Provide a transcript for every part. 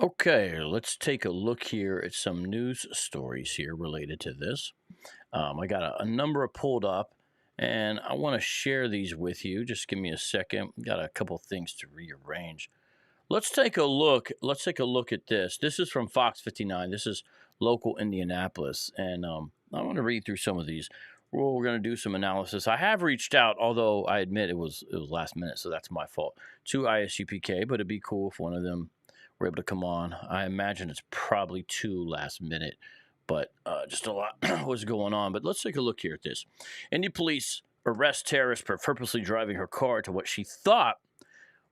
Okay, let's take a look here at some news stories here related to this. I got a number of pulled up, and I want to share these with you. Just give me a second. Got a couple things to rearrange. Let's take a look. Let's take a look at this. This is from Fox 59. This is local Indianapolis, and I want to read through some of these. We're going to do some analysis. I have reached out, although I admit it was last minute, so that's my fault, to ISUPK. But it'd be cool if one of them were able to come on. I imagine it's probably too last minute, but just a lot was going on. But let's take a look here at this. Indy police arrest terrorist for purposely driving her car to what she thought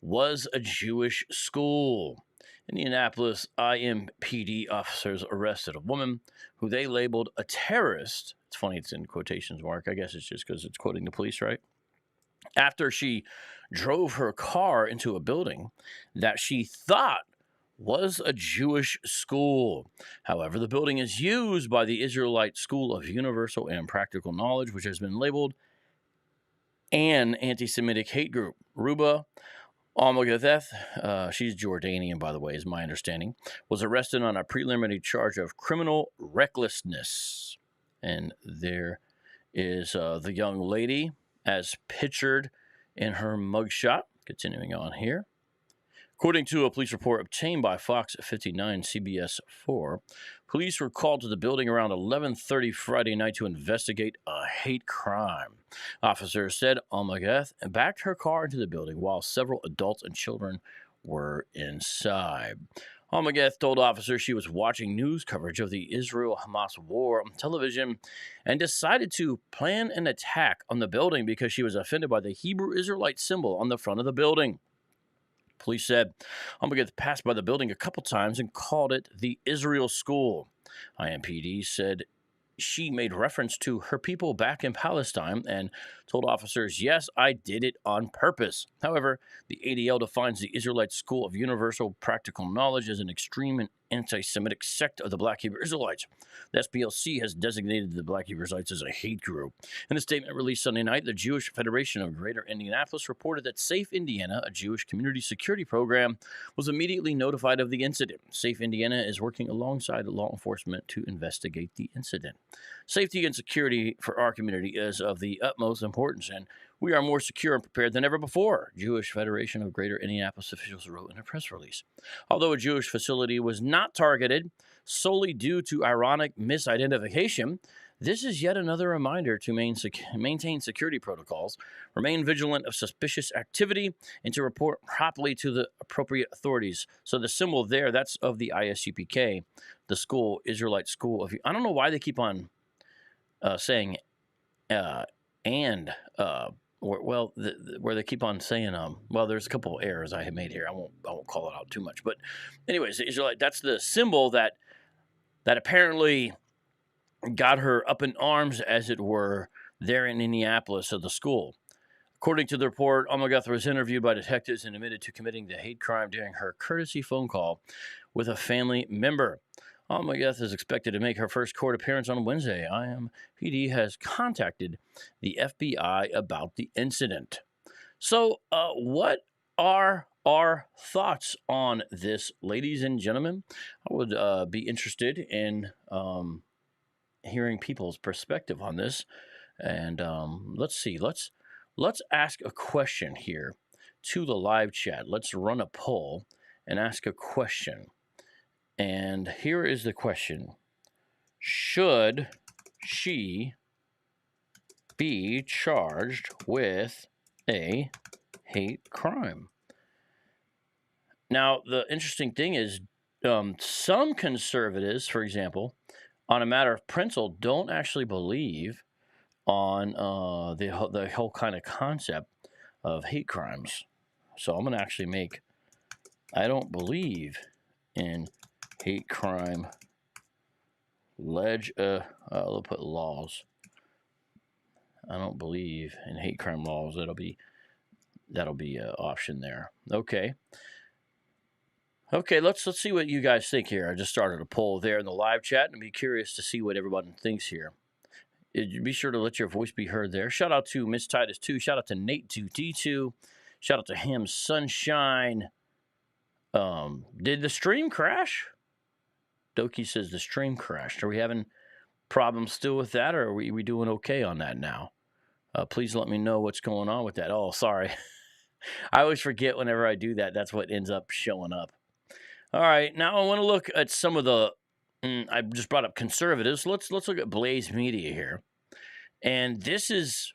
was a Jewish school. Indianapolis IMPD officers arrested a woman who they labeled a terrorist. It's funny, it's in quotations mark. I guess it's just because it's quoting the police, right? After she drove her car into a building that she thought was a Jewish school. However, the building is used by the Israelite School of Universal and Practical Knowledge, which has been labeled an anti-Semitic hate group. Ruba Almaghtheh, she's Jordanian, by the way, is my understanding, was arrested on a preliminary charge of criminal recklessness. And there is the young lady as pictured in her mugshot. Continuing on here. According to a police report obtained by Fox 59 CBS 4, police were called to the building around 11:30 Friday night to investigate a hate crime. Officers said Almaghtheh backed her car into the building while several adults and children were inside. Almaghtheh told officers she was watching news coverage of the Israel-Hamas war on television and decided to plan an attack on the building because she was offended by the Hebrew Israelite symbol on the front of the building. Police said Almaghtheh passed by the building a couple times and called it the Israel School. IMPD said she made reference to her people back in Palestine and told officers, yes, I did it on purpose. However, the ADL defines the Israelite School of Universal Practical Knowledge as an extreme and anti-Semitic sect of the Black Hebrew Israelites. The SPLC has designated the Black Hebrew Israelites as a hate group. In a statement released Sunday night, the Jewish Federation of Greater Indianapolis reported that Safe Indiana, a Jewish community security program, was immediately notified of the incident. Safe Indiana is working alongside law enforcement to investigate the incident. Safety and security for our community is of the utmost importance, and we are more secure and prepared than ever before, Jewish Federation of Greater Indianapolis officials wrote in a press release. Although a Jewish facility was not targeted solely due to ironic misidentification, this is yet another reminder to maintain security protocols, remain vigilant of suspicious activity, and to report promptly to the appropriate authorities. So the symbol there, that's of the ISUPK, the school, Israelite School of... I don't know why they keep on saying where they keep on saying well, there's a couple of errors I have made here. I won't call it out too much, but anyways, the Israelite, that's the symbol that apparently got her up in arms, as it were, there in Indianapolis of the school. According to the report, Almaghtheh was interviewed by detectives and admitted to committing the hate crime during her courtesy phone call with a family member. Almaghtheh is expected to make her first court appearance on Wednesday. IMPD has contacted the FBI about the incident. So, what are our thoughts on this, ladies and gentlemen? I would be interested in hearing people's perspective on this. And let's see. Let's ask a question here to the live chat. Let's run a poll and ask a question. And here is the question. Should she be charged with a hate crime? Now, the interesting thing is some conservatives, for example, on a matter of principle, don't actually believe on the whole kind of concept of hate crimes. So I'm going to actually make, I don't believe in hate crime I'll put laws. I don't believe in hate crime laws. That'll be an option there. Okay, let's see what you guys think here. I just started a poll there in the live chat, and I'd be curious to see what everyone thinks here. Be sure to let your voice be heard there. Shout out to Miss Titus 2. Shout out to Nate 2D2. Shout out to Ham Sunshine. Did the stream crash? Doki says the stream crashed. Are we having problems still with that, or are we doing okay on that now? Please let me know what's going on with that. Oh, sorry. I always forget whenever I do that. That's what ends up showing up. All right, now I want to look at some of the. I just brought up conservatives. Let's look at Blaze Media here, and this is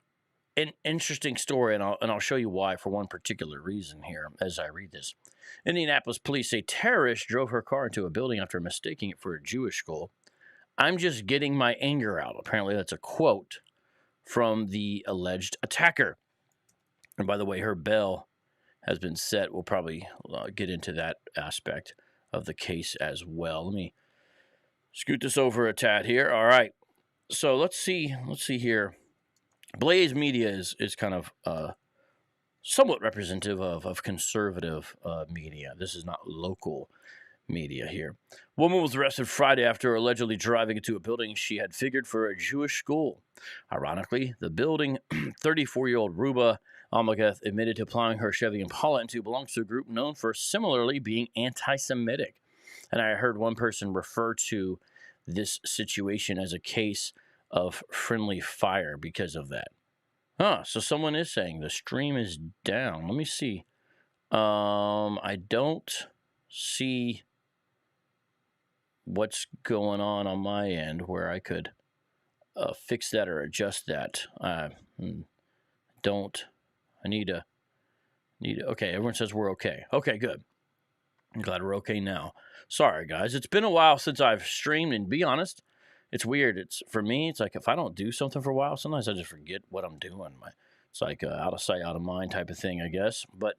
an interesting story, and I'll show you why for one particular reason here as I read this. Indianapolis police say terrorist drove her car into a building after mistaking it for a Jewish school. I'm just getting my anger out. Apparently, that's a quote from the alleged attacker. And by the way, her bell has been set. We'll probably get into that aspect of the case as well. Let me scoot this over a tad here. All right. So let's see here. Blaze Media is kind of somewhat representative of conservative media. This is not local media here. Woman was arrested Friday after allegedly driving into a building she had figured for a Jewish school. Ironically, the building 34-year-old Ruba Almaghtheh admitted to plowing her Chevy Impala into belongs to a group known for similarly being anti-Semitic. And I heard one person refer to this situation as a case of friendly fire because of that. So someone is saying the stream is down. Let me see. I don't see what's going on my end where I could fix that or adjust that. I need to. Okay, everyone says we're okay. Okay, good. I'm glad we're okay now. Sorry, guys. It's been a while since I've streamed, and to be honest, it's weird. For me, it's like if I don't do something for a while, sometimes I just forget what I'm doing. It's like out of sight, out of mind type of thing, I guess. But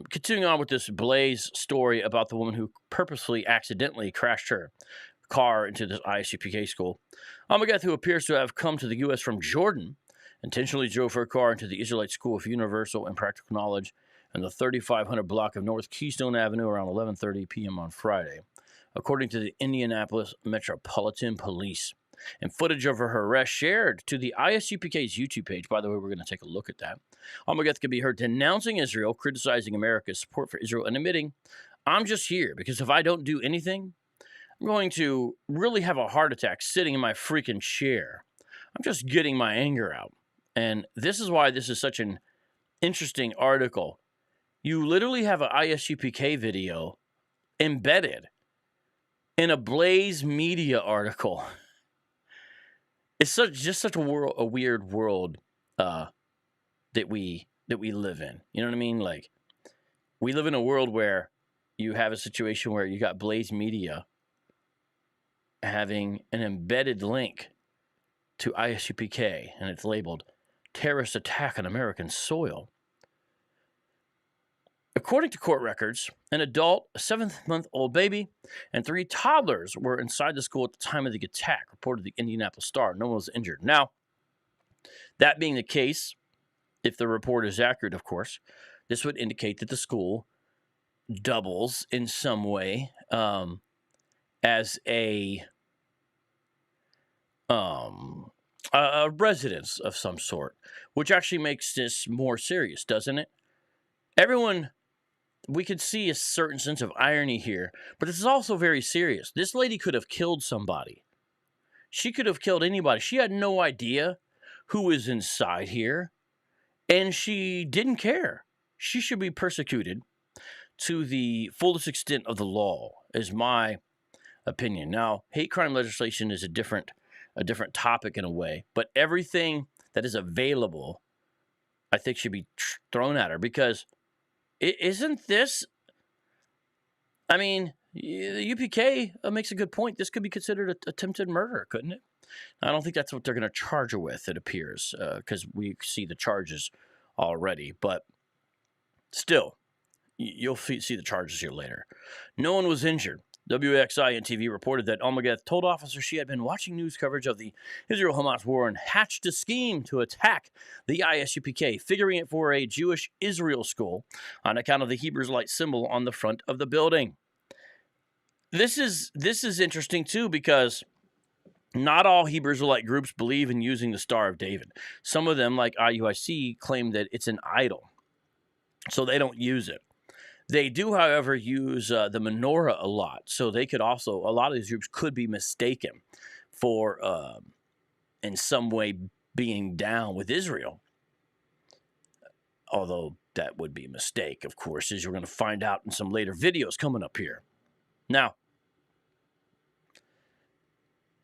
continuing on with this Blaze story about the woman who purposefully accidentally crashed her car into this ISUPK school. Almaghtheh, who appears to have come to the U.S. from Jordan, intentionally drove her car into the Israelite School of Universal and Practical Knowledge in the 3500 block of North Keystone Avenue around 11:30 p.m. on Friday, according to the Indianapolis Metropolitan Police. And footage of her arrest shared to the ISUPK's YouTube page. By the way, we're going to take a look at that. Almaghtheh can be heard denouncing Israel, criticizing America's support for Israel, and admitting, I'm just here because if I don't do anything, I'm going to really have a heart attack sitting in my freaking chair. I'm just getting my anger out. And this is why this is such an interesting article. You literally have an ISUPK video embedded in a Blaze Media article. It's such a weird world that we live in. You know what I mean? Like, we live in a world where you have a situation where you got Blaze Media having an embedded link to ISUPK, and it's labeled terrorist attack on American soil. According to court records, an adult, a 7-month-old baby, and 3 toddlers were inside the school at the time of the attack, reported the Indianapolis Star. No one was injured. Now, that being the case, if the report is accurate, of course, this would indicate that the school doubles in some way as a residence of some sort, which actually makes this more serious, doesn't it? We could see a certain sense of irony here, but this is also very serious. This lady could have killed somebody. She could have killed anybody. She had no idea who was inside here, and she didn't care. She should be persecuted to the fullest extent of the law, is my opinion. Now, hate crime legislation is a different topic in a way, but everything that is available, I think, should be thrown at her, because isn't this, I mean, the UPK makes a good point. This could be considered attempted murder, couldn't it? I don't think that's what they're going to charge her with, it appears, because we see the charges already. But still, you'll see the charges here later. No one was injured. WXIN TV reported that Almaghtheh told officers she had been watching news coverage of the Israel-Hamas war and hatched a scheme to attack the ISUPK, figuring it for a Jewish Israel school on account of the Hebrew Israelite symbol on the front of the building. This is interesting too, because not all Hebrew Israelite groups believe in using the Star of David. Some of them, like IUIC, claim that it's an idol, so they don't use it. They do, however, use the menorah a lot. So they could also, a lot of these groups could be mistaken for, in some way, being down with Israel. Although that would be a mistake, of course, as you're going to find out in some later videos coming up here. Now,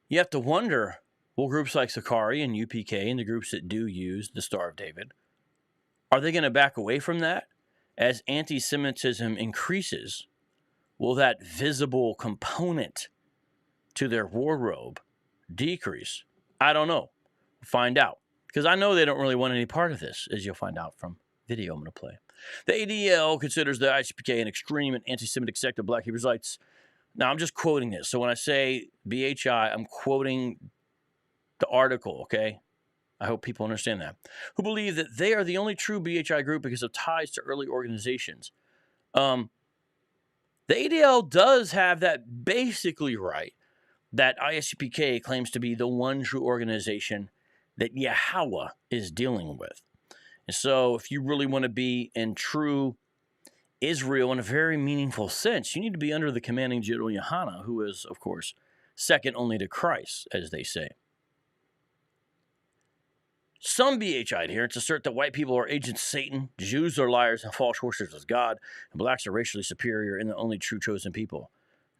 you have to wonder, will groups like Sakari and UPK and the groups that do use the Star of David, are they going to back away from that? As anti-Semitism increases, will that visible component to their wardrobe decrease? I don't know. Find out. Because I know they don't really want any part of this, as you'll find out from video I'm going to play. The ADL considers the ISUPK an extreme and anti-Semitic sect of Black Hebrew Israelites. Now, I'm just quoting this. So when I say BHI, I'm quoting the article, okay? I hope people understand that. Who believe that they are the only true BHI group because of ties to early organizations. The ADL does have that basically right, that ISUPK claims to be the one true organization that Yahweh is dealing with. And so if you really want to be in true Israel in a very meaningful sense, you need to be under the commanding general Yohanan, who is, of course, second only to Christ, as they say. Some BHI adherents assert that white people are agents of Satan, Jews are liars and false worshippers of God, and blacks are racially superior and the only true chosen people.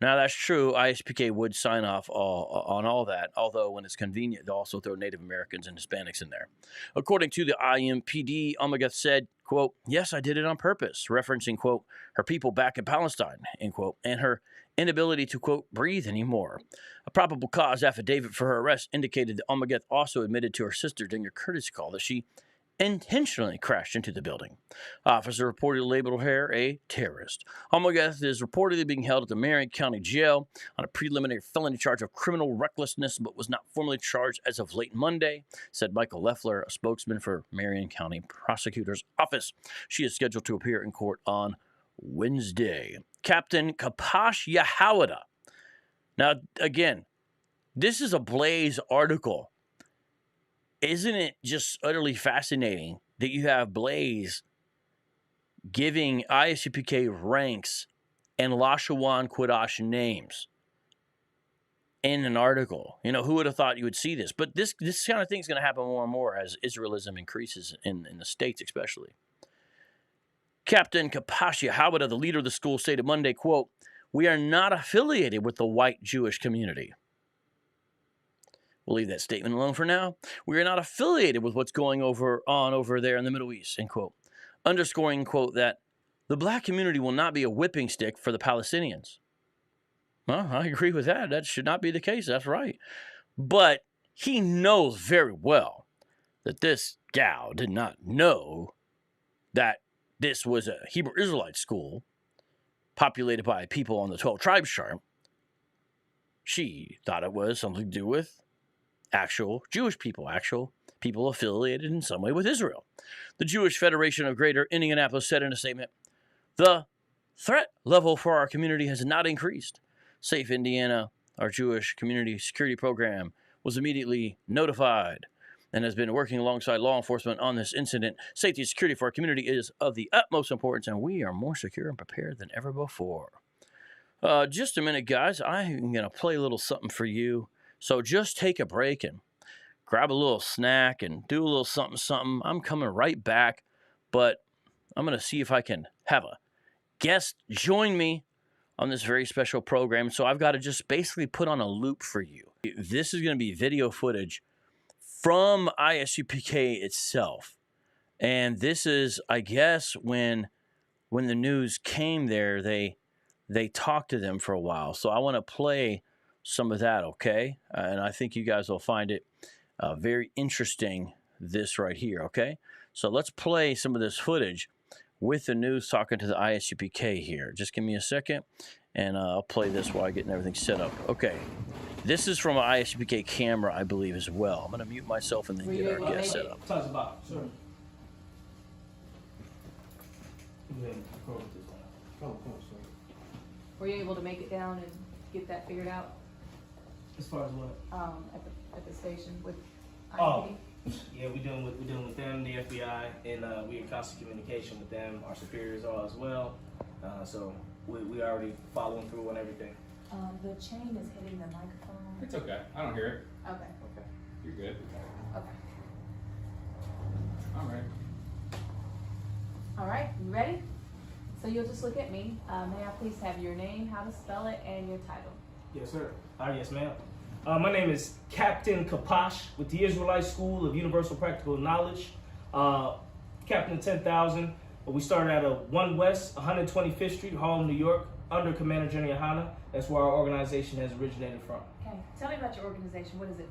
Now, that's true. ISPK would sign off on all that, although when it's convenient, they'll also throw Native Americans and Hispanics in there. According to the IMPD, Almaghtheh said, quote, "Yes, I did it on purpose," referencing, quote, her people back in Palestine, end quote, and her inability to, quote, breathe anymore. A probable cause affidavit for her arrest indicated that Almaghtheh also admitted to her sister during a courtesy call that she intentionally crashed into the building. Officer reportedly labeled her a terrorist. Almaghtheh is reportedly being held at the Marion County Jail on a preliminary felony charge of criminal recklessness, but was not formally charged as of late Monday, said Michael Leffler, a spokesman for Marion County Prosecutor's Office. She is scheduled to appear in court on Wednesday. Captain Kapash Yahawada. Now, again, this is a Blaze article. Isn't it just utterly fascinating that you have Blaze giving ISUPK ranks and Lashawan Quadash names in an article? You know, who would have thought you would see this? But this kind of thing is going to happen more and more as Israelism increases in the States especially. Captain Kapashia Hawada, the leader of the school, stated Monday, quote, "We are not affiliated with the white Jewish community." We'll leave that statement alone for now. "We are not affiliated with what's going on over there in the Middle East," end quote. Underscoring, quote, that the black community will not be a whipping stick for the Palestinians. Well, I agree with that. That should not be the case. That's right. But he knows very well that this gal did not know that this was a Hebrew Israelite school populated by people on the 12 tribes chart. She thought it was something to do with actual Jewish people, actual people affiliated in some way with Israel. The Jewish Federation of Greater Indianapolis said in a statement, "The threat level for our community has not increased. Safe Indiana, our Jewish community security program, was immediately notified and has been working alongside law enforcement on this incident. Safety and security for our community is of the utmost importance, and we are more secure and prepared than ever before." Just a minute, guys. I'm going to play a little something for you. So just take a break and grab a little snack and do a little something. I'm coming right back, but I'm going to see if I can have a guest join me on this very special program. So I've got to just basically put on a loop for you. This is going to be video footage from ISUPK itself. And this is, I guess, when the news came there, they talked to them for a while. So I want to play some of that, okay? And I think you guys will find it very interesting, this right here, okay? So let's play some of this footage with the news talking to the ISUPK here. Just give me a second, and I'll play this while I'm getting everything set up. Okay, this is from an ISUPK camera, I believe, as well. I'm going to mute myself and then get our guest set up. Tell us about it, sir. Were you able to make it down and get that figured out? As far as what? At the station with Oh, IMPD? yeah, we're dealing with them, the FBI, and we in constant communication with them. Our superiors are as well. So we already following through on everything. The chain is hitting the microphone. It's okay. I don't hear it. Okay. Okay. You're good. Okay. All right. All right, you ready? So you'll just look at me. May I please have your name, how to spell it, and your title? Yes, sir. Yes, ma'am. My name is Captain Kapash with the Israelite School of Universal Practical Knowledge. Captain 10,000. We started at 1 West, 125th Street, Harlem, New York, under Commander General Yohana. That's where our organization has originated from. Okay. Tell me about your organization. What is it?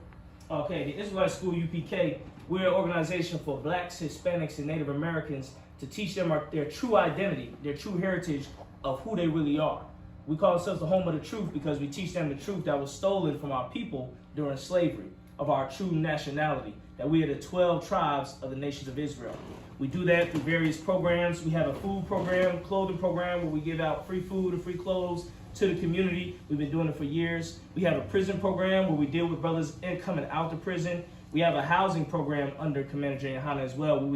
Okay, the Israelite School, UPK, we're an organization for Blacks, Hispanics, and Native Americans to teach them their true identity, their true heritage of who they really are. We call ourselves the home of the truth because we teach them the truth that was stolen from our people during slavery, of our true nationality, that we are the 12 tribes of the nations of Israel. We do that through various programs. We have a food program, clothing program, where we give out free food and free clothes to the community. We've been doing it for years. We have a prison program where we deal with brothers coming out of prison. We have a housing program under Commander General Yohana as well, where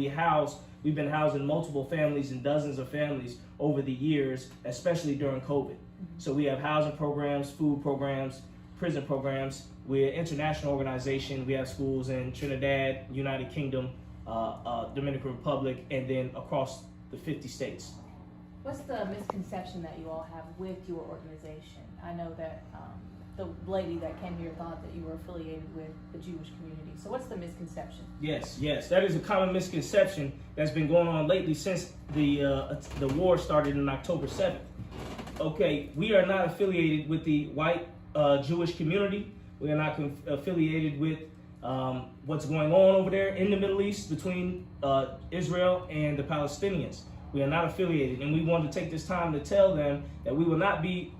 we've been housing multiple families and dozens of families over the years, especially during COVID. So we have housing programs, food programs, prison programs. We're an international organization. We have schools in Trinidad, United Kingdom, Dominican Republic, and then across the 50 states. What's the misconception that you all have with your organization? I know that the lady that came here thought that you were affiliated with the Jewish community. So what's the misconception? Yes, that is a common misconception that's been going on lately since the war started on October 7th. Okay, we are not affiliated with the white Jewish community. We are not affiliated with what's going on over there in the Middle East between Israel and the Palestinians. We are not affiliated, and we want to take this time to tell them that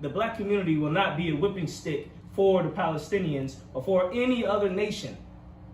the black community will not be a whipping stick for the Palestinians or for any other nation.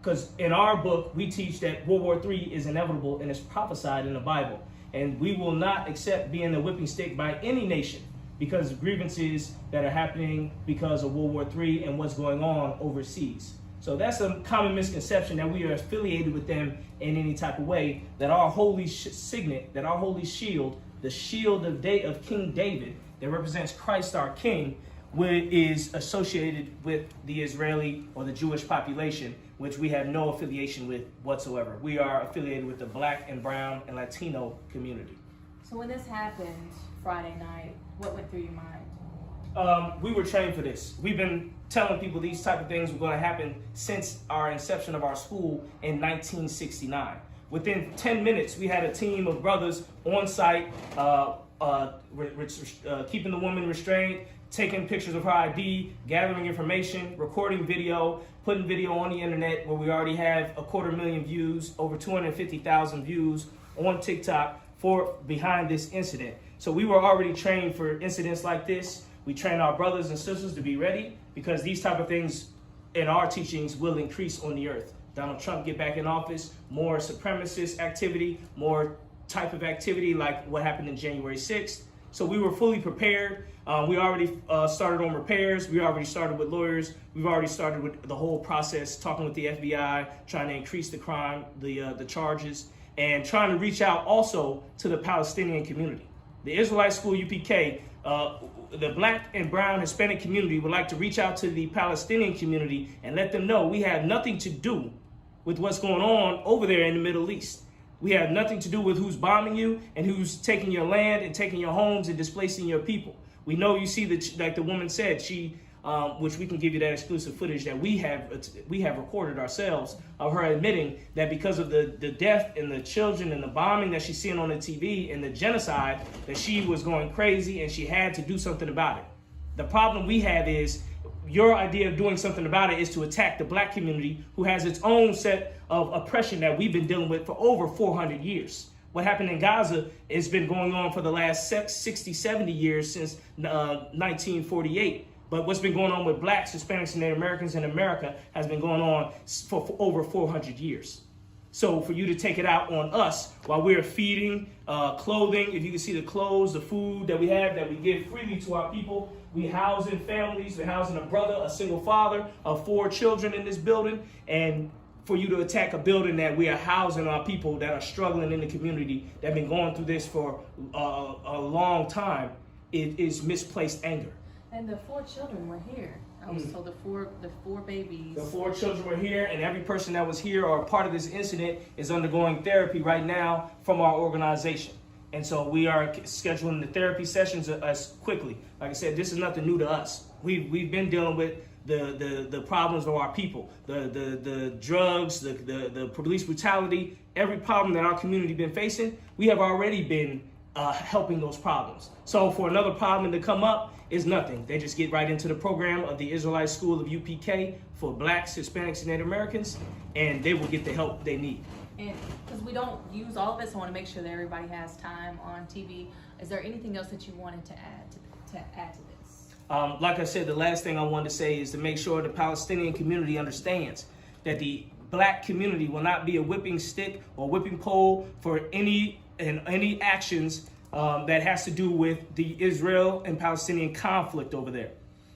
Because in our book, we teach that World War III is inevitable and it's prophesied in the Bible. And we will not accept being a whipping stick by any nation because of grievances that are happening because of World War III and what's going on overseas. So that's a common misconception, that we are affiliated with them in any type of way, that our holy signet, that our holy shield, the shield of King David that represents Christ our King, is associated with the Israeli or the Jewish population, which we have no affiliation with whatsoever. We are affiliated with the Black and Brown and Latino community. So when this happened Friday night, what went through your mind? We were trained for this. We've been telling people these type of things were going to happen since our inception of our school in 1969. Within 10 minutes, we had a team of brothers on site, keeping the woman restrained, taking pictures of her ID, gathering information, recording video, putting video on the internet, where we already have 250,000 views, over 250,000 views on TikTok behind this incident. So we were already trained for incidents like this. We train our brothers and sisters to be ready because these type of things in our teachings will increase on the earth. Donald Trump get back in office, more supremacist activity, more type of activity like what happened in January 6th. So we were fully prepared. We already started on repairs. We already started with lawyers. We've already started with the whole process, talking with the FBI, trying to increase the crime, the charges, and trying to reach out also to the Palestinian community. The Israelite School UPK, the Black and Brown Hispanic community would like to reach out to the Palestinian community and let them know we have nothing to do with what's going on over there in the Middle East. We have nothing to do with who's bombing you and who's taking your land and taking your homes and displacing your people. We know you see that, like the woman said, which we can give you that exclusive footage that we have recorded ourselves of her admitting that because of the death and the children and the bombing that she's seeing on the TV and the genocide, that she was going crazy and she had to do something about it. The problem we have is your idea of doing something about it is to attack the black community who has its own set of oppression that we've been dealing with for over 400 years. What happened in Gaza has been going on for the last 60, 70 years since 1948. But what's been going on with blacks, Hispanics, and Native Americans in America has been going on for over 400 years. So for you to take it out on us while we're feeding, clothing, if you can see the clothes, the food that we have that we give freely to our people, we housing families, we're housing a brother, a single father of 4 children in this building, and for you to attack a building that we are housing our people that are struggling in the community, that have been going through this for a long time, it is misplaced anger. And the 4 children were here. I was told the four babies. The 4 children were here, and every person that was here or part of this incident is undergoing therapy right now from our organization. And so we are scheduling the therapy sessions as quickly. Like I said, this is nothing new to us. We've been dealing with the problems of our people, the drugs, the police brutality, every problem that our community been facing. We have already been helping those problems. So for another problem to come up is nothing. They just get right into the program of the Israelite School of UPK for Blacks, Hispanics, and Native Americans, and they will get the help they need. And because we don't use all of this, I want to make sure that everybody has time on TV. Is there anything else that you wanted to add to this? Like I said, the last thing I wanted to say is to make sure the Palestinian community understands that the Black community will not be a whipping stick or whipping pole for any actions that has to do with the Israel and Palestinian conflict over there.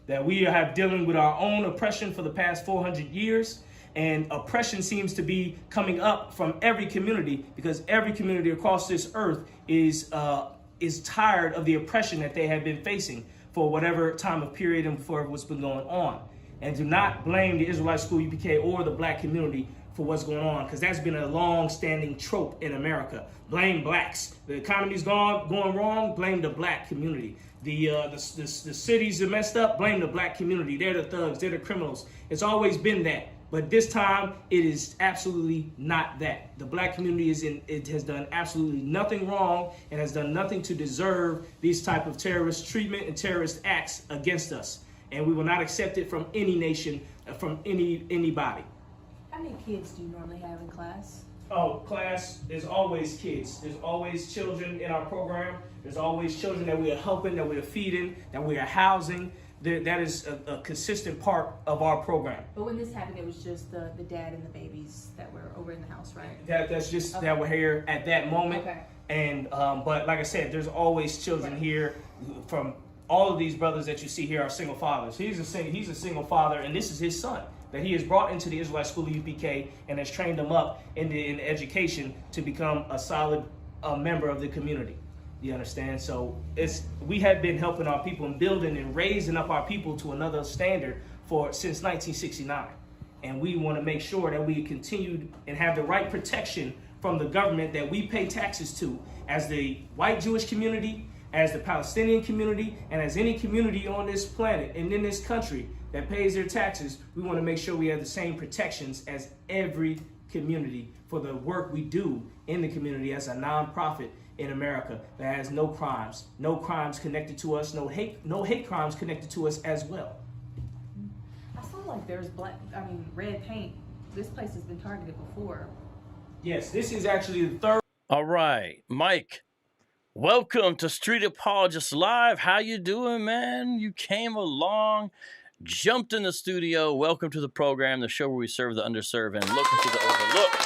That we have dealing with our own oppression for the past 400 years, and oppression seems to be coming up from every community, because every community across this earth is tired of the oppression that they have been facing for whatever time of period and for what's been going on. And do not blame the Israelite School UPK or the Black community for what's going on, because that's been a long-standing trope in America. Blame Blacks. The economy's going wrong, blame the Black community. The cities are messed up, blame the Black community. They're the thugs, they're the criminals. It's always been that. But this time, it is absolutely not that. The Black community has done absolutely nothing wrong and has done nothing to deserve these type of terrorist treatment and terrorist acts against us. And we will not accept it from any nation, from anybody. How many kids do you normally have in class? Oh, class, there's always kids. There's always children in our program. There's always children that we are helping, that we are feeding, that we are housing. That is a consistent part of our program. But when this happened, it was just the dad and the babies that were over in the house, right? That's just that we're here at that moment. Okay. And but like I said, there's always children here. From all of these brothers that you see here are single fathers. He's a single father, and this is his son that he has brought into the Israelite School of UPK and has trained him up in education to become a solid member of the community. You understand? So we have been helping our people and building and raising up our people to another standard since 1969. And we want to make sure that we continue and have the right protection from the government that we pay taxes to, as the white Jewish community, as the Palestinian community, and as any community on this planet and in this country that pays their taxes. We want to make sure we have the same protections as every community for the work we do in the community as a nonprofit in America that has no crimes connected to us, no hate crimes connected to us as well. I saw like there's red paint. This place has been targeted before. Yes, this is actually the third. All right, Mike, welcome to Street Apologists Live. How you doing, man? You came along, jumped in the studio. Welcome to the program, the show where we serve the underserved and look into the overlooked.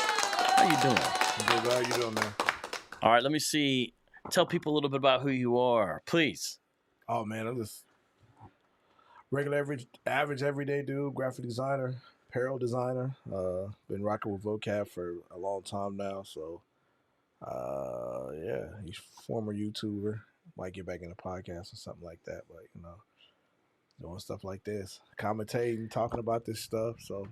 How you doing? Good. How you doing, man? All right, let me see. Tell people a little bit about who you are, please. Oh, man, I'm just regular, average, everyday dude, graphic designer, apparel designer. Been rocking with vocab for a long time now, so yeah, he's former YouTuber. Might get back in a podcast or something like that, but doing stuff like this, commentating, talking about this stuff. So,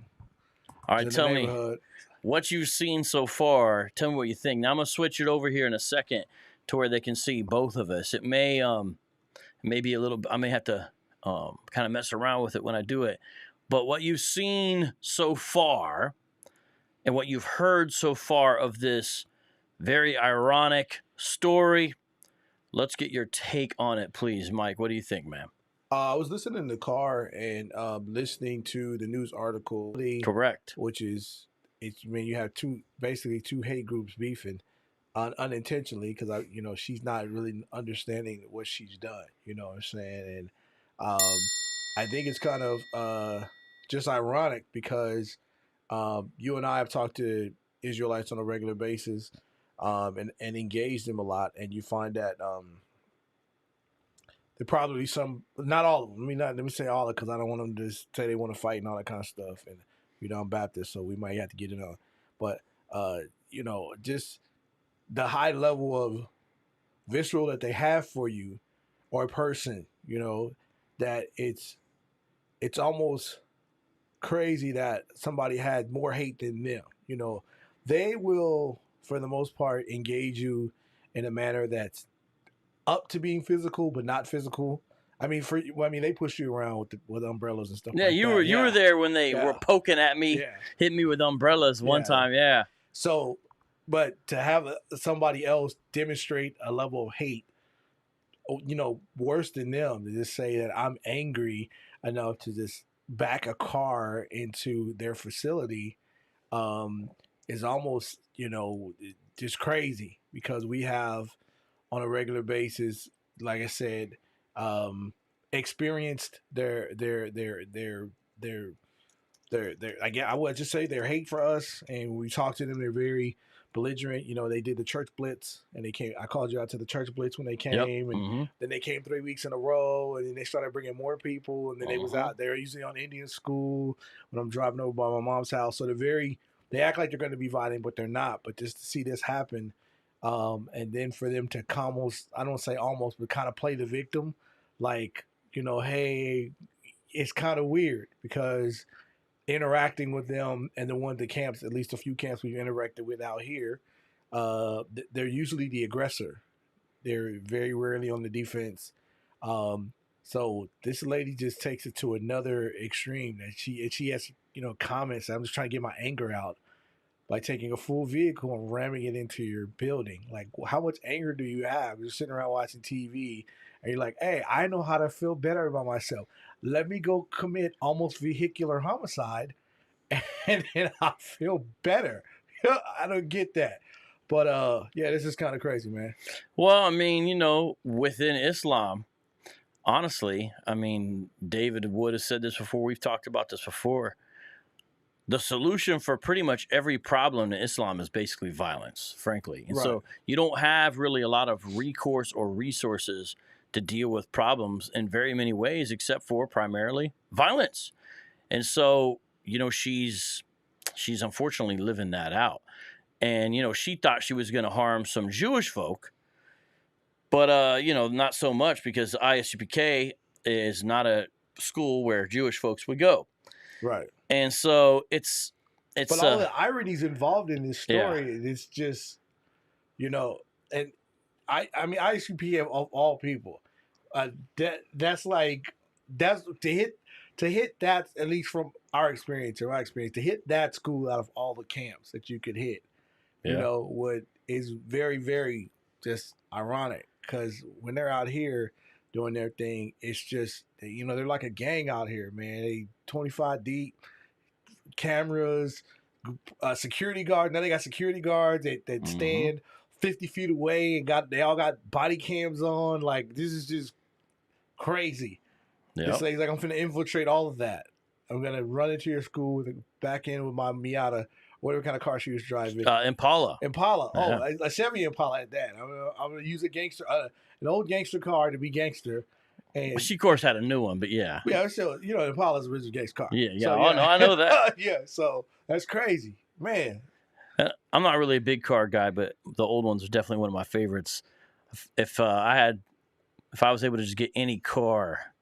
all right, tell me what you've seen so far. Tell me what you think. Now I'm gonna switch it over here in a second to where they can see both of us. It may be a little. I may have to kind of mess around with it when I do it. But what you've seen so far, and what you've heard so far of this very ironic story, let's get your take on it, please, Mike. What do you think, man? I was listening in the car and listening to the news article. Correct. Which is, you have basically two hate groups beefing unintentionally, because she's not really understanding what she's done. You know what I'm saying? And I think it's kind of just ironic because you and I have talked to Israelites on a regular basis and engaged them a lot, and you find that there probably not all of them. Let me say all of it, because I don't want them to say they want to fight and all that kind of stuff. And You know, I'm Baptist, so we might have to get it on. But you know, just the high level of visceral that they have for you or a person, you know, that it's almost crazy that somebody had more hate than them. You know, they will, for the most part, engage you in a manner that's up to being physical, but not physical. I mean, they push you around with umbrellas and stuff Yeah, like that. you were there when they were Yeah. poking at me, Yeah. hitting me with umbrellas one Yeah. time. Yeah. So, but to have somebody else demonstrate a level of hate, you know, worse than them, to just say that I'm angry enough to just back a car into their facility, is almost, you know, just crazy, because we have on a regular basis, like I said, experienced I would just say their hate for us, and we talked to them. They're very belligerent. You know, they did the church blitz, and they came. I called you out to the church blitz when they came, and then they came 3 weeks in a row, and then they started bringing more people, and then they was out there usually on Indian school when I'm driving over by my mom's house. So they act like they're going to be violent, but they're not. But just to see this happen, and then for them to almost, I don't say almost, but kind of play the victim, like, you know, hey, it's kind of weird, because interacting with them and the camps, at least a few camps we've interacted with out here, they're usually the aggressor. They're very rarely on the defense. So this lady just takes it to another extreme, that she has, you know, comments. I'm just trying to get my anger out by taking a full vehicle and ramming it into your building. Like, how much anger do you have? You're sitting around watching TV, and you're like, hey, I know how to feel better about myself. Let me go commit almost vehicular homicide, and then I feel better. I don't get that. But yeah, this is kind of crazy, man. Well, I mean, you know, within Islam, honestly, I mean, David Wood has said this before. We've talked about this before. The solution for pretty much every problem in Islam is basically violence, frankly. And so you don't have really a lot of recourse or resources to deal with problems in very many ways, except for primarily violence. And so, you know, she's unfortunately living that out. And, you know, she thought she was going to harm some Jewish folk, but, you know, not so much, because ISUPK is not a school where Jewish folks would go. Right. And so it's but all the ironies involved in this story, it's just, you know, and I mean, ISUPK of all people, that's to hit that, at least from our experience or my experience, to hit that school out of all the camps that you could hit, you know, is very, very just ironic, because when they're out here doing their thing, it's just, you know, they're like a gang out here, man. They 25 deep, cameras, security guard. Now they got security guards that stand 50 feet away, and they all got body cams on. Like, this is just crazy. It's like I'm finna infiltrate all of that. I'm gonna run into your school back in with my Miata, whatever kind of car she was driving. Impala. Oh, a Chevy Impala at that. I'm gonna use an old gangster car to be gangster. And she, of course, had a new one, but yeah, so, you know, Impala's a original gangster car. Yeah, So, I know that. Yeah, so that's crazy, man. I'm not really a big car guy, but the old ones are definitely one of my favorites. If I was able to just get any car,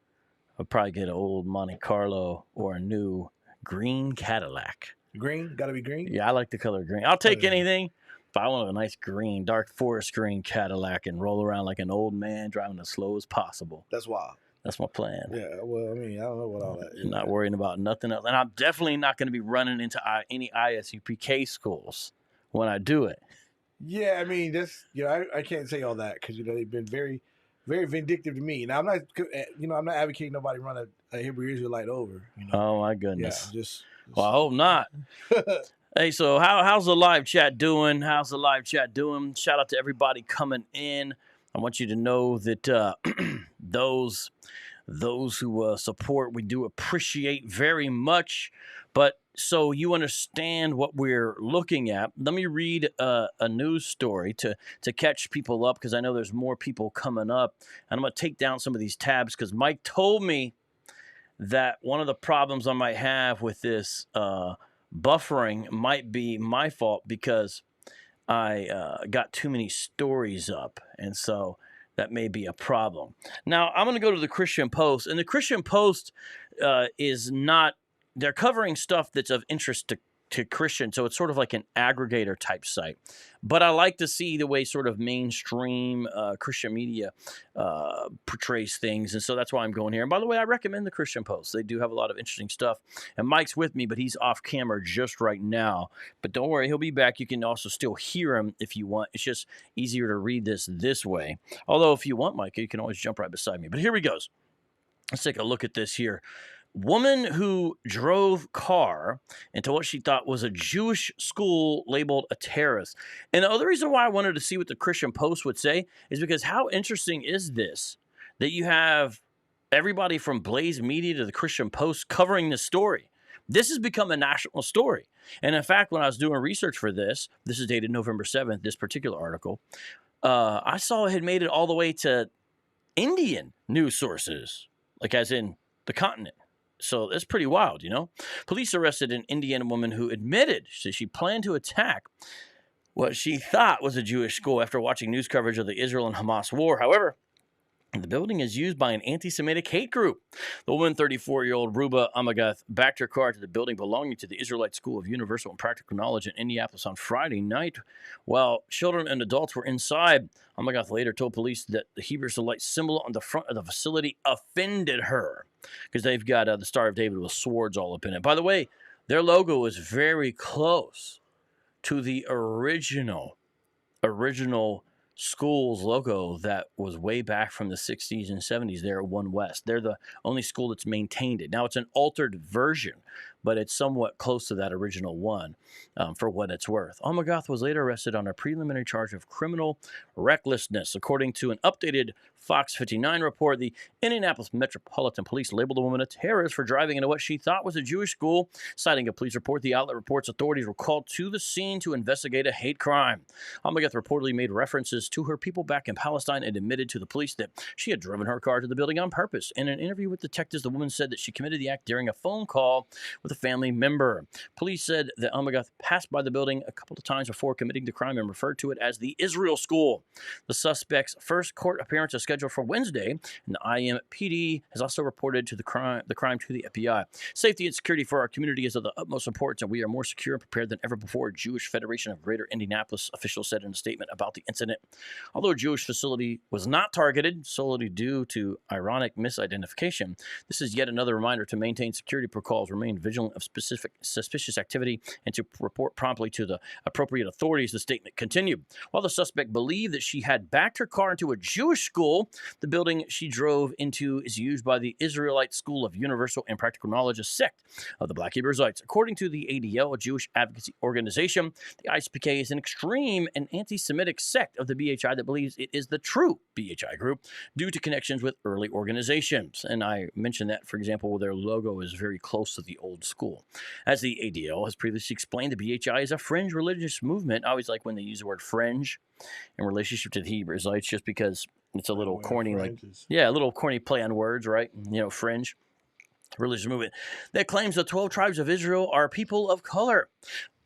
I'd probably get an old Monte Carlo or a new green Cadillac. Green? Gotta be green? Yeah, I like the color green. I'll take anything. But I want a nice green, dark forest green Cadillac and roll around like an old man, driving as slow as possible. That's wild. That's my plan. Yeah, well, I mean, I don't know what all that is. Not worrying about nothing else. And I'm definitely not going to be running into any ISUPK schools when I do it. Yeah, I mean, I can't say all that, because, you know, they've been very, very vindictive to me. Now, I'm not advocating nobody run a Hebrew Israelite over. You know? Oh, my goodness. Yeah, just well, I hope not. Hey, so how's the live chat doing? Shout out to everybody coming in. I want you to know that those who support, we do appreciate very much. But so you understand what we're looking at, let me read a news story to catch people up, because I know there's more people coming up. And I'm going to take down some of these tabs, because Mike told me that one of the problems I might have with this buffering might be my fault because I got too many stories up, and so that may be a problem. Now, I'm going to go to the Christian Post, and the Christian Post is not, they're covering stuff that's of interest to Christians, so it's sort of like an aggregator type site. But I like to see the way sort of mainstream Christian media portrays things, and so that's why I'm going here. And by the way, I recommend the Christian Post. They do have a lot of interesting stuff. And Mike's with me, but he's off camera just right now. But don't worry, he'll be back. You can also still hear him if you want. It's just easier to read this way. Although if you want, Mike, you can always jump right beside me. But here we go. Let's take a look at this here. Woman who drove car into what she thought was a Jewish school labeled a terrorist. And the other reason why I wanted to see what the Christian Post would say is because how interesting is this that you have everybody from Blaze Media to the Christian Post covering this story. This has become a national story. And in fact, when I was doing research for this is dated November 7th, this particular article, I saw it had made it all the way to Indian news sources, like as in the continent. So that's pretty wild, you know? Police arrested an Indiana woman who admitted that she planned to attack what she thought was a Jewish school after watching news coverage of the Israel and Hamas war. However, the building is used by an anti-Semitic hate group. The woman, 34-year-old Ruba Almaghtheh, backed her car to the building belonging to the Israelite School of Universal and Practical Knowledge in Indianapolis on Friday night. While children and adults were inside, Almaghtheh later told police that the Hebrew Israelite symbol on the front of the facility offended her because they've got the Star of David with swords all up in it. By the way, their logo is very close to the original school's logo that was way back from the 60s and 70s there at One West. They're the only school that's maintained it. Now, it's an altered version, but it's somewhat close to that original one for what it's worth. Almaghtheh was later arrested on a preliminary charge of criminal recklessness. According to an updated Fox 59 report, the Indianapolis Metropolitan Police labeled the woman a terrorist for driving into what she thought was a Jewish school. Citing a police report, the outlet reports authorities were called to the scene to investigate a hate crime. Almaghtheh reportedly made references to her people back in Palestine and admitted to the police that she had driven her car to the building on purpose. In an interview with detectives, the woman said that she committed the act during a phone call with a family member. Police said that Almaghtheh passed by the building a couple of times before committing the crime and referred to it as the Israel School. The suspect's first court appearance is scheduled for Wednesday, and the IMPD has also reported the crime to the FBI. Safety and security for our community is of the utmost importance, and we are more secure and prepared than ever before, Jewish Federation of Greater Indianapolis officials said in a statement about the incident. Although a Jewish facility was not targeted solely due to ironic misidentification, this is yet another reminder to maintain security protocols, remain vigilant of specific suspicious activity, and to report promptly to the appropriate authorities, the statement continued. While the suspect believed that she had backed her car into a Jewish school, the building she drove into is used by the Israelite School of Universal and Practical Knowledge, a sect of the Black Hebrew Israelites. According to the ADL, a Jewish advocacy organization, the ISUPK is an extreme and anti-Semitic sect of the BHI that believes it is the true BHI group due to connections with early organizations. And I mentioned that, for example, their logo is very close to the old school. As the ADL has previously explained, the BHI is a fringe religious movement. I always like when they use the word fringe in relationship to the Hebrew Israelites, just because it's a little corny, a little corny play on words, right? You know, fringe religious movement that claims the 12 tribes of Israel are people of color.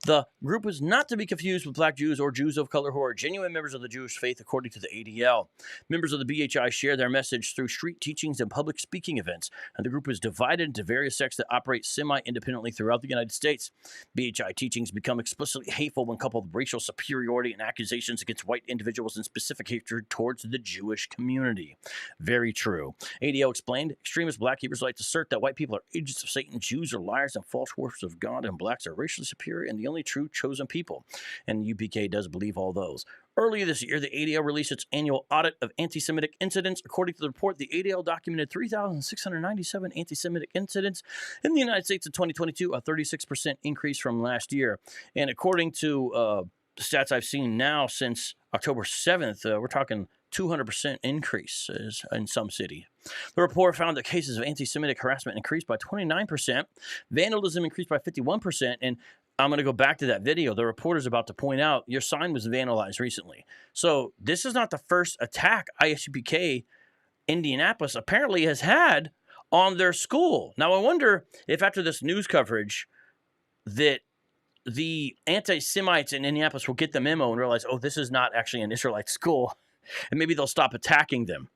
The group is not to be confused with Black Jews or Jews of color who are genuine members of the Jewish faith, according to the ADL. Members of the BHI share their message through street teachings and public speaking events, and the group is divided into various sects that operate semi-independently throughout the United States. BHI teachings become explicitly hateful when coupled with racial superiority and accusations against white individuals and specific hatred towards the Jewish community. Very true. ADL explained, extremist Black Hebrew Israelites assert that white people are agents of Satan, Jews are liars and false worshippers of God, and blacks are racially superior and the only true chosen people, and UPK does believe all those. Earlier this year, the ADL released its annual audit of anti-Semitic incidents. According to the report, the ADL documented 3,697 anti-Semitic incidents in the United States in 2022, a 36% increase from last year. And according to stats I've seen now since October 7th, we're talking 200% increases in some cities. The report found that cases of anti-Semitic harassment increased by 29%, vandalism increased by 51%, and I'm going to go back to that video. The reporter's about to point out your sign was vandalized recently. So this is not the first attack ISUPK Indianapolis apparently has had on their school. Now, I wonder if after this news coverage that the anti-Semites in Indianapolis will get the memo and realize, oh, this is not actually an Israelite school, and maybe they'll stop attacking them.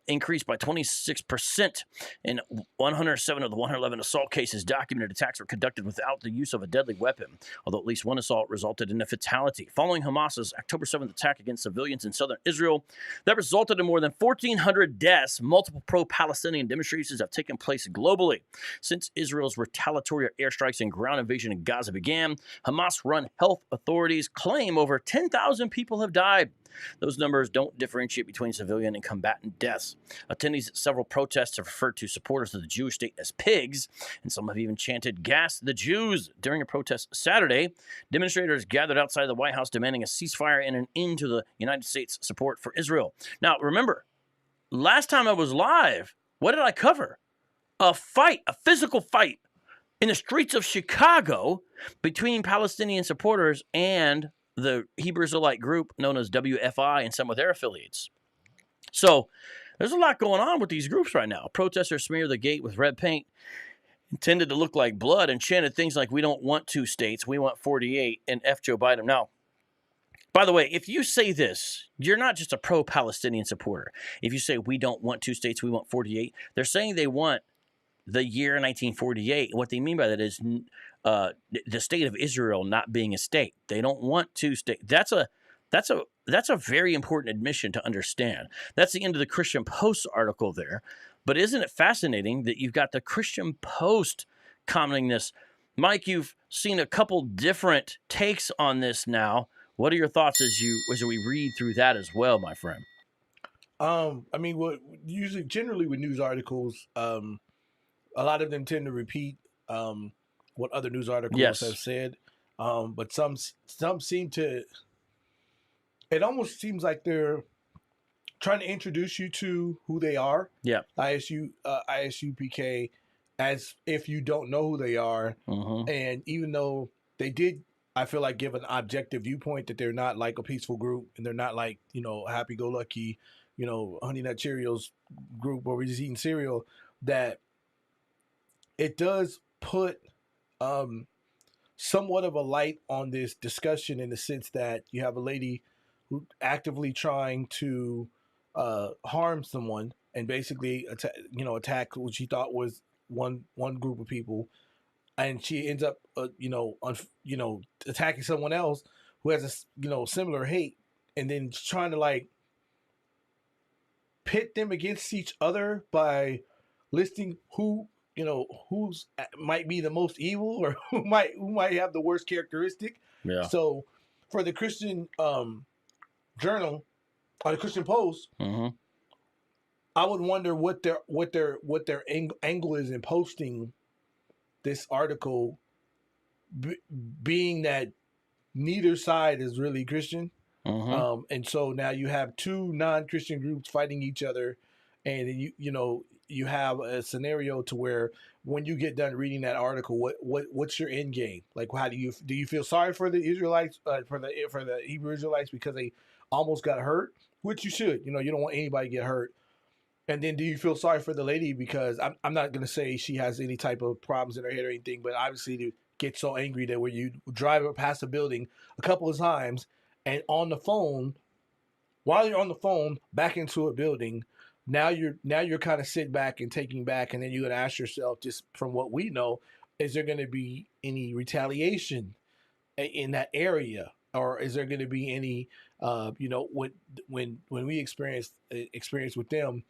Increased by 26%. In 107 of the 111 assault cases, documented attacks were conducted without the use of a deadly weapon, although at least one assault resulted in a fatality. Following Hamas's October 7th attack against civilians in southern Israel, that resulted in more than 1,400 deaths. Multiple pro-Palestinian demonstrations have taken place globally. Since Israel's retaliatory airstrikes and ground invasion in Gaza began, Hamas-run health authorities claim over 10,000 people have died. Those numbers don't differentiate between civilian and combatant deaths. Attendees at several protests have referred to supporters of the Jewish state as pigs, and some have even chanted, "Gas the Jews." During a protest Saturday, demonstrators gathered outside the White House demanding a ceasefire and an end to the United States' support for Israel. Now, remember, last time I was live, what did I cover? A fight, a physical fight in the streets of Chicago between Palestinian supporters and the Hebrew Israelite group known as WFI and some of their affiliates. So there's a lot going on with these groups right now. Protesters smeared the gate with red paint, intended to look like blood, and chanted things like, "We don't want 2 states, we want 48, and F Joe Biden." Now, by the way, if you say this, you're not just a pro-Palestinian supporter. If you say, "We don't want 2 states, we want 48, they're saying they want the year 1948. What they mean by that is the state of Israel not being a state. They don't want 2 states. That's a very important admission to understand. That's the end of the Christian Post article there. But isn't it fascinating that you've got the Christian Post commenting this? Mike, you've seen a couple different takes on this now. What are your thoughts as we read through that as well, my friend? I mean, what generally with news articles, a lot of them tend to repeat what other news articles have said, but some seem to. It almost seems like they're trying to introduce you to who they are. Yeah. ISUPK, as if you don't know who they are, and even though they did, I feel like give an objective viewpoint that they're not like a peaceful group and they're not like happy-go-lucky, Honey Nut Cheerios group where we're just eating cereal. That it does put somewhat of a light on this discussion in the sense that you have a lady who actively trying to harm someone and basically attack what she thought was one group of people, and she ends up attacking someone else who has a similar hate, and then trying to like pit them against each other by listing who's might be the most evil or who might have the worst characteristic. Yeah. So for the Christian Journal or the Christian Post, I would wonder what their angle is in posting this article, being that neither side is really Christian. And so now you have 2 non-Christian groups fighting each other, and you have a scenario to where when you get done reading that article, what's your end game? Like, how do you feel sorry for the Israelites, for the Hebrew Israelites because they almost got hurt, which you should. You don't want anybody to get hurt. And then do you feel sorry for the lady because I'm not going to say she has any type of problems in her head or anything, but obviously to get so angry that when you drive past a building a couple of times and on the phone, while you're on the phone back into a building, now you're kind of sitting back and taking back, and then you're going to ask yourself, just from what we know, is there going to be any retaliation in that area, or is there going to be any when we experienced with them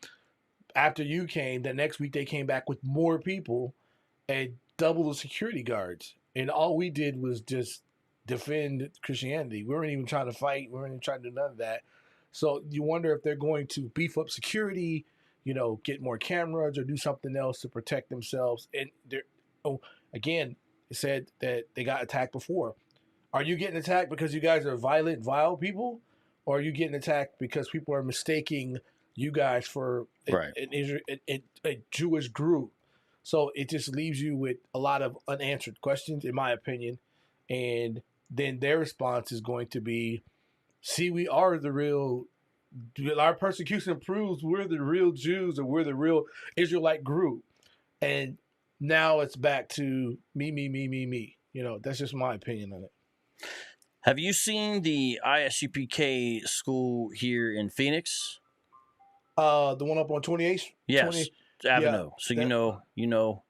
after you came, the next week they came back with more people and double the security guards, and all we did was just defend Christianity. We weren't even trying to fight. We weren't even trying to do none of that. So you wonder if they're going to beef up security, get more cameras or do something else to protect themselves. And again, it said that they got attacked before. Are you getting attacked because you guys are violent, vile people? Or are you getting attacked because people are mistaking you guys for a Jewish group? So it just leaves you with a lot of unanswered questions, in my opinion. And then their response is going to be, see, we are the real, our persecution proves we're the real Jews or we're the real Israelite group. And now it's back to me. You know, that's just my opinion on it. Have you seen the ISUPK school here in Phoenix? The one up on 28th, Yes, Avenue. So that- you know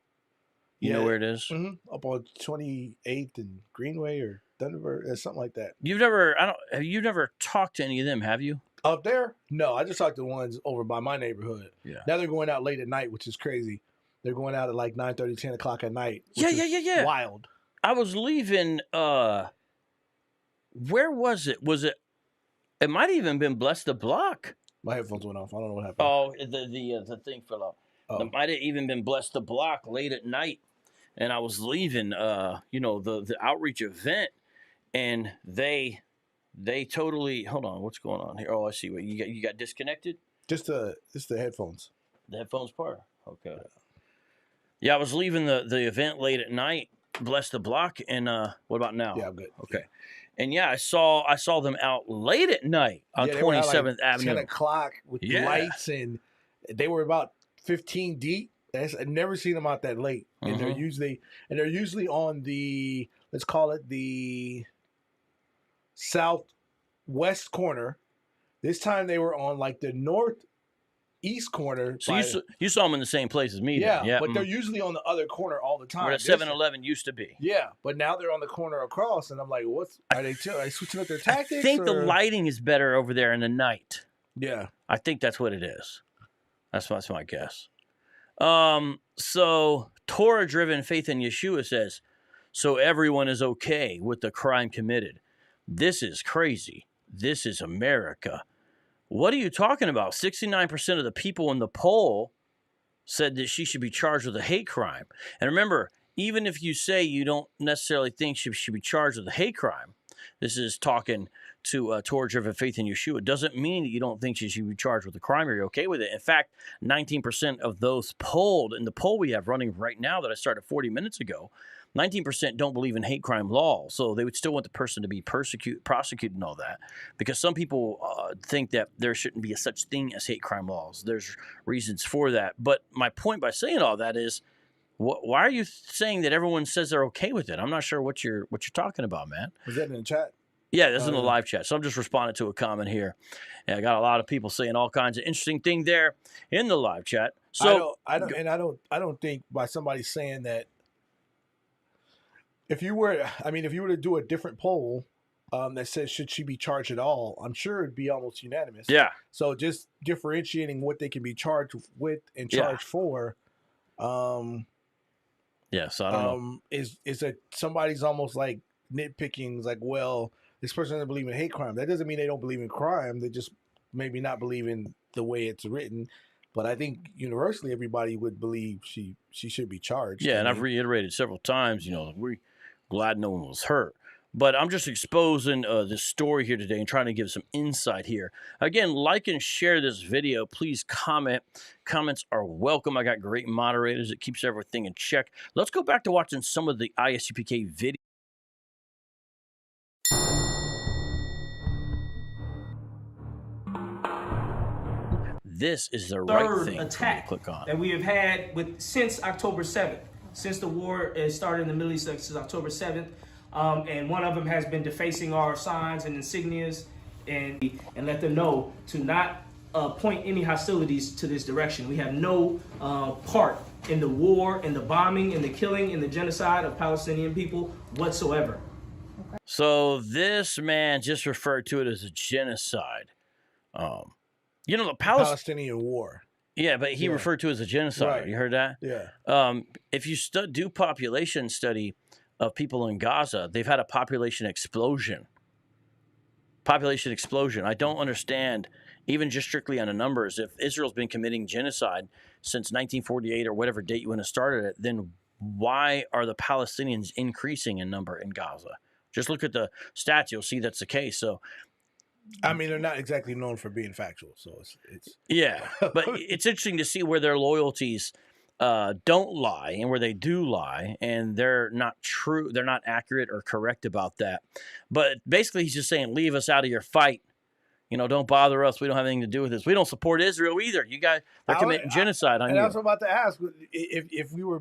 where it is. Up on 28th and Greenway or Thunderbird or something like that. You've never talked to any of them, have you? Up there? No, I just talked to the ones over by my neighborhood. Yeah. Now they're going out late at night, which is crazy. They're going out at like 9:30, 10 o'clock at night. Yeah. Wild. I was leaving. Where was it? It might have even been Bless the Block. My headphones went off. I don't know what happened. Oh, the thing fell out. Oh. It might have even been Bless the Block late at night, and I was leaving. The outreach event, and they totally. Hold on, what's going on here? Oh, I see. What you got disconnected. Just the headphones. The headphones part. Okay. Yeah, I was leaving the event late at night. Bless the Block, and what about now? Yeah, I'm good. Okay. And yeah, I saw them out late at night on 27th Avenue. 10 o'clock with lights, and they were about 15 deep. I've never seen them out that late. And they're usually on the, let's call it the southwest corner. This time they were on like the northeast corner. So you saw them in the same place as me. Yeah, then. but they're usually on the other corner all the time. Where the 7-Eleven used to be. Yeah, but now they're on the corner across, and I'm like, are they switching up their tactics? I think the lighting is better over there in the night. Yeah, I think that's what it is. That's my guess. So Torah-driven faith in Yeshua says, so everyone is okay with the crime committed. This is crazy. This is America. What are you talking about? 69% of the people in the poll said that she should be charged with a hate crime. And remember, even if you say you don't necessarily think she should be charged with a hate crime, this is talking to Torah-driven faith in Yeshua, doesn't mean that you don't think she should be charged with a crime or you're okay with it. In fact, 19% of those polled in the poll we have running right now that I started 40 minutes ago, 19% don't believe in hate crime law. So they would still want the person to be prosecuted and all that. Because some people think that there shouldn't be a such thing as hate crime laws. There's reasons for that. But my point by saying all that is, why are you saying that everyone says they're okay with it? I'm not sure what you're talking about, man. Was that in the chat? Yeah, this is in the live chat. So I'm just responding to a comment here. And I got a lot of people saying all kinds of interesting things there in the live chat. So I don't think by somebody saying that, if you were to do a different poll that says should she be charged at all, I'm sure it'd be almost unanimous. Yeah. So just differentiating what they can be charged with and charged for. So I don't know. Is that somebody's almost like nitpicking, like, well, this person doesn't believe in hate crime. That doesn't mean they don't believe in crime. They just maybe not believe in the way it's written. But I think universally everybody would believe she should be charged. Yeah, and I've reiterated several times, we're glad no one was hurt. But I'm just exposing this story here today and trying to give some insight here. Again, like and share this video. Please comment. Comments are welcome. I got great moderators. It keeps everything in check. Let's go back to watching some of the ISUPK videos. This is the right thing attack to click on. that we have had since October 7th, since the war started in the Middle East since October 7th. And one of them has been defacing our signs and insignias and let them know to not point any hostilities to this direction. We have no part in the war, in the bombing, in the killing, in the genocide of Palestinian people whatsoever. So this man just referred to it as a genocide. The Palestinian war. Yeah, but he referred to it as a genocide. Right. You heard that? Yeah. If you do population study of people in Gaza, they've had a population explosion. I don't understand, even just strictly on the numbers, if Israel's been committing genocide since 1948 or whatever date you want to start it, then why are the Palestinians increasing in number in Gaza? Just look at the stats, you'll see that's the case. So, I mean, they're not exactly known for being factual, so it's yeah. But it's interesting to see where their loyalties don't lie and where they do lie, and they're not true, they're not accurate or correct about that. But basically, he's just saying, leave us out of your fight. don't bother us. We don't have anything to do with this. We don't support Israel either. You guys, they're committing genocide on you. And I was about to ask, if we were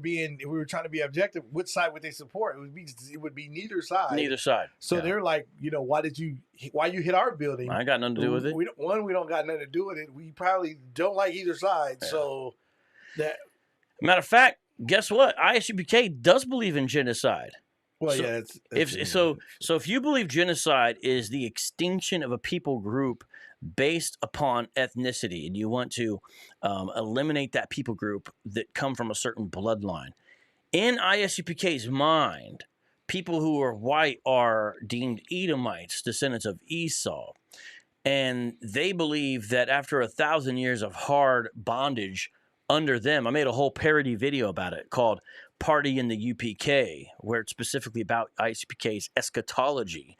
trying to be objective, which side would they support? It would be neither side. Neither side. So they're like, why you hit our building? I got nothing to do with it. We don't got nothing to do with it. We probably don't like either side. Yeah. So that. Matter of fact, guess what? ISUPK does believe in genocide. Well, so yeah. If you believe genocide is the extinction of a people group based upon ethnicity, and you want to eliminate that people group that come from a certain bloodline, in ISUPK's mind, people who are white are deemed Edomites, descendants of Esau, and they believe that after 1,000 years of hard bondage under them, I made a whole parody video about it called Party in the UPK, where it's specifically about ISUPK's eschatology.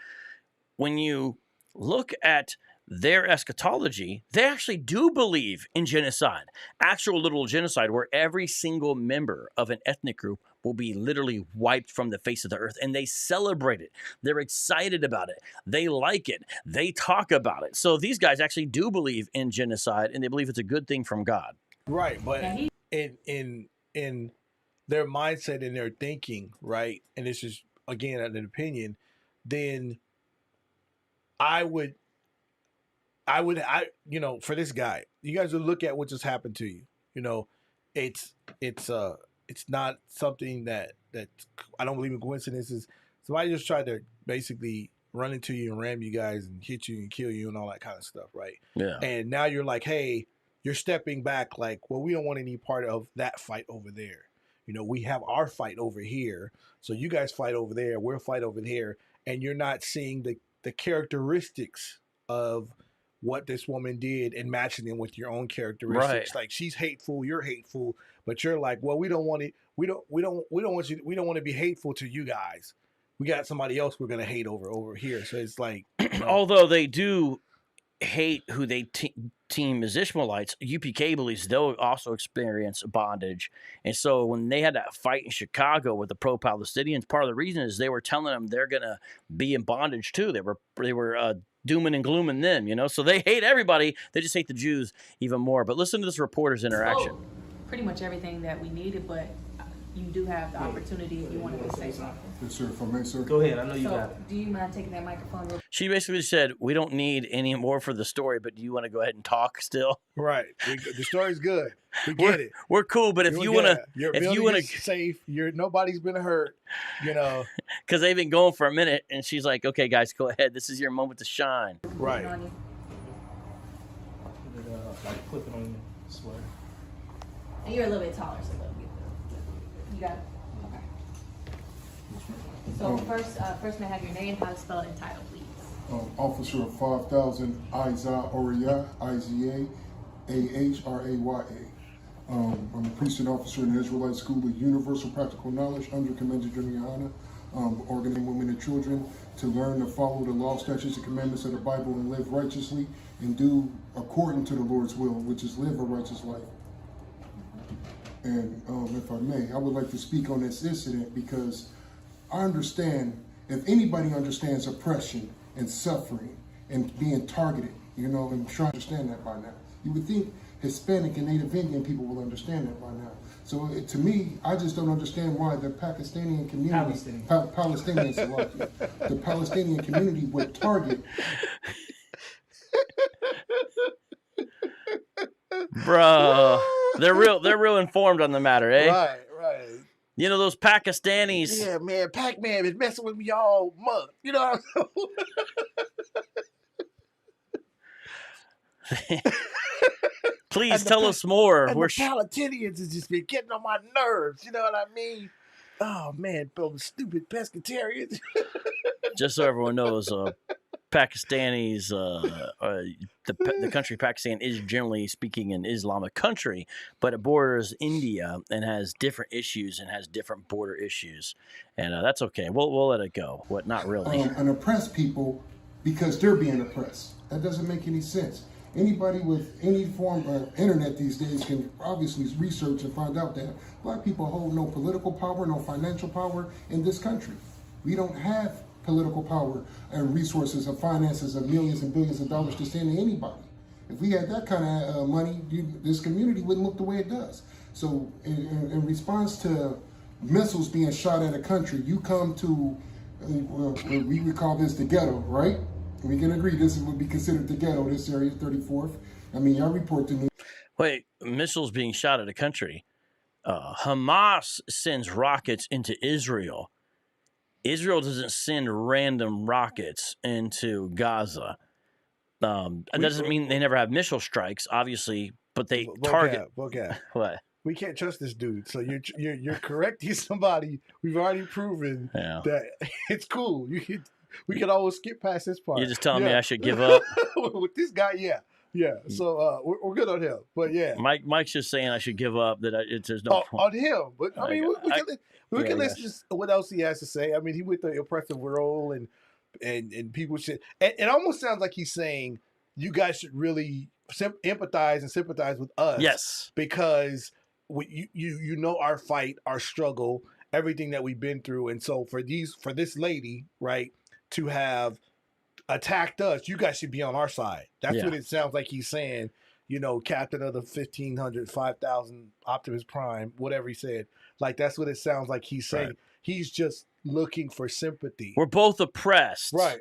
When you look at their eschatology, they actually do believe in genocide, actual literal genocide, where every single member of an ethnic group will be literally wiped from the face of the earth, and they celebrate it. They're excited about it. They like it. They talk about it. So these guys actually do believe in genocide, and they believe it's a good thing from God. Right, but in their mindset and their thinking, right, and this is again an opinion, then I would for this guy, you guys would look at what just happened to you. It's not something that I don't believe in coincidences. Somebody just tried to basically run into you and ram you guys and hit you and kill you and all that kind of stuff, right? Yeah. And now you're like, hey, you're stepping back like, well, we don't want any part of that fight over there. We have our fight over here. So you guys fight over there. We'll fight over here. And you're not seeing the characteristics of what this woman did and matching them with your own characteristics. Right. Like, she's hateful, you're hateful, but you're like, well, we don't want it. We don't want to be hateful to you guys. We got somebody else we're going to hate over here. So it's like, although they do hate who they team as Ishmaelites, UPK believes they'll also experience bondage. And so when they had that fight in Chicago with the pro-Palestinians, part of the reason is they were telling them they're going to be in bondage too. They were dooming and glooming them, So they hate everybody. They just hate the Jews even more. But listen to this reporter's interaction. Pretty much everything that we needed, but you do have the opportunity if you wanted to say something. Yes, sir. If I may, sir. Go ahead. I know you got it. Do you mind taking that microphone? She basically said, we don't need any more for the story, but do you want to go ahead and talk still? Right. The story's good. We get it. We're cool, but if you want to, safe. Nobody's been hurt. Because they've been going for a minute, and she's like, "Okay, guys, go ahead. This is your moment to shine." Right. Like clip it on your sweater. And you're a little bit taller, so you got it. Okay. So first may I have your name, how to spell it, and title, please. Officer of 5000 Iza Oriya, IZA, AHRAYA. I'm a precinct officer in the Israelite School of Universal Practical Knowledge under Commander Juliana, organizing women and children to learn to follow the law, statutes, and commandments of the Bible and live righteously and do according to the Lord's will, which is live a righteous life. And if I may, I would like to speak on this incident because I understand, if anybody understands oppression and suffering and being targeted, I'm sure I understand that by now. You would think Hispanic and Native Indian people will understand that by now. So to me, I just don't understand why the Pakistani community, the Palestinian community would target. Bro, they're real informed on the matter, eh? Right. Those Pakistanis. Yeah, man, Pac-Man is messing with me all month. Please tell us more. And the Palestinians has just been getting on my nerves. You know what I mean? Oh man, those stupid pescatarians. Just so everyone knows, Pakistanis, the country Pakistan is generally speaking an Islamic country, but it borders India and has different issues and has different border issues, and that's okay. We'll let it go. What? Not really. And oppress people because they're being oppressed. That doesn't make any sense. Anybody with any form of internet these days can obviously research and find out that black people hold no political power, no financial power in this country. We don't have political power and resources and finances of millions and billions of dollars to send to anybody. If we had that kind of money, this community wouldn't look the way it does. So in response to missiles being shot at a country, you come to, we would call this the ghetto, right? We can agree this would be considered the ghetto, this area, 34th. I mean, y'all report to me. Wait, missiles being shot at a country. Hamas sends rockets into Israel. Israel doesn't send random rockets into Gaza. That doesn't mean they never have missile strikes, obviously, but they target. What? We can't trust this dude. So you're correcting somebody. We've already proven that it's cool. We can always skip past this part. You're just telling me I should give up? With this guy, yeah. So we're good on him. But yeah, Mike's just saying I should give up. There's no point on him. But I mean, we can listen to what else he has to say. I mean, he went the oppressive role, and people should. And it almost sounds like he's saying you guys should really empathize and sympathize with us. Yes, because you know our fight, our struggle, everything that we've been through, and so for this lady, right, to have attacked us, you guys should be on our side. That's what it sounds like he's saying. You know, captain of the 1,500, 5,000 Optimus Prime, whatever he said. Like, that's what it sounds like he's saying. Right. He's just looking for sympathy. We're both oppressed. Right.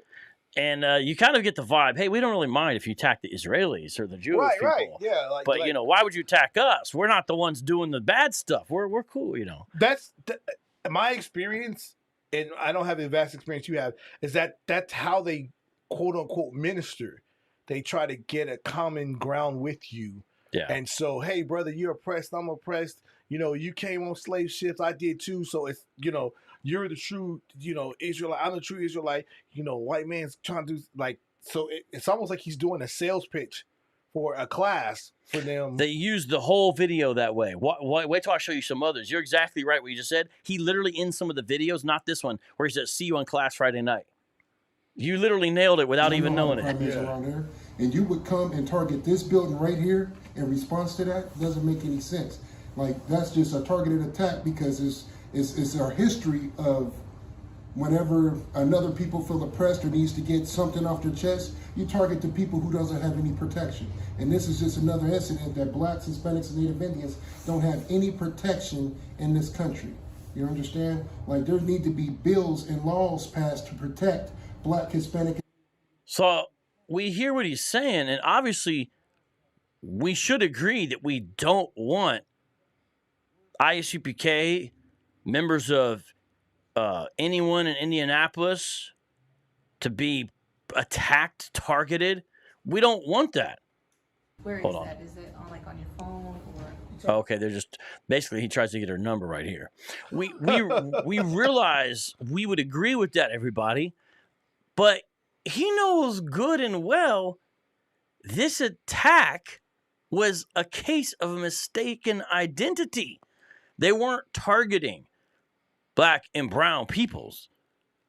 And you kind of get the vibe, hey, we don't really mind if you attack the Israelis or the Jewish people. Right, yeah. But, you know, why would you attack us? We're not the ones doing the bad stuff. We're cool, you know. That's my experience, and I don't have the vast experience you have, is that's how they, quote-unquote, minister. They try to get a common ground with you. Yeah. And so, hey, brother, you're oppressed, I'm oppressed. You know, you came on slave ships, I did too. So it's, you know, you're the true, you know, Israelite. I'm the true Israelite. You know, white man's trying to do, like, so it's almost like he's doing a sales pitch for a class for them. They use the whole video that way. Wait till I show you some others. You're exactly right what you just said. He literally, in some of the videos, not this one, where he says, see you on class Friday night. You literally nailed it without even knowing it. Around there, and you would come and target this building right here in response to that. Doesn't make any sense. Like, that's just a targeted attack because it's our history of whenever another people feel oppressed or needs to get something off their chest, you target the people who doesn't have any protection. And this is just another incident that blacks, Hispanics, and Native Indians don't have any protection in this country. You understand? Like, there need to be bills and laws passed to protect Black, Hispanic. So we hear what he's saying, and obviously we should agree that we don't want ISUPK, members of anyone in Indianapolis to be attacked, targeted. We don't want that. Where is that? Is it on, like, on your phone or? Okay, they're just basically he tries to get her number right here. We realize we would agree with that, everybody, but he knows good and well this attack was a case of mistaken identity. They weren't targeting Black and brown peoples.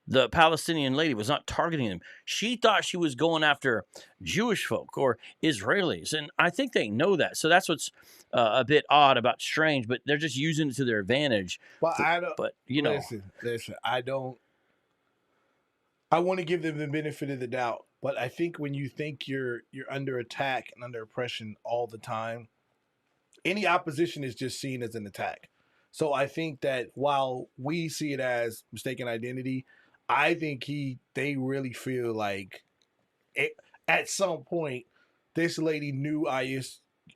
The Palestinian lady was not targeting them. She thought she was going after Jewish folk or Israelis, and I think they know that. So that's what's a bit odd about Strange, but they're just using it to their advantage. Well, but you know, listen. I want to give them the benefit of the doubt, but I think when you think you're under attack and under oppression all the time, any opposition is just seen as an attack. So I think that while we see it as mistaken identity, I think they really feel like at some point this lady knew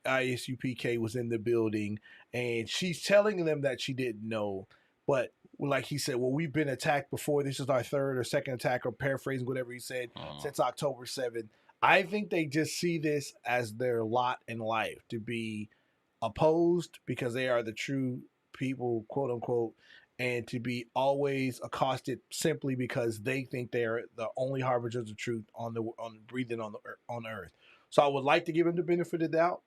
ISUPK was in the building, and she's telling them that she didn't know. But like he said, well, we've been attacked before. This is our third or second attack, or paraphrasing whatever he said, since October 7th. I think they just see this as their lot in life, to be opposed because they are the true people, quote unquote, and to be always accosted simply because they think they are the only harbingers of truth breathing on earth. So I would like to give them the benefit of the doubt,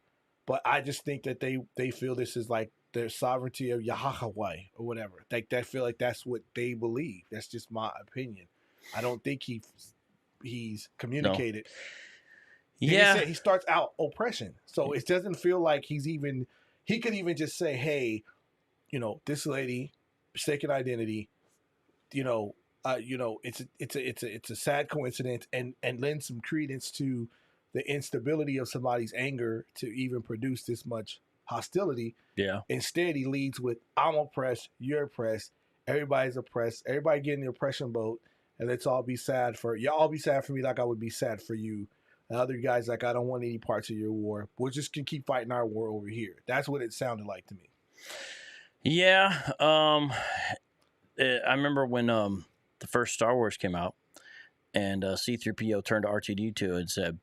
but I just think that they feel this is like their sovereignty of Yahweh or whatever. They feel like that's what they believe. That's just my opinion. I don't think he's communicated. No. Yeah, he starts out oppression, so it doesn't feel like he could even just say, hey, you know, this lady, mistaken identity, you know, it's a sad coincidence, and lend some credence to the instability of somebody's anger to even produce this much hostility. Yeah. Instead, he leads with, "I'm oppressed, you're oppressed, everybody's oppressed, everybody getting the oppression boat, and let's all be sad for y'all. All be sad for me like I would be sad for you." And other guys like, "I don't want any parts of your war. We're just gonna keep fighting our war over here." That's what it sounded like to me. Yeah. I remember when the first Star Wars came out, and C-3PO turned to R2-D2 and said,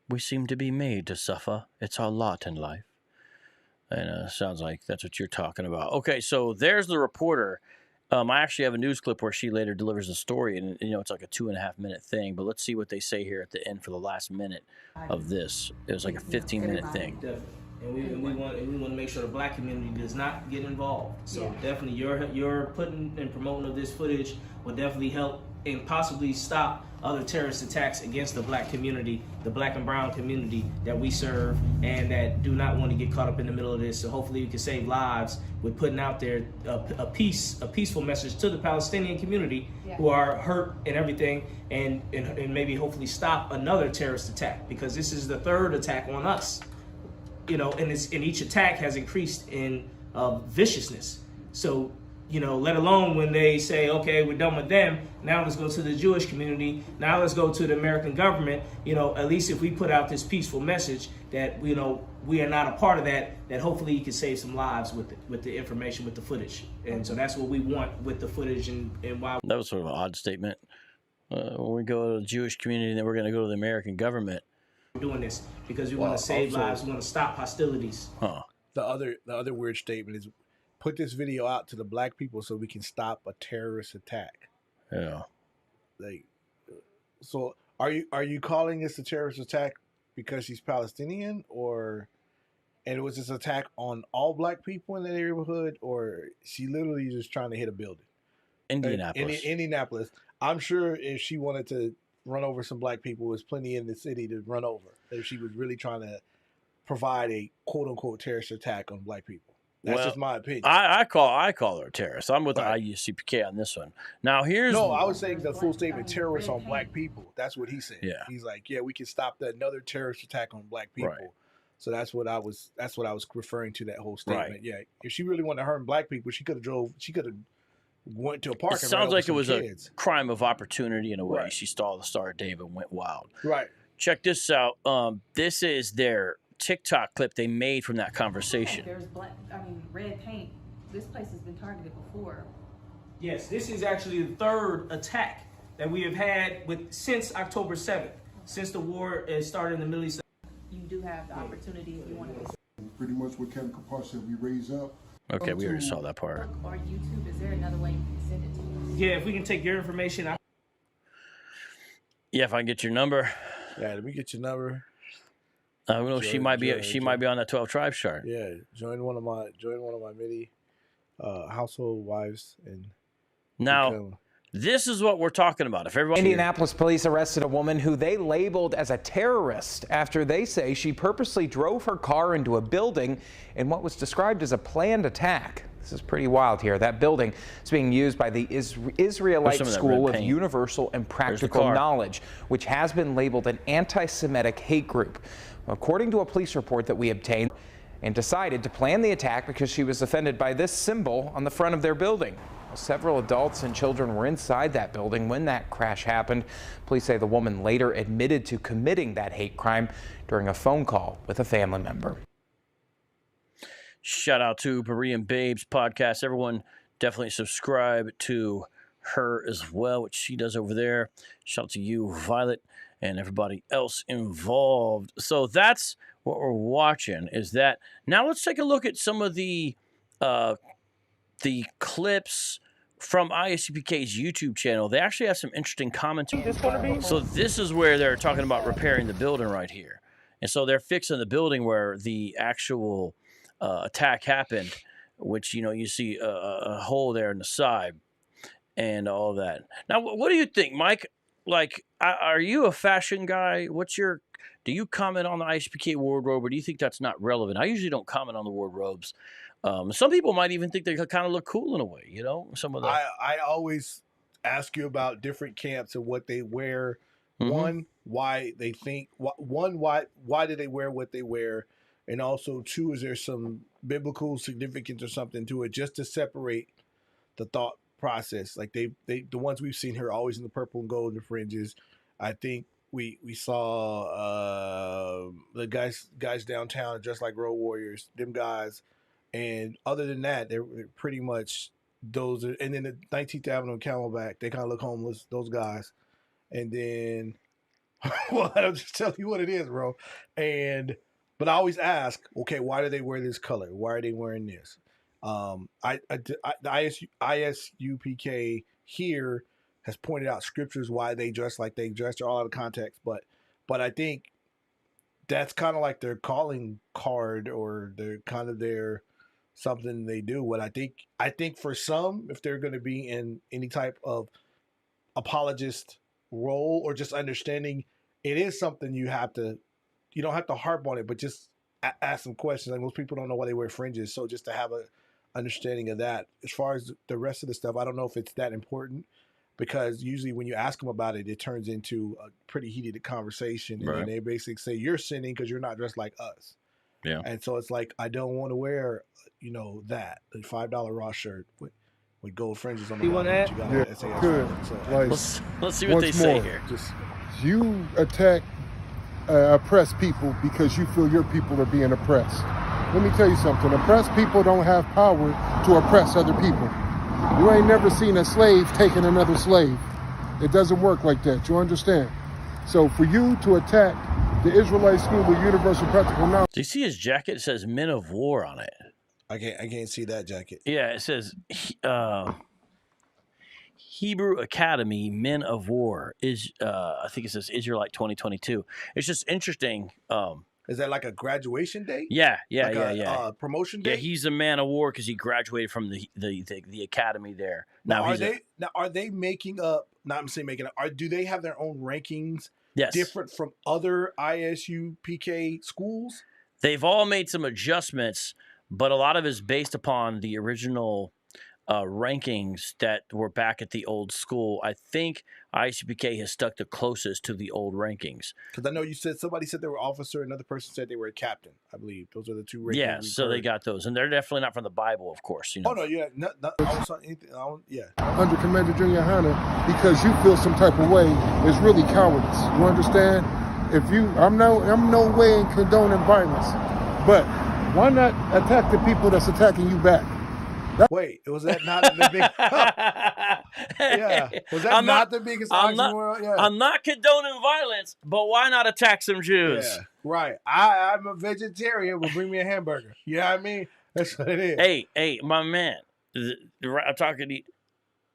"We seem to be made to suffer. It's our lot in life." And sounds like that's what you're talking about. Okay, so there's the reporter. I actually have a news clip where she later delivers a story, and it's like a 2.5-minute thing. But let's see what they say here at the end for the last minute of this. It was like a 15-minute thing. Definitely. And we want to make sure the Black community does not get involved. So Yeah. definitely your putting and promoting of this footage will definitely help and possibly stop other terrorist attacks against the Black community, the Black and brown community that we serve, and that do not want to get caught up in the middle of this. So hopefully we can save lives with putting out there a peaceful message to the Palestinian community who are hurt and everything, and maybe hopefully stop another terrorist attack, because this is the third attack on us. And each attack has increased in viciousness. So, let alone when they say, okay, we're done with them, now let's go to the Jewish community, now let's go to the American government. At least if we put out this peaceful message that, we are not a part of that hopefully you can save some lives with the information, with the footage. And so that's what we want with the footage, and why. That was sort of an odd statement. When we go to the Jewish community, then we're going to go to the American government. Doing this because we want to save lives, we want to stop hostilities. Huh. The other weird statement is, put this video out to the Black people so we can stop a terrorist attack. Yeah. Like, so are you calling this a terrorist attack because she's Palestinian, and it was this attack on all Black people in the neighborhood, or she literally just trying to hit a building? Indianapolis. Indianapolis. I'm sure if she wanted to run over some Black people, there's plenty in the city to run over. If she was really trying to provide a quote unquote terrorist attack on Black people. That's just my opinion. I call her a terrorist. I'm with the ISUPK on this one. Now I was saying the full statement, terrorists on Black people. That's what he said. Yeah. He's like, yeah, we can stop another terrorist attack on Black people. Right. So that's what I was referring to, that whole statement. Right. Yeah. If she really wanted to harm Black people, she could have went to a park. It sounds like it was kids. A crime of opportunity in a way. Right. She stole the Star of David and went wild. Right. Check this out. This is their TikTok clip they made from that conversation. There's red paint. This place has been targeted before. Yes, this is actually the third attack that we have had since October 7th, since the war started in the Middle East. You do have the opportunity if you want to. Pretty much what Kevin Kapar said, we raise up. Okay, we already saw that part. Or YouTube, is there another way you can send it to us? Yeah, if we can take your information. Yeah, if I can get your number. Yeah, let me get your number. She might be on that 12 Tribes chart. Yeah, join one of my many household wives, and now this is what we're talking about. If everybody, Indianapolis police arrested a woman who they labeled as a terrorist after they say she purposely drove her car into a building in what was described as a planned attack. This is pretty wild here. That building is being used by the Israelite School of Universal and Practical Knowledge, which has been labeled an anti-Semitic hate group. According to a police report that we obtained, and decided to plan the attack because she was offended by this symbol on the front of their building. Several adults and children were inside that building when that crash happened. Police say the woman later admitted to committing that hate crime during a phone call with a family member. Shout out to Berean Babes podcast. Everyone definitely subscribe to her as well, what she does over there. Shout out to you, Violet, and everybody else involved. So that's what we're watching, is that. Now let's take a look at some of the clips from ISUPK's YouTube channel. They actually have some interesting commentary. So this is where they're talking about repairing the building right here. And so they're fixing the building where the actual attack happened, which, you see a hole there in the side and all that. Now, what do you think, Mike? Like, are you a fashion guy? Do you comment on the ISUPK wardrobe, or do you think that's not relevant? I usually don't comment on the wardrobes. Some people might even think they kind of look cool in a way, some of the. I always ask you about different camps and what they wear. Mhm. One, why they think. Why do they wear what they wear? And also, two, is there some biblical significance or something to it, just to separate the thought process? Like the ones we've seen here always in the purple and gold, the fringes. I think we saw the guys downtown dressed like road warriors, them guys. And other than that, they're pretty much those are, and then the 19th Avenue and Camelback, they kind of look homeless, those guys. And then well, I'll just tell you what it is, bro. But I always ask, okay, why do they wear this color? Why are they wearing this? The ISUPK here has pointed out scriptures why they dress like they dress. They're all out of context, but I think that's kind of like their calling card, or their kind of their something they do. What I think for some, if they're going to be in any type of apologist role or just understanding, it is something you don't have to harp on it, but just ask some questions. Like, most people don't know why they wear fringes, so just to have a understanding of that. As far as the rest of the stuff, I don't know if it's that important, because usually when you ask them about it, it turns into a pretty heated conversation, and Right. then they basically say you're sinning because you're not dressed like us. Yeah. And so it's like, I don't want to wear that the $5 raw shirt with gold fringes on the You bottom. want You that? got Yeah, SAS good. on it. So Like, Let's see what they Once say more. here. just you attack oppressed people because you feel your people are being oppressed. Let me tell you something. Oppressed people don't have power to oppress other people. You ain't never seen a slave taking another slave. It doesn't work like that. You understand? So for you to attack the Israelite school with universal practical knowledge. Do you see his jacket? It says Men of War on it. I can't see that jacket. Yeah, it says Hebrew Academy Men of War is I think it says Israelite 2022. It's just interesting. Is that like a graduation day? Yeah. Like a promotion day? Yeah, he's a man of war because he graduated from the academy there. Now are they making up? Not I'm saying making up. Do they have their own rankings? Yes. Different from other ISUPK schools? They've all made some adjustments, but a lot of it is based upon the original rankings that were back at the old school. I think ISUPK has stuck the closest to the old rankings. Because I know somebody said they were officer, another person said they were a captain. I believe those are the two rankings. Yeah, so they got those, and they're definitely not from the Bible, of course. Oh no, yeah, Under Commander Junior Hunter, because you feel some type of way, is really cowardice. You understand? I'm no way in condoning violence, but why not attack the people that's attacking you back? Wait, was that not the big? Yeah, was that not the biggest oxymoron? Yeah. I'm not condoning violence, but why not attack some Jews? Yeah, right. I'm a vegetarian, but bring me a hamburger. You know what I mean? That's what it is. Hey, my man, I'm talking to you.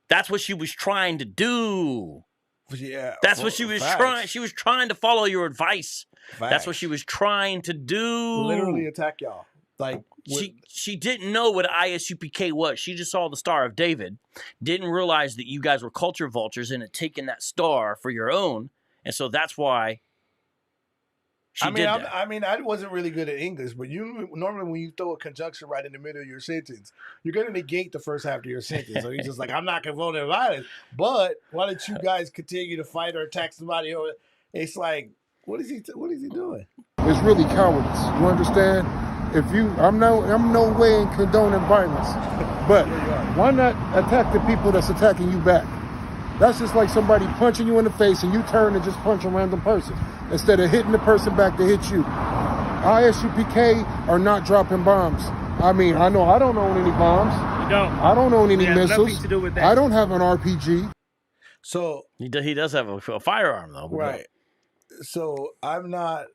That's what she was trying to do. Yeah, that's what she was trying. She was trying to follow your advice. That's what she was trying to do. Literally attack y'all. Like she didn't know what ISUPK was. She just saw the Star of David, didn't realize that you guys were culture vultures and had taken that star for your own, and so that's why she did that. I mean, I wasn't really good at English, but normally when you throw a conjunction right in the middle of your sentence, you're going to negate the first half of your sentence. So you're just like, I'm not condoning violence, but why don't you guys continue to fight or attack somebody? It's like, what is he doing? It's really cowardice. You understand? I'm no way in condoning violence, but why not attack the people that's attacking you back? That's just like somebody punching you in the face and you turn and just punch a random person instead of hitting the person back to hit you. ISUPK are not dropping bombs. I mean, I don't own any bombs. You don't. I don't own any missiles. Nothing to do with that. I don't have an RPG. So he does have a firearm though, right? So I'm not.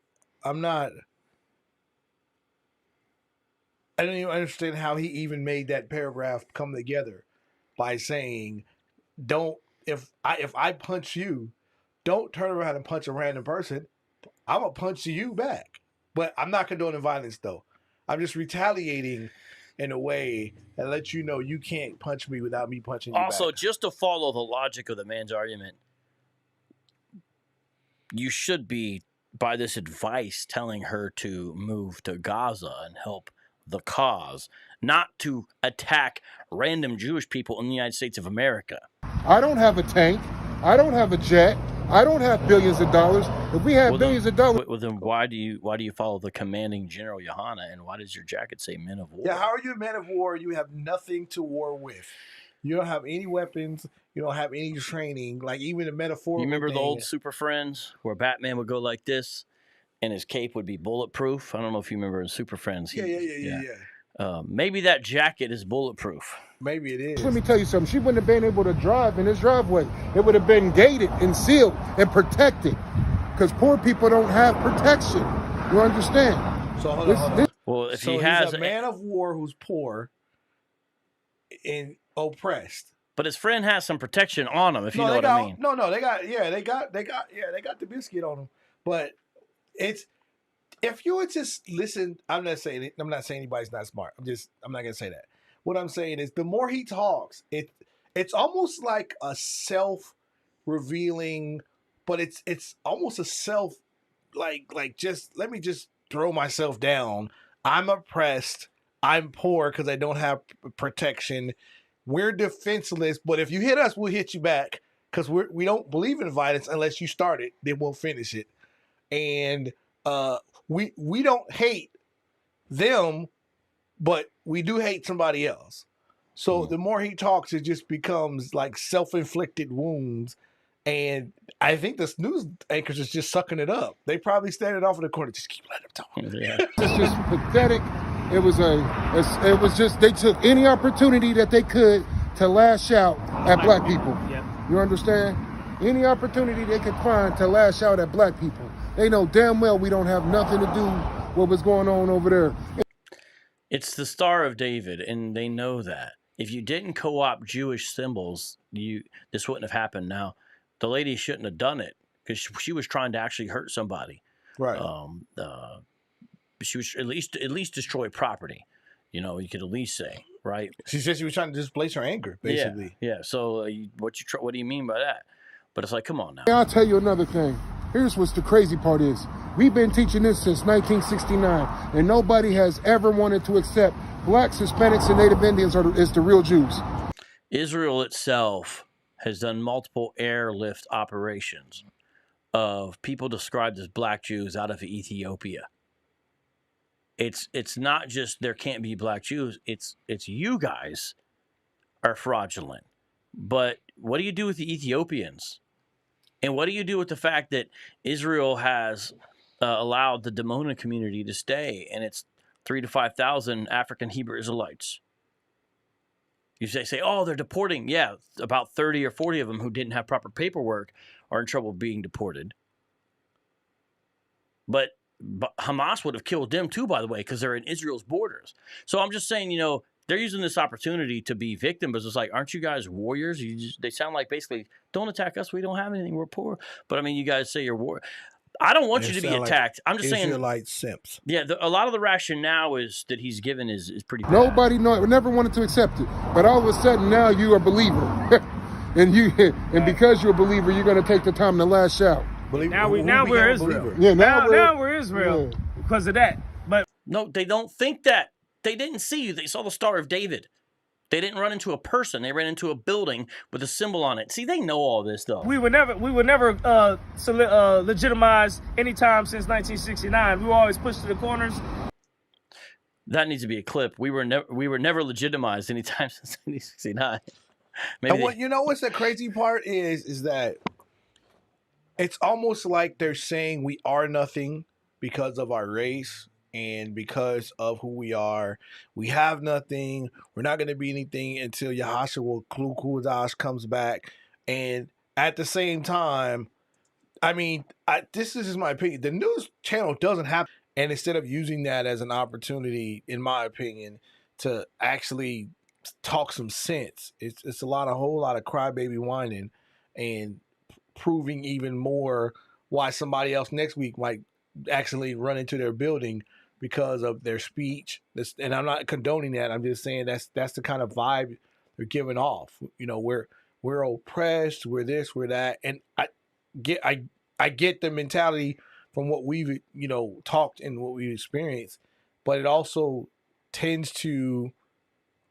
I don't even understand how he even made that paragraph come together by saying, if I punch you, don't turn around and punch a random person. I'm gonna punch you back. But I'm not condoning violence though. I'm just retaliating in a way that lets you know you can't punch me without me punching you back. Also, just to follow the logic of the man's argument, you should be, by this advice, telling her to move to Gaza and help the cause, not to attack random Jewish people in the United States of America. I don't have a tank. I don't have a jet. I don't have billions of dollars. If we had billions of dollars, Well, then why do you follow the commanding General Johanna, and why does your jacket say Men of War? Yeah, how are you a man of war? You have nothing to war with. You don't have any weapons. You don't have any training. Like even the metaphorical. You remember thing. the old Super Friends where Batman would go like this, and his cape would be bulletproof? I don't know if you remember in Super Friends. Yeah. Maybe that jacket is bulletproof. Maybe it is. let me tell you something. She wouldn't have been able to drive in his driveway. It would have been gated and sealed and protected. Because poor people don't have protection. You understand? So hold on. Well, if so he has he's a man of war who's poor and oppressed. but his friend has some protection on him, if you know what I mean. No, they got the biscuit on them. But it's if you would just listen, I'm not saying anybody's not smart. I'm not gonna say that. What I'm saying is the more he talks, it's almost like a self-revealing, but it's almost a self like just let me just throw myself down. I'm oppressed. I'm poor because I don't have protection. We're defenseless, but if you hit us, we'll hit you back because we don't believe in violence unless you start it, then we'll finish it. And we don't hate them, but we do hate somebody else. So the more he talks, it just becomes like self-inflicted wounds. And I think the news anchors is just sucking it up. They probably standing off in the corner, just keep letting them talk. Yeah. It's just pathetic. It was just they took any opportunity that they could to lash out at black people. Yep. You understand? Any opportunity they could find to lash out at black people. They know damn well we don't have nothing to do with what's going on over there. It's the Star of David, and they know that. If you didn't co-opt Jewish symbols, this wouldn't have happened. Now, the lady shouldn't have done it because she was trying to actually hurt somebody. Right. She was at least destroy property. You could at least say, right? She said she was trying to displace her anger, basically. Yeah. So what do you mean by that? But it's like, come on now. I'll tell you another thing. Here's what the crazy part is. We've been teaching this since 1969, and nobody has ever wanted to accept blacks, Hispanics, and Native Indians is the real Jews. Israel itself has done multiple airlift operations of people described as black Jews out of Ethiopia. It's not just there can't be black Jews. It's you guys are fraudulent. But what do you do with the Ethiopians? And what do you do with the fact that Israel has allowed the Dimona community to stay, and it's 3,000 to 5,000 African Hebrew Israelites? You say, oh, they're deporting. Yeah, about 30 or 40 of them who didn't have proper paperwork are in trouble being deported. But Hamas would have killed them too, by the way, because they're in Israel's borders. So I'm just saying, they're using this opportunity to be victims. It's like, aren't you guys warriors? They sound like basically, don't attack us. We don't have anything. We're poor. But I mean, you guys say you're war. I don't want you to be attacked. I'm just saying. Israelite simps. Yeah, a lot of the rationale is that he's given is pretty bad. Nobody never wanted to accept it. But all of a sudden now you're a believer. and because you're a believer, you're going to take the time to lash out. Now we're Israel. Yeah, now we're Israel because of that. But no, they don't think that. They didn't see you. They saw the Star of David. They didn't run into a person. They ran into a building with a symbol on it. See, they know all this, though. we would never legitimize any time since 1969. We were always pushed to the corners. That needs to be a clip. We were never legitimized any time since 1969. And what's the crazy part is that it's almost like they're saying we are nothing because of our race. And because of who we are, we have nothing. We're not going to be anything until Yahashua Klukudash comes back. And at the same time, I mean, this is just my opinion. The news channel doesn't have, and instead of using that as an opportunity, in my opinion, to actually talk some sense, it's a whole lot of crybaby whining and proving even more why somebody else next week might actually run into their building because of their speech. And I'm not condoning that. I'm just saying that's the kind of vibe they're giving off. We're oppressed. We're this. We're that. And I get the mentality from what we've talked and what we've experienced, but it also tends to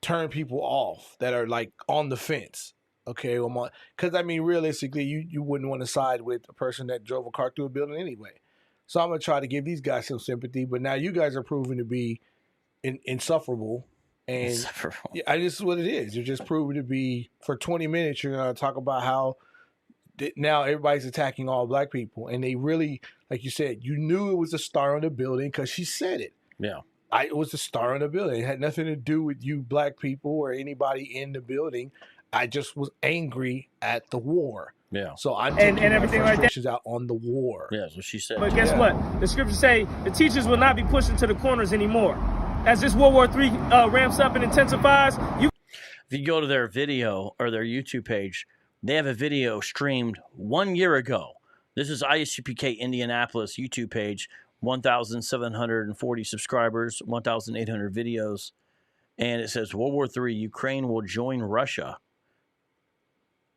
turn people off that are like on the fence Okay, well, because I mean, realistically, you wouldn't want to side with a person that drove a car through a building anyway. So I'm gonna try to give these guys some sympathy, but now you guys are proving to be insufferable, and Insufferable. yeah, this is what it is. You're just proving to be for 20 minutes. You're gonna talk about how now everybody's attacking all black people, and they really, like you said, you knew it was a star on the building because she said it. Yeah. It was a star on the building. It had nothing to do with you black people or anybody in the building. I just was angry at the war. Yeah. So I'm taking and my everything like that. frustrations out on the war. Yeah, that's what she said. But guess what? The scriptures say the teachers will not be pushed into the corners anymore. As this World War III ramps up and intensifies, if you go to their video or their YouTube page, they have a video streamed 1 year ago. This is ISUPK Indianapolis YouTube page, 1,740 subscribers, 1,800 videos. And it says World War III, Ukraine will join Russia.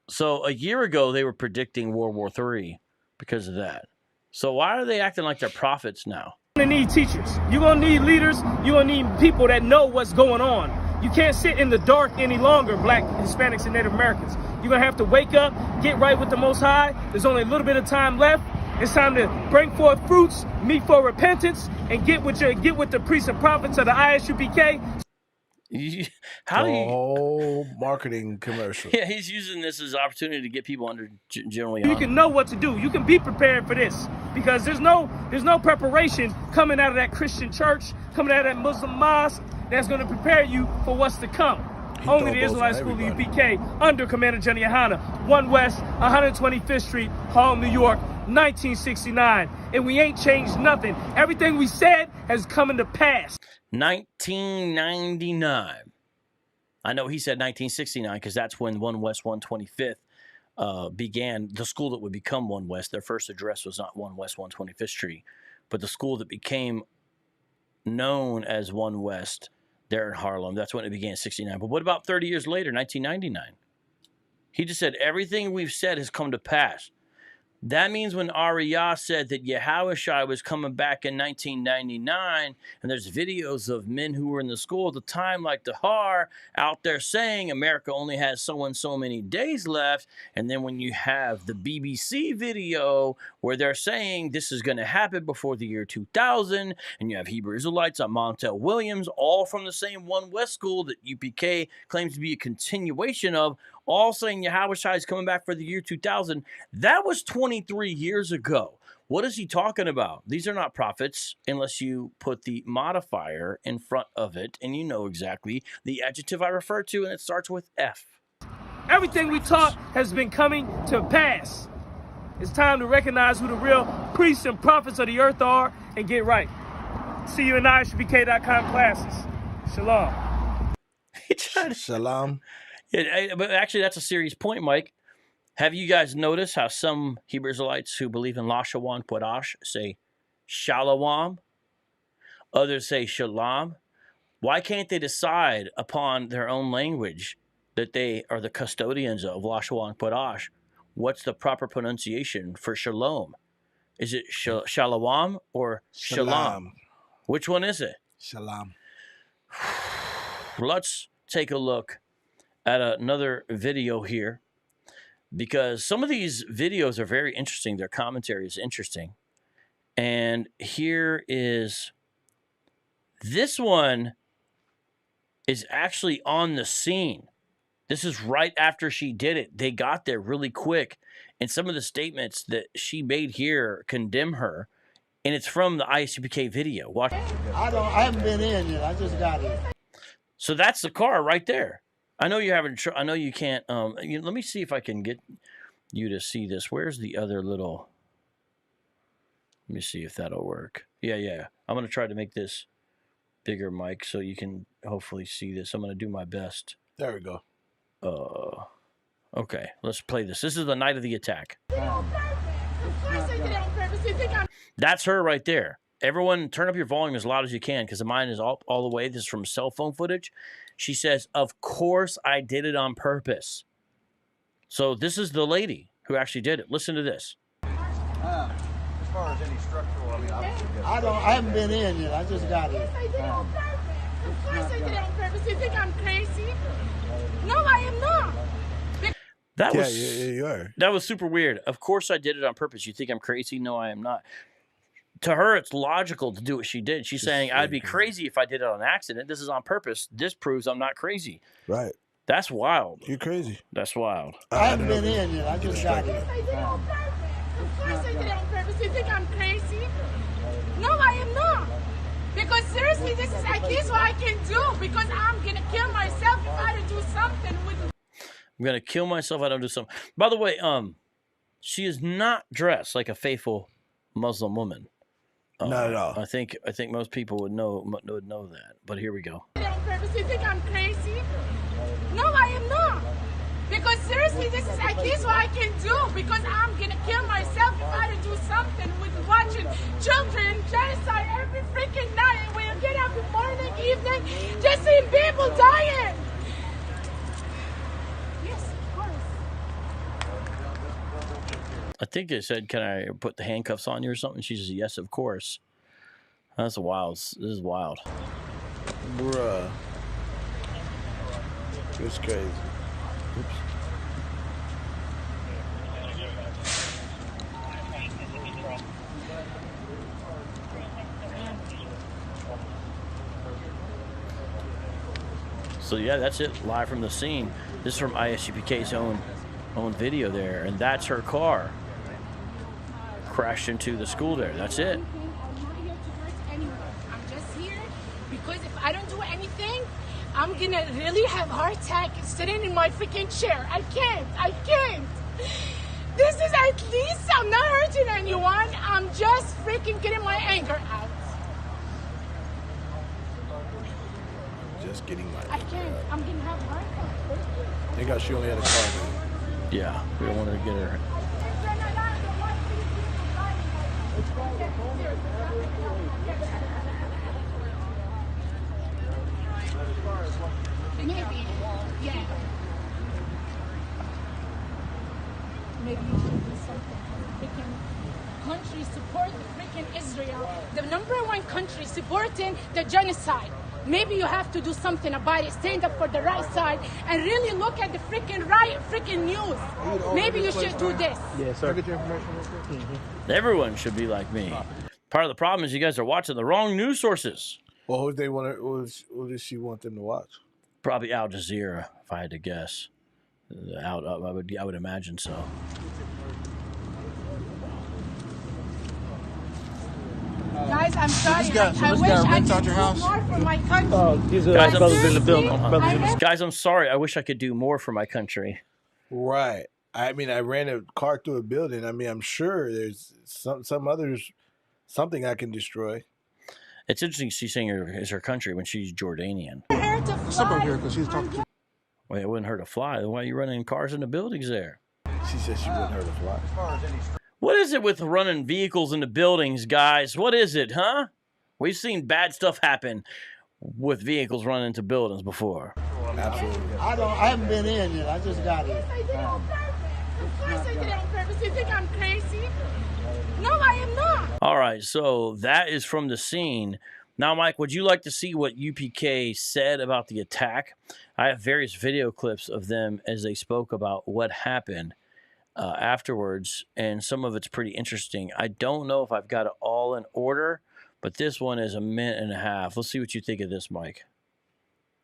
So a year ago, they were predicting World War III because of that. So why are they acting like they're prophets now? You're going to need teachers. You're going to need leaders. You're going to need people that know what's going on. You can't sit in the dark any longer, black, Hispanics, and Native Americans. You're going to have to wake up, get right with the Most High. There's only a little bit of time left. It's time to bring forth fruits, meet for repentance, and get with the priests and prophets of the ISUPK. How do you? Oh, marketing commercial. Yeah, he's using this as an opportunity to get people under generally. You can know what to do. You can be prepared for this because there's no preparation coming out of that Christian church, coming out of that Muslim mosque that's going to prepare you for what's to come. Only the Israelite School of UPK under Commander Jenny Yohana, 1 West, 125th Street, Harlem, New York, 1969. And we ain't changed nothing. Everything we said has come into pass. 1999. I know he said 1969 because that's when 1 West 125th began. The school that would become 1 West, their first address was not 1 West 125th Street, but the school that became known as 1 West there in Harlem, that's when it began in 69. But what about 30 years later, 1999? He just said everything we've said has come to pass. That means when Ariyah said that Yahushua was coming back in 1999, and there's videos of men who were in the school at the time, like Dahar, out there saying America only has so and so many days left. And then when you have the BBC video where they're saying this is going to happen before the year 2000, and you have Hebrew Israelites on Montel Williams, all from the same 1 West school that UPK claims to be a continuation of, all saying Yahushua is coming back for the year 2000. That was 23 years ago. What is he talking about? These are not prophets unless you put the modifier in front of it, and you know exactly the adjective I refer to, and it starts with F. Everything we taught has been coming to pass. It's time to recognize who the real priests and prophets of the earth are and get right. See you in ISUPK.com classes. Shalom. Shalom. Yeah, but actually, that's a serious point, Mike. Have you guys noticed how some Hebrew Israelites who believe in Lashawan Quadash say Shalom? Others say Shalom. Why can't they decide upon their own language that they are the custodians of Lashawan Quadash? What's the proper pronunciation for Shalom? Is it Shalom or Shalom? Which one is it? Shalom. Let's take a look at another video here, because some of these videos are very interesting. Their commentary is interesting. And here is, this one is actually on the scene. This is right after she did it. They got there really quick. And some of the statements that she made here condemn her. And it's from the ISUPK video. Watch. I haven't been in yet. I just got here. So that's the car right there. I know you're having. I know you can't. Let me see if I can get you to see this. Where's the other little? Let me see if that'll work. Yeah. I'm gonna try to make this bigger, Mike, so you can hopefully see this. I'm gonna do my best. There we go. Okay. Let's play this. This is the night of the attack. That's her right there. Everyone, turn up your volume as loud as you can because mine is all the way. This is from cell phone footage. She says, "Of course I did it on purpose." So this is the lady who actually did it. Listen to this. As far as any structural, I haven't been in yet. I just got here. Of course I did it on purpose. You think I'm crazy? No, I am not. That Yeah, was you are. that was super weird. Of course I did it on purpose. You think I'm crazy? No, I am not. To her, it's logical to do what she did. She's saying, I'd be crazy if I did it on accident. This is on purpose. This proves I'm not crazy. Right. That's wild. You're crazy. That's wild. I haven't been in yet. I just got here. I did it on purpose. Of course I did it on purpose. You think I'm crazy? No, I am not. Because seriously, this is at least what I can do. Because I'm going to kill myself if I don't do something with it. I'm going to kill myself if I don't do something. By the way, she is not dressed like a faithful Muslim woman. Not at all. I think most people would know that. But here we go. On purpose. You think I'm crazy? No, I am not. Because seriously, this is at least what I can do. Because I'm going to kill myself if I don't do something with watching children genocide every freaking night. And when you get up in morning, evening, just seeing people dying. Yes, of course. I think it said, can I put the handcuffs on you or something? She says, yes, of course. That's wild. This is wild. Bruh. It's crazy. Oops. So yeah, that's it. Live from the scene. This is from ISUPK's own video there, and that's her car crashed into the school there. That's it. I'm not here to hurt anyone. I'm just here because if I don't do anything, I'm gonna really have a heart attack sitting in my freaking chair. I can't. This is at least I'm not hurting anyone. I'm just freaking getting my anger out. Just getting my. I can't. I'm gonna have a heart attack. Thank God she only had a car. Yeah, we don't want her to get her. Maybe. Yeah. Maybe you should do something. Freaking country support the freaking Israel. The #1 country supporting the genocide. Maybe you have to do something about it. Stand up for the right side and really look at the freaking news. Maybe you should do this. Yeah, sir. Everyone should be like me. Part of the problem is you guys are watching the wrong news sources. Well, who they want? Who does she want them to watch? Probably Al Jazeera, if I had to guess. I would imagine so. Guys, I'm sorry. got- so I this wish guy I rents could out your do house? more for my country. These Guys, brothers in the building. Seriously, Brothers in the I Guys, I'm sorry. I wish I could do more for my country. Right. I mean, I ran a car through a building. I mean, I'm sure there's some others, something I can destroy. It's interesting she's saying it's her country when she's Jordanian. her to What's up over fly. here? Because she's talking to Well, it wouldn't hurt to fly. Then why are you running cars into buildings there? She said she wouldn't hurt a fly. What is it with running vehicles into buildings, guys? What is it, huh? We've seen bad stuff happen with vehicles running into buildings before. Absolutely. I haven't been in yet. I just got here. Yes, I did it on purpose. Of course I did it on purpose. You think I'm crazy? No, I am not. All right, so that is from the scene. Now, Mike, would you like to see what UPK said about the attack? I have various video clips of them as they spoke about what happened afterwards, and some of it's pretty interesting. I don't know if I've got it all in order, but this one is 1.5 minutes. Let's see what you think of this, Mike.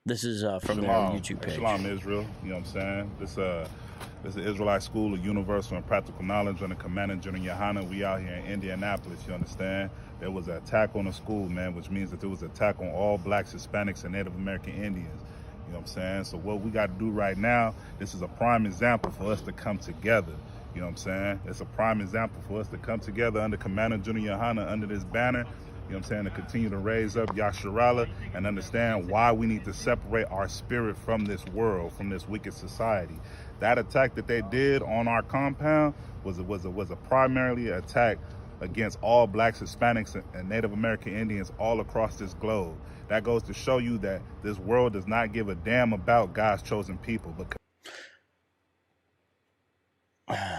This is from their YouTube page. Shalom, Israel. You know what I'm saying? This is the Israelite School of Universal and Practical Knowledge under Commander General Yohana. We out here in Indianapolis, you understand? There was an attack on the school, man, which means that there was an attack on all blacks, Hispanics, and Native American Indians. You know what I'm saying? So what we got to do right now, this is a prime example for us to come together. You know what I'm saying? It's a prime example for us to come together under Commander General Yohana, under this banner. You know what I'm saying, to continue to raise up Yasharallah and understand why we need to separate our spirit from this world, from this wicked society. That attack that they did on our compound was a primarily attack against all blacks, Hispanics, and Native American Indians all across this globe. That goes to show you that this world does not give a damn about God's chosen people, but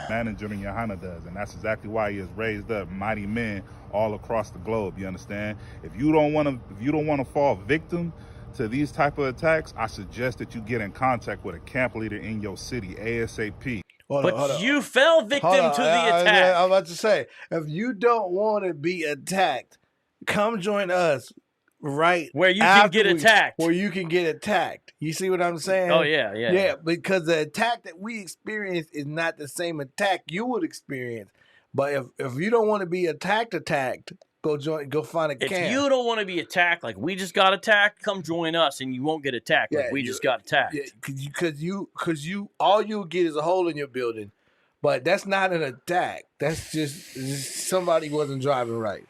Commander General Yohana does, and that's exactly why he has raised up mighty men all across the globe. You understand? If you don't want to fall victim to these type of attacks, I suggest that you get in contact with a camp leader in your city ASAP. But you fell victim to the attack. I was about to say, if you don't want to be attacked, come join us right where you can get attacked. Where you can get attacked. You see what I'm saying? Oh, yeah. Yeah, because the attack that we experience is not the same attack you would experience. But if you don't want to be attacked, go find a camp. If you don't want to be attacked like we just got attacked, come join us and you won't get attacked like we just got attacked. Yeah, because you all you'll get is a hole in your building. But that's not an attack. That's just somebody wasn't driving right.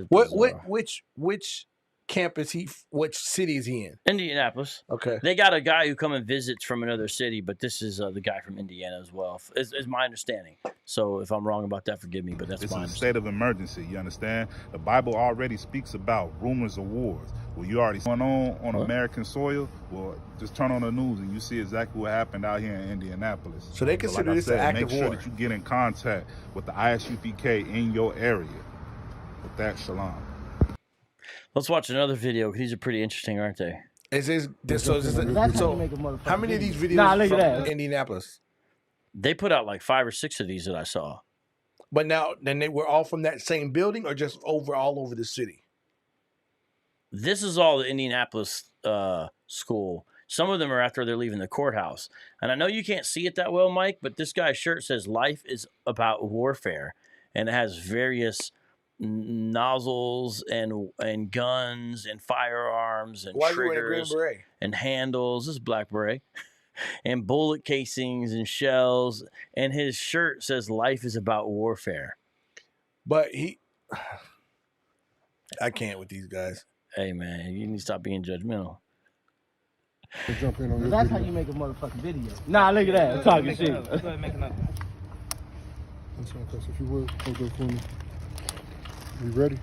Which camp is he? Which city is he in? Indianapolis. Okay. They got a guy who come and visits from another city, but this is the guy from Indiana as well, is my understanding. So if I'm wrong about that, forgive me, but that's This my is a state of emergency, you understand? The Bible already speaks about rumors of wars. Well, you already going on American soil, well, just turn on the news and you see exactly what happened out here in Indianapolis. So they consider this an active war. Make sure that you get in contact with the ISUPK in your area. With that, shalom. Let's watch another video because these are pretty interesting, aren't they? So how many of these videos from Indianapolis? They put out like 5 or 6 of these that I saw. But then they were all from that same building or just all over the city? This is all the Indianapolis school. Some of them are after they're leaving the courthouse. And I know you can't see it that well, Mike, but this guy's shirt says life is about warfare. And it has various nozzles and guns and firearms and triggers and handles. This is black beret. And bullet casings and shells. And his shirt says life is about warfare. But I can't with these guys. Hey, man, you need to stop being judgmental. Jump in on That's how you make a motherfucking video. Nah, look at that. I'm talking shit. Let's go ahead and make another. That's right, if you would, hold that for me. You ready?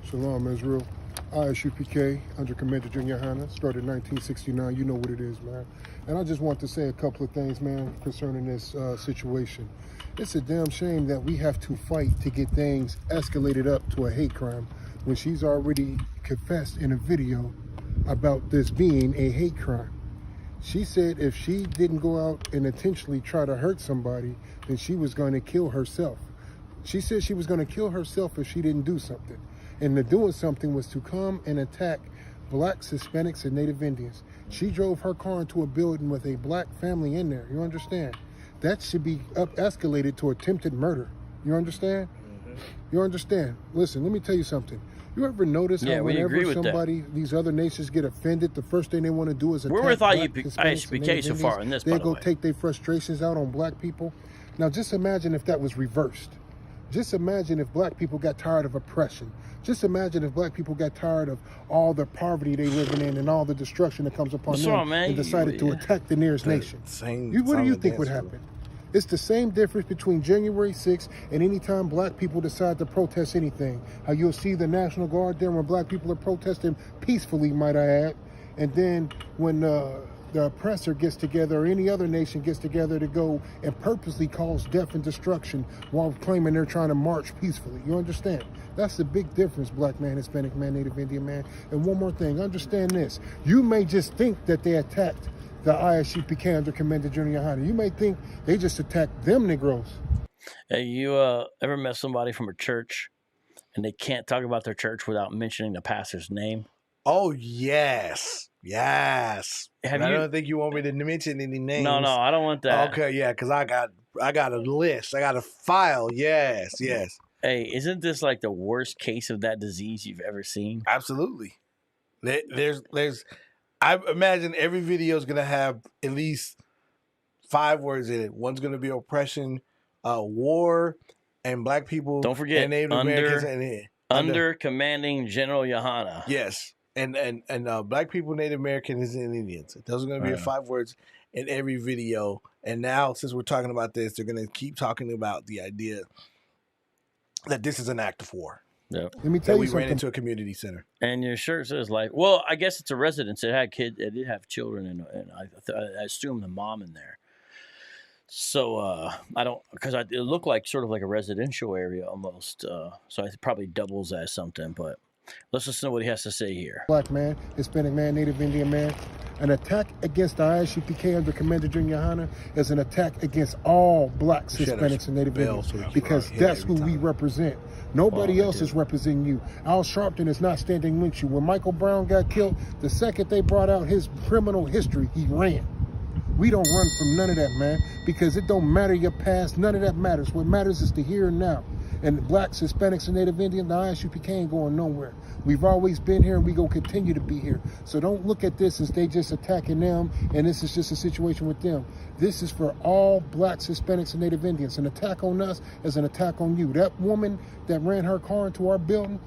Shalom, Israel. ISUPK, under Commander Junior Hanna, started in 1969. You know what it is, man. And I just want to say a couple of things, man, concerning this situation. It's a damn shame that we have to fight to get things escalated up to a hate crime when she's already confessed in a video about this being a hate crime. She said if she didn't go out and intentionally try to hurt somebody, then she was going to kill herself. She said she was going to kill herself if she didn't do something. And the doing something was to come and attack blacks, Hispanics, and Native Indians. She drove her car into a building with a black family in there. You understand? That should be escalated to attempted murder. You understand? Mm-hmm. You understand? Listen, let me tell you something. You ever notice how whenever somebody, these other nations get offended, the first thing they want to do is attack We're with ISUPK so far in this, they go take their frustrations out on black people. Now just imagine if that was reversed. Just imagine if black people got tired of oppression. Just imagine if black people got tired of all the poverty they living in and all the destruction that comes upon them and decided to attack the nearest nation. What do you think would happen? It's the same difference between January 6th and any time black people decide to protest anything. How you'll see the National Guard there when black people are protesting peacefully, might I add. And then when the oppressor gets together or any other nation gets together to go and purposely cause death and destruction while claiming they're trying to march peacefully. You understand? That's the big difference, black man, Hispanic man, Native Indian man. And one more thing, understand this. You may just think that they attacked the ISUPK under Commander Junior Hanna. You may think they just attacked them Negroes. Hey, you ever met somebody from a church and they can't talk about their church without mentioning the pastor's name? Oh, yes. Yes. I don't think you want me to mention any names. No, I don't want that. Okay, yeah, because I got a list. I got a file. Yes. Hey, isn't this like the worst case of that disease you've ever seen? Absolutely. I imagine every video is going to have at least 5 words in it. One's going to be oppression, war, and black people. Don't forget, and Native Americans under commanding General Yohana. Yes. And black people, Native Americans, and Indians. Those are going to be 5 words in every video. And now, since we're talking about this, they're going to keep talking about the idea that this is an act of war. Yep. Let me tell you we something. ran into a community center. And your shirt says like, well, I guess it's a residence. It had kids. It did have children, and I assume the mom in there. So I don't, because it looked like sort of like a residential area almost. So it probably doubles as something. But Let's listen to what he has to say here. Black man, Hispanic man, Native Indian man. An attack against the ISUPK under Commander Junior Hanna is an attack against all blacks, Hispanics, and Native Indians, because that's who we represent. Nobody else is representing you. Al Sharpton is not standing with you. When Michael Brown got killed, the second they brought out his criminal history, he ran. We don't run from none of that, man, because it don't matter your past. None of that matters. What matters is the here and now. And blacks, Hispanics, and Native Indians, the ISUPK ain't going nowhere. We've always been here, and we gonna continue to be here. So don't look at this as they just attacking them, and this is just a situation with them. This is for all blacks, Hispanics, and Native Indians. An attack on us is an attack on you. That woman that ran her car into our building,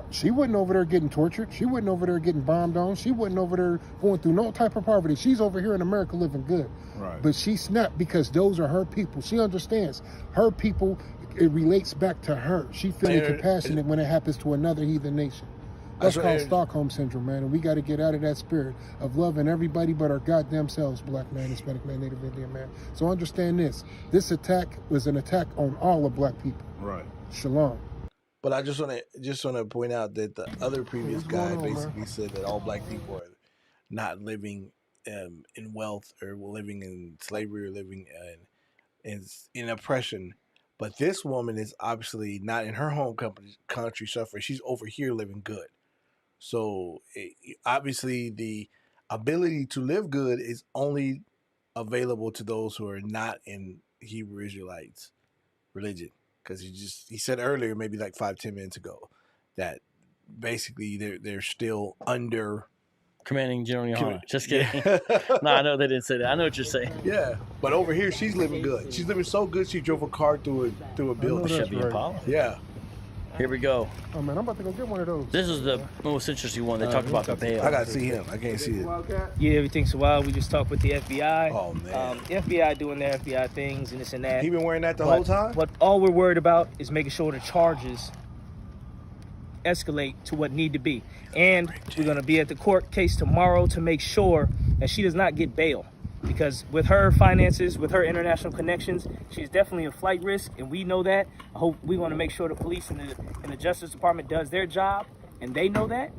she wasn't over there getting tortured. She wasn't over there getting bombed on. She wasn't over there going through no type of poverty. She's over here in America living good. Right. But she snapped because those are her people. She understands. Her people, it relates back to her. She feeling compassionate when it happens to another heathen nation. That's called Stockholm Syndrome, man. And we got to get out of that spirit of loving everybody but our goddamn selves, black man, Hispanic man, Native Indian man. So understand this. This attack was an attack on all of black people. Right. Shalom. But I just want to point out that the other previous guy basically said that all black people are not living in wealth or living in slavery or living in oppression. But this woman is obviously not in her home country suffering. She's over here living good. So obviously the ability to live good is only available to those who are not in Hebrew Israelites religion. Because he said earlier, maybe like 5-10 minutes ago, that basically they're still under Commanding General Yohana. Just kidding. No, I know they didn't say that. I know what you're saying. Yeah, but over here she's living good. She's living so good she drove a car through a building. Chevy Impala. Yeah. Here we go. Oh man, I'm about to go get one of those. This is the most interesting one. They talked about the bail. I gotta see him. I can't see it. Yeah, everything's wild. We just talked with the FBI. Oh man. The FBI doing their FBI things and this and that. He been wearing that the whole time? But all we're worried about is making sure the charges escalate to what need to be. And we're going to be at the court case tomorrow to make sure that she does not get bail. Because with her finances, with her international connections, she's definitely a flight risk, and we know that. I hope we want to make sure the police and the Justice Department does their job, and they know that.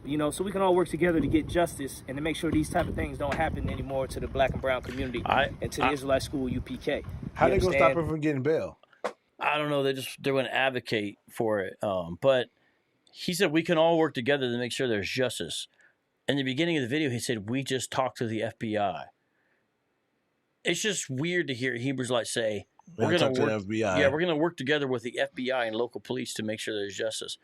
You know, so we can all work together to get justice and to make sure these type of things don't happen anymore to the black and brown community and to the Israelite school UPK. How they gonna stop her from getting bail? I don't know. They're going to advocate for it. But he said we can all work together to make sure there's justice. In the beginning of the video, he said we just talked to the FBI. It's just weird to hear Hebrews like say we're going to work. The FBI. Yeah, we're going to work together with the FBI and local police to make sure there's justice.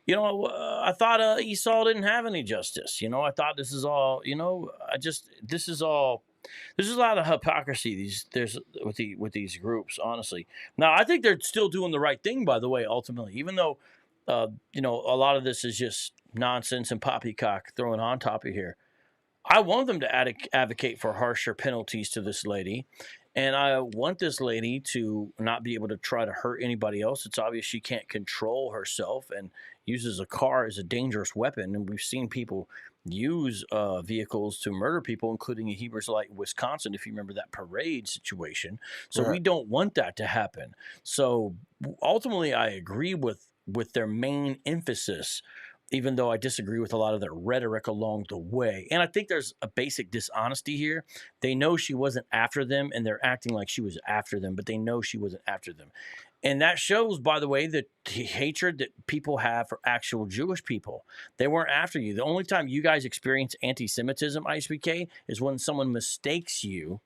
You know, I thought Esau didn't have any justice. You know, I thought this is all. You know, this is all. There's a lot of hypocrisy with these groups. Honestly, now I think they're still doing the right thing. By the way, ultimately, even though you know a lot of this is just nonsense and poppycock thrown on top of here. I want them to advocate for harsher penalties to this lady, and I want this lady to not be able to try to hurt anybody else. It's obvious she can't control herself and uses a car as a dangerous weapon, and we've seen people use vehicles to murder people, including a Hebrew Israelite in Wisconsin, if you remember that parade situation. So we don't want that to happen. So ultimately, I agree with their main emphasis, even though I disagree with a lot of their rhetoric along the way. And I think there's a basic dishonesty here. They know she wasn't after them, and they're acting like she was after them, but they know she wasn't after them. And that shows, by the way, the hatred that people have for actual Jewish people. They weren't after you. The only time you guys experience anti-Semitism, ISUPK, is when someone mistakes you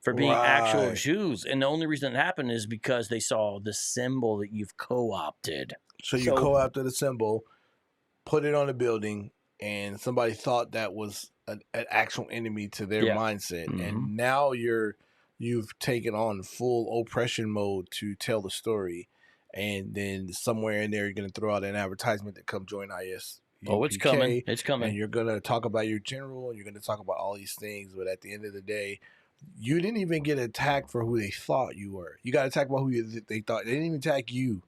for being actual Jews. And the only reason it happened is because they saw the symbol that you've co-opted. So you co-opted the symbol, put it on the building, and somebody thought that was an actual enemy to their mindset. Mm-hmm. And now you've taken on full oppression mode to tell the story. And then somewhere in there, you're going to throw out an advertisement that come join ISUPK. Oh, it's coming. It's coming. And you're going to talk about your general, and you're going to talk about all these things. But at the end of the day, you didn't even get attacked for who they thought you were. You got attacked by who they thought. They didn't even attack you.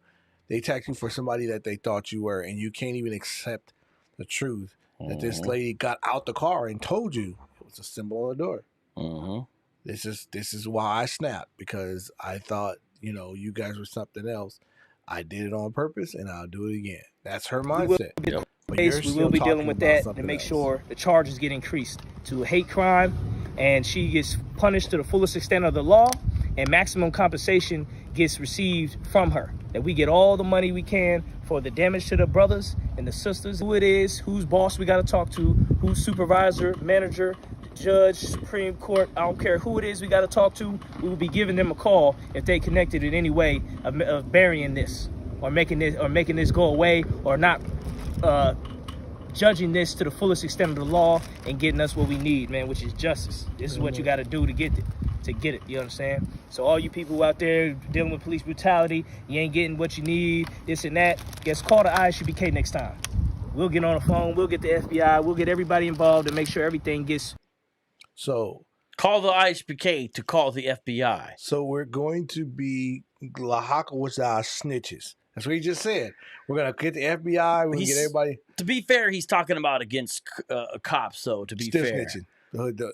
They attacked you for somebody that they thought you were, and you can't even accept the truth that this lady got out the car and told you it was a symbol on the door. Mm-hmm. This is why I snapped, because I thought, you know, you guys were something else. I did it on purpose, and I'll do it again. That's her We will mindset. be, But you're we still will be talking dealing with about that to something make else. sure the charges get increased to a hate crime, and she gets punished to the fullest extent of the law, and maximum compensation gets received from her. That we get all the money we can for the damage to the brothers and the sisters. Who it is, whose boss we got to talk to, whose supervisor, manager, judge, Supreme Court, I don't care who it is we got to talk to. We will be giving them a call if they connected in any way of burying this or making this go away, or not judging this to the fullest extent of the law and getting us what we need, man, which is justice. This is what you got to do to get it. You understand? So all you people out there dealing with police brutality, you ain't getting what you need, this and that, guess call the ISUPK next time. We'll get on the phone, we'll get the FBI, we'll get everybody involved and make sure everything gets. So call the ISUPK to call the FBI. So we're going to be Lahaka with our snitches. That's what he just said. We're gonna get the FBI. We're gonna get everybody. To be fair, he's talking about against cops. So to be still fair, snitching.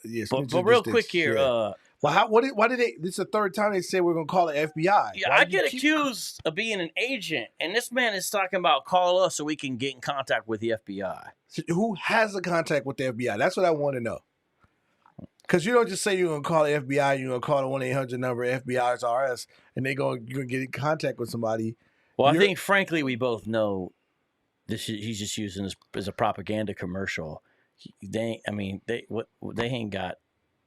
Yeah, but real quick here. Yeah. Well, why did they? This is the third time they said we're gonna call the FBI. Yeah, I get accused of being an agent, and this man is talking about call us so we can get in contact with the FBI. So who has a contact with the FBI? That's what I want to know. Because you don't just say you're going to call the FBI, you're going to call the 1-800 number, FBI's RS, and you're going to get in contact with somebody. Well, I think, frankly, we both know he's just using this as a propaganda commercial. They ain't got,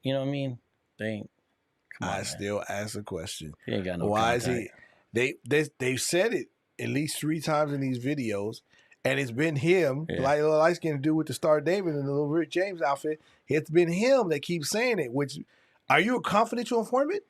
you know what I mean? They ain't. Come on, I still ask the question. He ain't got no Why contact. is he? They've said it at least 3 times in these videos, and it's been him, like little light skin dude with the Star David and the little Rick James outfit. It's been him that keeps saying it. Which, are you a confidential informant?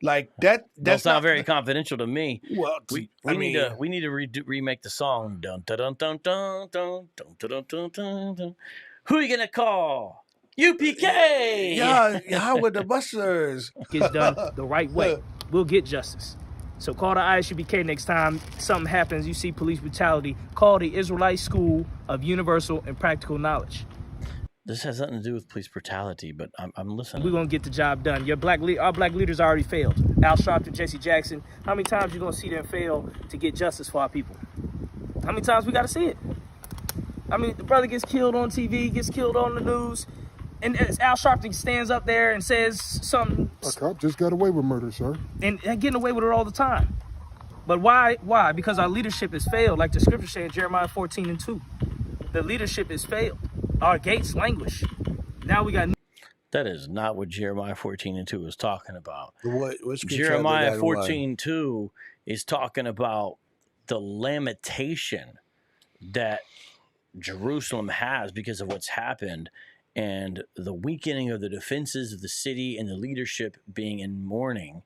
Like that? That's not very confidential to me. Well, we need to remake the song. Dun dun dun dun dun dun dun dun dun dun. Who are you gonna call? UPK. Yeah, how with the busters? Gets done the right way. We'll get justice. So call the ISUPK next time something happens, you see police brutality. Call the Israelite School of Universal and Practical Knowledge. This has nothing to do with police brutality, but I'm listening. We're going to get the job done. Our black leaders already failed. Al Sharpton, Jesse Jackson. How many times you going to see them fail to get justice for our people? How many times we got to see it? I mean, the brother gets killed on TV, gets killed on the news, and Al Sharpton stands up there and says something. A cop just got away with murder, sir. And getting away with it all the time. But why? Why? Because our leadership has failed, like the scripture said in Jeremiah 14:2. The leadership has failed. Our gates languish. Now we got. That is not what Jeremiah 14:2 is talking about. What Jeremiah 14:2 is talking about the lamentation that Jerusalem has because of what's happened, and the weakening of the defenses of the city and the leadership being in mourning.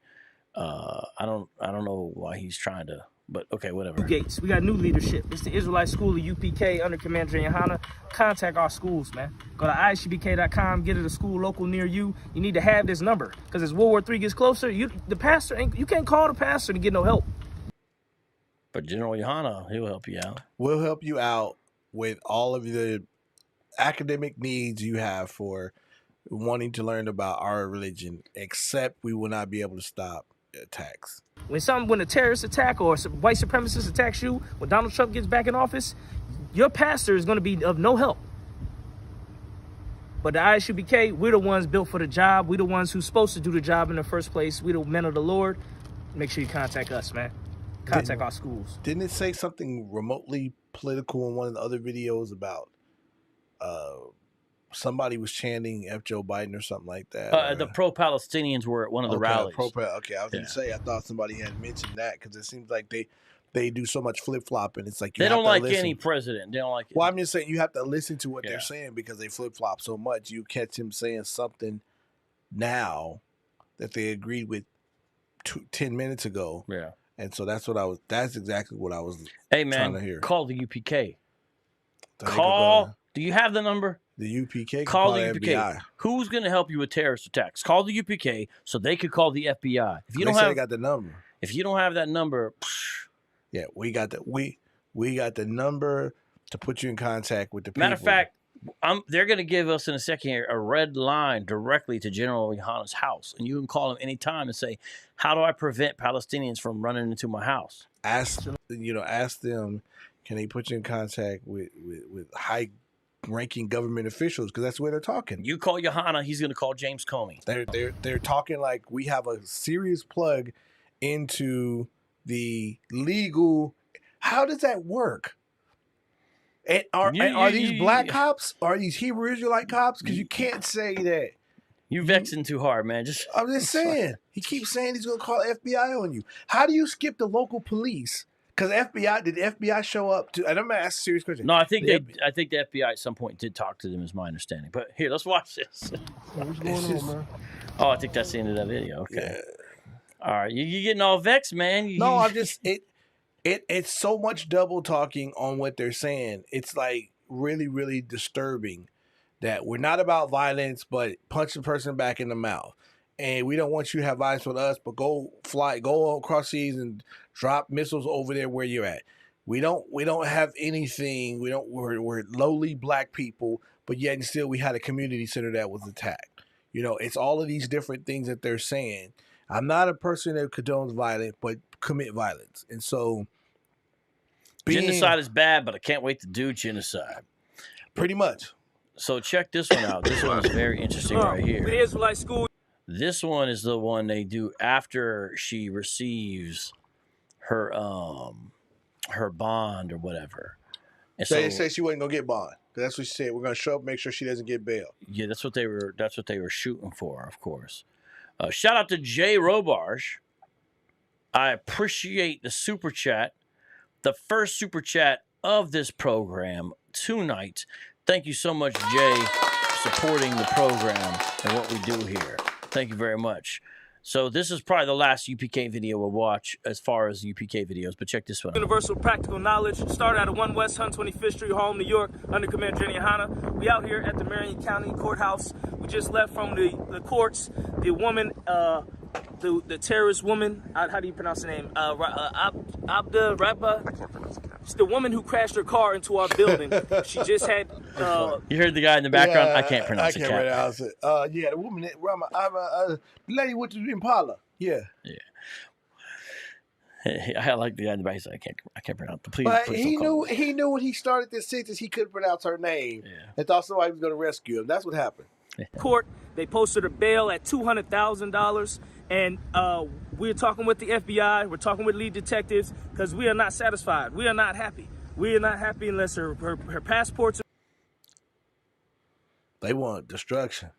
I don't know why he's trying to, but okay, whatever. New gates. We got new leadership. It's the Israelite School of UPK under Commander Yohana. Contact our schools, man. Go to isupk.com. Get it a school local near you. You need to have this number because as World War III gets closer, you can't call the pastor to get no help. But General Yohana, he'll help you out. We'll help you out with all of the academic needs you have for wanting to learn about our religion, except we will not be able to stop attacks. When a terrorist attack or a white supremacist attacks you, when Donald Trump gets back in office, your pastor is going to be of no help. But the ISUPK, we're the ones built for the job. We're the ones who's supposed to do the job in the first place. We're the men of the Lord. Make sure you contact us, man. Contact our schools. Didn't it say something remotely political in one of the other videos about somebody was chanting F. Joe Biden or something like that? The pro-Palestinians were at one of the rallies. Okay, I was going to say, I thought somebody had mentioned that because it seems like they do so much flip-flopping. It's like they don't like any president. They don't like it. Well, I'm just saying you have to listen to what they're saying because they flip-flop so much. You catch him saying something now that they agreed with 10 minutes ago. Yeah. And so that's exactly what I was trying to hear. Call the UPK. Do you have the number? The UPK. Call the UPK. FBI. Who's going to help you with terrorist attacks? Call the UPK so they could call the FBI. If you they got the number. If you don't have that number, yeah, we got the number to put you in contact with the people. Matter of fact, they're going to give us in a second here a red line directly to General Yohana's house, and you can call him anytime and say, "How do I prevent Palestinians from running into my house?" Ask them, Can they put you in contact with high-ranking government officials? Because that's where they're talking. You call Johanna, he's going to call James Comey. They're talking like we have a serious plug into the legal. How does that work? And are these black cops? Are these Hebrew Israelite cops? Because you can't say that. You're vexing too hard, man. I'm just saying. He keeps saying he's going to call FBI on you. How do you skip the local police? Because did the FBI show up to? And I'm going to ask a serious question. No, I think the FBI at some point did talk to them, is my understanding. But here, let's watch this. What's going on, man? Oh, I think that's the end of that video. Okay. Yeah. All right, you getting all vexed, man. No, I'm just it's so much double talking on what they're saying. It's like really, really disturbing that we're not about violence, but punch the person back in the mouth. And we don't want you to have violence with us, but go across seas and drop missiles over there where you're at. We don't have anything. We're lowly black people, but yet and still we had a community center that was attacked. You know, it's all of these different things that they're saying. I'm not a person that condones violence, but commit violence. And so genocide is bad, but I can't wait to do genocide. Pretty much. So check this one out. This one is very interesting right here. The Israelite school. This one is the one they do after she receives her bond or whatever. And so they say she wasn't gonna get bond. That's what she said. We're gonna show up, make sure she doesn't get bail. Yeah, that's what they were shooting for, of course. Shout out to Jay Robarge. I appreciate the super chat. The first super chat of this program tonight. Thank you so much, Jay, for supporting the program and what we do here. Thank you very much. So this is probably the last UPK video we'll watch as far as UPK videos, but check this one out. Universal Practical Knowledge started out of 1 West 125th Street, Harlem, New York, under Commander Jenny Hanna. We out here at the Marion County Courthouse. We just left from the courts. The woman, the terrorist woman, how do you pronounce her name? Abda Rabba. I can't pronounce it. It's the woman who crashed her car into our building. She just had. You heard the guy in the background? Yeah, I can't pronounce it. I can't pronounce it. Yeah, the woman, the lady with the Impala. Yeah. Yeah. I like the guy in the back. I can't pronounce it. Please, but please he knew when he started this sentence he couldn't pronounce her name. Yeah. And thought somebody was going to rescue him. That's what happened. Court, they posted a bail at $200,000, and we're talking with the FBI. We're talking with lead detectives because we are not satisfied. We are not happy. We are not happy unless her passports are they want destruction.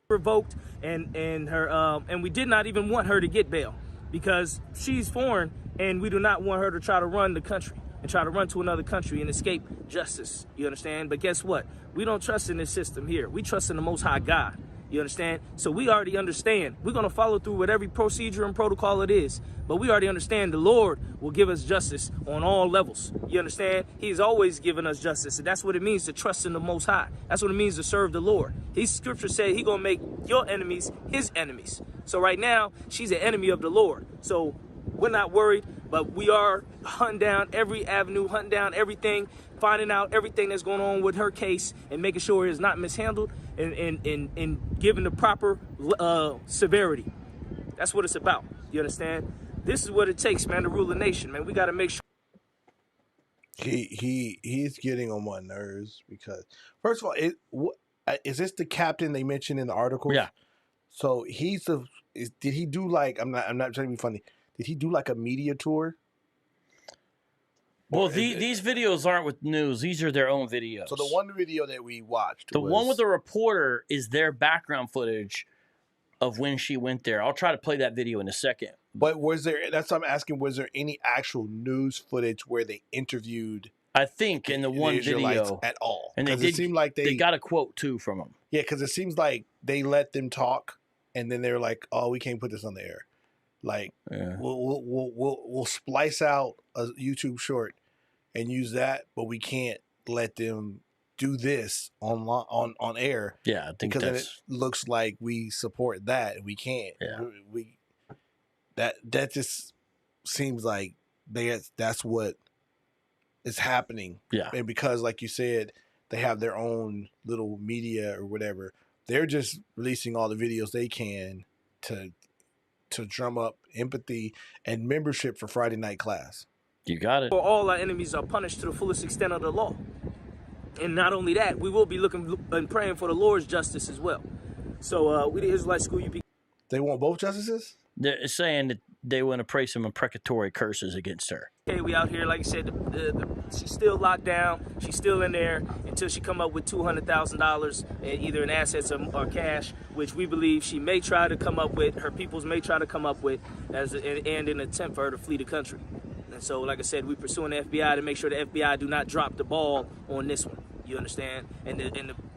Revoked, and her and we did not even want her to get bail because she's foreign, and we do not want her to try to run the country and try to run to another country and escape justice. You understand? But guess what? We don't trust in this system here. We trust in the Most High God. You understand? So we already understand. We're going to follow through with every procedure and protocol it is. But we already understand the Lord will give us justice on all levels. You understand? He's always given us justice. And that's what it means to trust in the Most High. That's what it means to serve the Lord. His scripture said he's going to make your enemies his enemies. So right now, she's an enemy of the Lord. So we're not worried, but we are hunting down every avenue, hunting down everything, finding out everything that's going on with her case and making sure it's not mishandled and giving the proper severity. That's what it's about. You understand? This is what it takes, man, to rule a nation, man. We got to make sure. He's getting on my nerves because, first of all, is this the captain they mentioned in the article? Yeah. So did he do like, I'm not trying to be funny. Did he do like a media tour? Well, these videos aren't with news. These are their own videos. So the one video that we watched, the one with the reporter, is their background footage of when she went there. I'll try to play that video in a second. But that's what I'm asking, was there any actual news footage where they interviewed? I think in the one video at all. And it seemed like they got a quote too from them. Yeah, because it seems like they let them talk and then they're like, oh, we can't put this on the air. Like, yeah. we'll splice out a YouTube short and use that, but we can't let them do this on air. Yeah, I think because then it looks like we support that. We can't. Yeah. That just seems like that's what is happening. Yeah. And because, like you said, they have their own little media or whatever, they're just releasing all the videos they can to drum up empathy and membership for Friday night class. You got it. For all our enemies are punished to the fullest extent of the law. And not only that, we will be looking and praying for the Lord's justice as well. So we the Israelite School UPK. They want both justices? They're saying that they want to pray some imprecatory curses against her. Okay, we out here, like I said, she's still locked down. She's still in there until she come up with $200,000, either in assets or cash, which we believe she may try to come up with, her peoples may try to come up with, and in an attempt for her to flee the country. And so, like I said, we're pursuing the FBI to make sure the FBI do not drop the ball on this one. You understand? And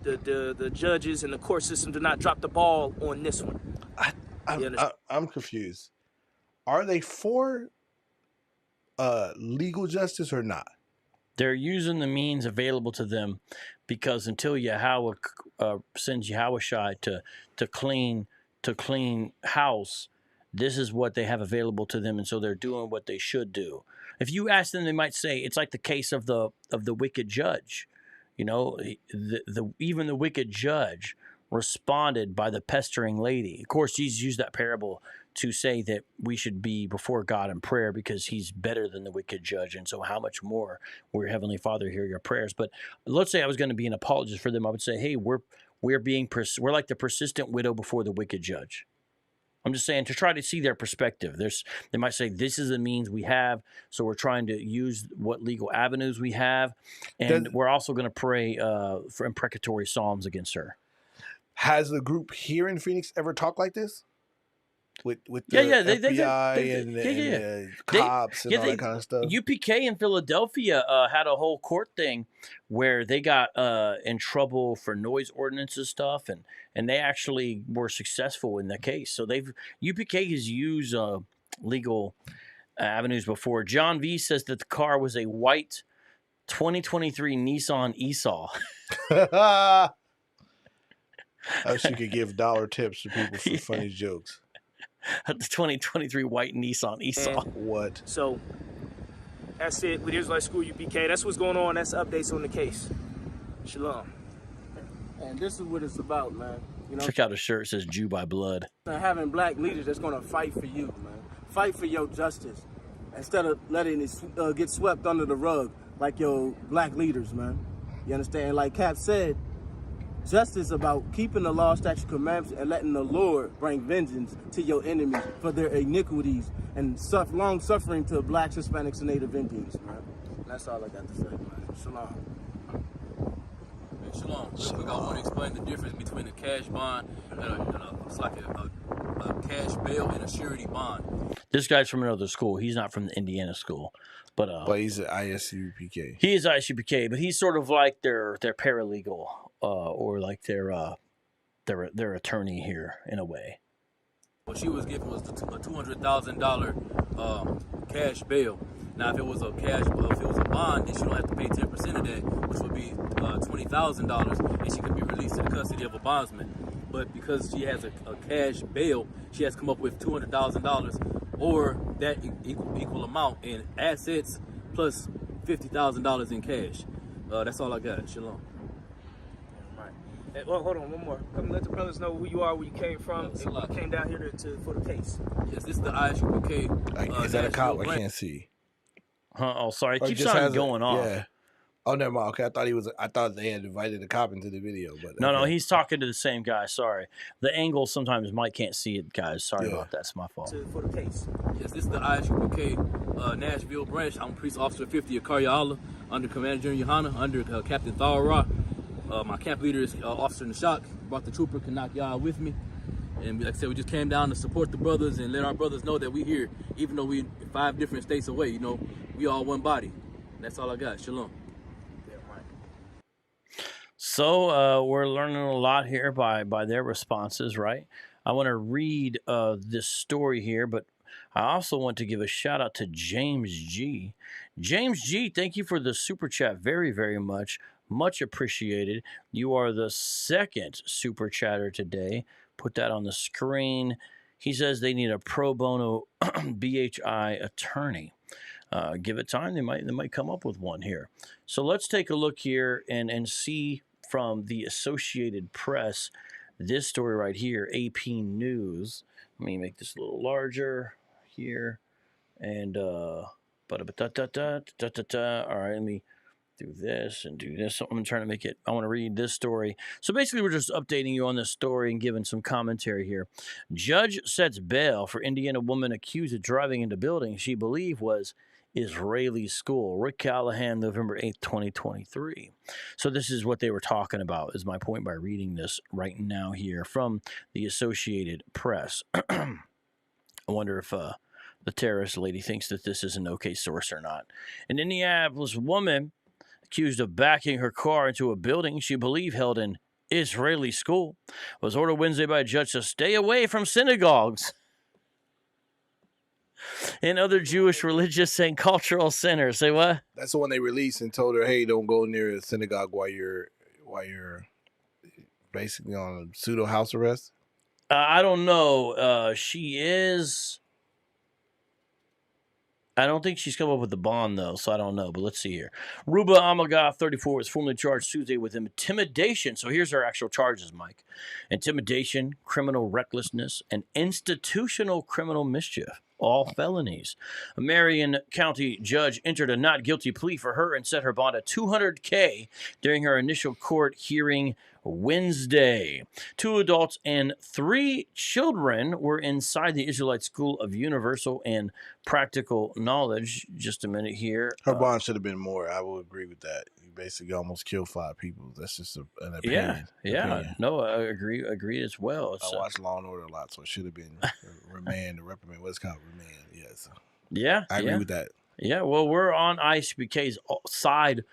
the judges and the court system do not drop the ball on this one. I'm confused. Are they for legal justice or not? They're using the means available to them because until Yahweh sends Yahushai to clean house, this is what they have available to them, and so they're doing what they should do. If you ask them, they might say it's like the case of the wicked judge. You know, even the wicked judge responded by the pestering lady. Of course, Jesus used that parable to say that we should be before God in prayer because he's better than the wicked judge. And so how much more will your Heavenly Father hear your prayers? But let's say I was going to be an apologist for them. I would say, hey, we're like the persistent widow before the wicked judge. I'm just saying to try to see their perspective. They might say this is the means we have, so we're trying to use what legal avenues we have, and we're also going to pray for imprecatory psalms against her. Has the group here in Phoenix ever talked like this? With the FBI and the cops and all that kind of stuff? UPK in Philadelphia had a whole court thing where they got in trouble for noise ordinances stuff, and they actually were successful in the case. So UPK has used legal avenues before. John V says that the car was a white 2023 Nissan Esau. I wish you could give dollar tips to people for funny jokes. The 2023 white Nissan Esau. What? So that's it with Israelite School UPK. That's what's going on. That's updates on the case. Shalom. And this is what it's about, man. You know, check out his shirt. It says Jew by blood. Having black leaders that's going to fight for you, man. Fight for your justice instead of letting it get swept under the rug like your black leaders, man. You understand? Like Cap said, justice about keeping the law, statutes, commandments, and letting the Lord bring vengeance to your enemies for their iniquities and long suffering to blacks, Hispanics, and Native Indians, man. That's all I got to say, man. Shalom. Shalom. Real quick, I want to explain the difference between a cash bond and it's like a cash bail and a surety bond. This guy's from another school. He's not from the Indiana school. But he's at ISUPK. He is ISUPK, but he's sort of like their paralegal or like their attorney here in a way. What she was given was a $200,000 cash bail. Now, if it was a bond, then she don't have to pay 10% of that, which would be $20,000, and she could be released to the custody of a bondsman. But because she has a cash bail, she has to come up with $200,000 or that equal amount in assets plus $50,000 in cash. That's all I got. Shalom. Hey, well, hold on, one more. Come let the brothers know who you are, where you came from, and you came down here for the case. Yes, this is the ISUPK. Is that a cop? I can't see. Oh, sorry. It keeps on going off. Yeah. Oh, never mind. Okay, I thought they had invited a cop into the video, but no, he's talking to the same guy. Sorry, the angle sometimes Mike can't see it, guys. Sorry about that. It's my fault. For the case. Yes, this is the ISUPK Nashville branch. I'm Priest Officer 50 of Karyala, under Commander General Yohana, under Captain Thawara. My camp leader is Officer Nashak. Brought the trooper Kanak with me, and like I said, we just came down to support the brothers and let our brothers know that we here, even though we 5 different states away. You know, we all one body. That's all I got. Shalom. So we're learning a lot here by their responses, right? I want to read this story here, but I also want to give a shout out to James G. James G, thank you for the super chat very, very much. Much appreciated. You are the second super chatter today. Put that on the screen. He says they need a pro bono BHI attorney. Give it time. They might come up with one here. So let's take a look here and see from the Associated Press this story right here, AP News. Let me make this a little larger here. And All right, let me do this and do this. So I'm trying to make it. I want to read this story. So basically, we're just updating you on this story and giving some commentary here. Judge sets bail for Indiana woman accused of driving into building she believed was Israeli school. Rick Callahan, November 8th, 2023. So this is what they were talking about, is my point by reading this right now here from the Associated Press. I wonder if the terrorist lady thinks that this is an okay source or not. An Indianapolis woman accused of backing her car into a building she believed held an Israeli school was ordered Wednesday by a judge to stay away from synagogues and other Jewish religious and cultural centers. Say what? That's the one they released and told her, "Hey, don't go near a synagogue while you're basically on a pseudo house arrest." I don't know. She is. I don't think she's come up with the bond, though, so I don't know. But let's see here. Ruba Almaghtheh, 34, was formally charged Tuesday with intimidation. So here's her actual charges, Mike. Intimidation, criminal recklessness, and institutional criminal mischief. All felonies. A Marion County judge entered a not guilty plea for her and set her bond at $200K during her initial court hearing Wednesday. 2 adults and 3 children were inside the Israelite School of Universal and Practical Knowledge. Just a minute here. Her bond should have been more. I will agree with that. You basically almost killed 5 people. That's just an opinion. Yeah. No, I agree as well. I watch Law and Order a lot, so it should have been reprimand. What's called remand? Yes. Yeah. I agree with that. Yeah. Well, we're on ISUPK's side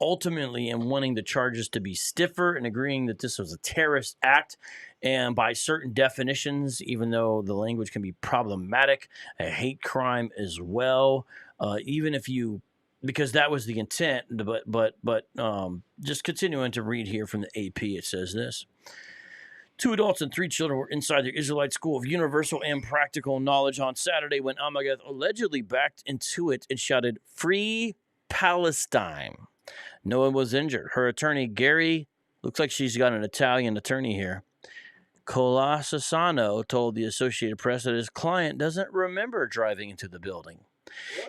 ultimately in wanting the charges to be stiffer and agreeing that this was a terrorist act. And by certain definitions, even though the language can be problematic, a hate crime as well, even if you, because that was the intent, but just continuing to read here from the AP, it says this. 2 adults and 3 children were inside the Israelite School of Universal and Practical Knowledge on Saturday when Almaghtheh allegedly backed into it and shouted, "Free Palestine." No one was injured. Her attorney, Gary, looks like she's got an Italian attorney here, Colasano, told the Associated Press that his client doesn't remember driving into the building.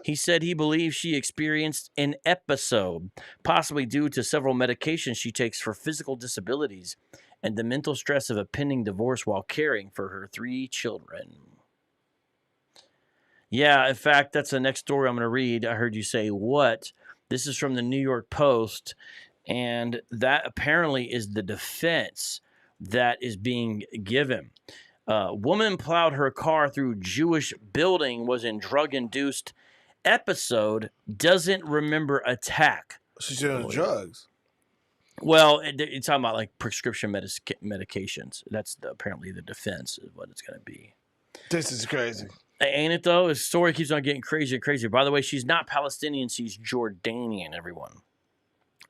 He said he believes she experienced an episode, possibly due to several medications she takes for physical disabilities and the mental stress of a pending divorce while caring for her 3 children. Yeah, in fact, that's the next story I'm going to read. I heard you say, what? This is from the New York Post, and that apparently is the defense that is being given. Woman plowed her car through Jewish building, was in drug-induced episode, doesn't remember attack. She's on drugs. Well, it's talking about like prescription medications. That's apparently the defense is what it's going to be. This is crazy. Ain't it, though? His story keeps on getting crazier and crazier. By the way, she's not Palestinian. She's Jordanian, everyone.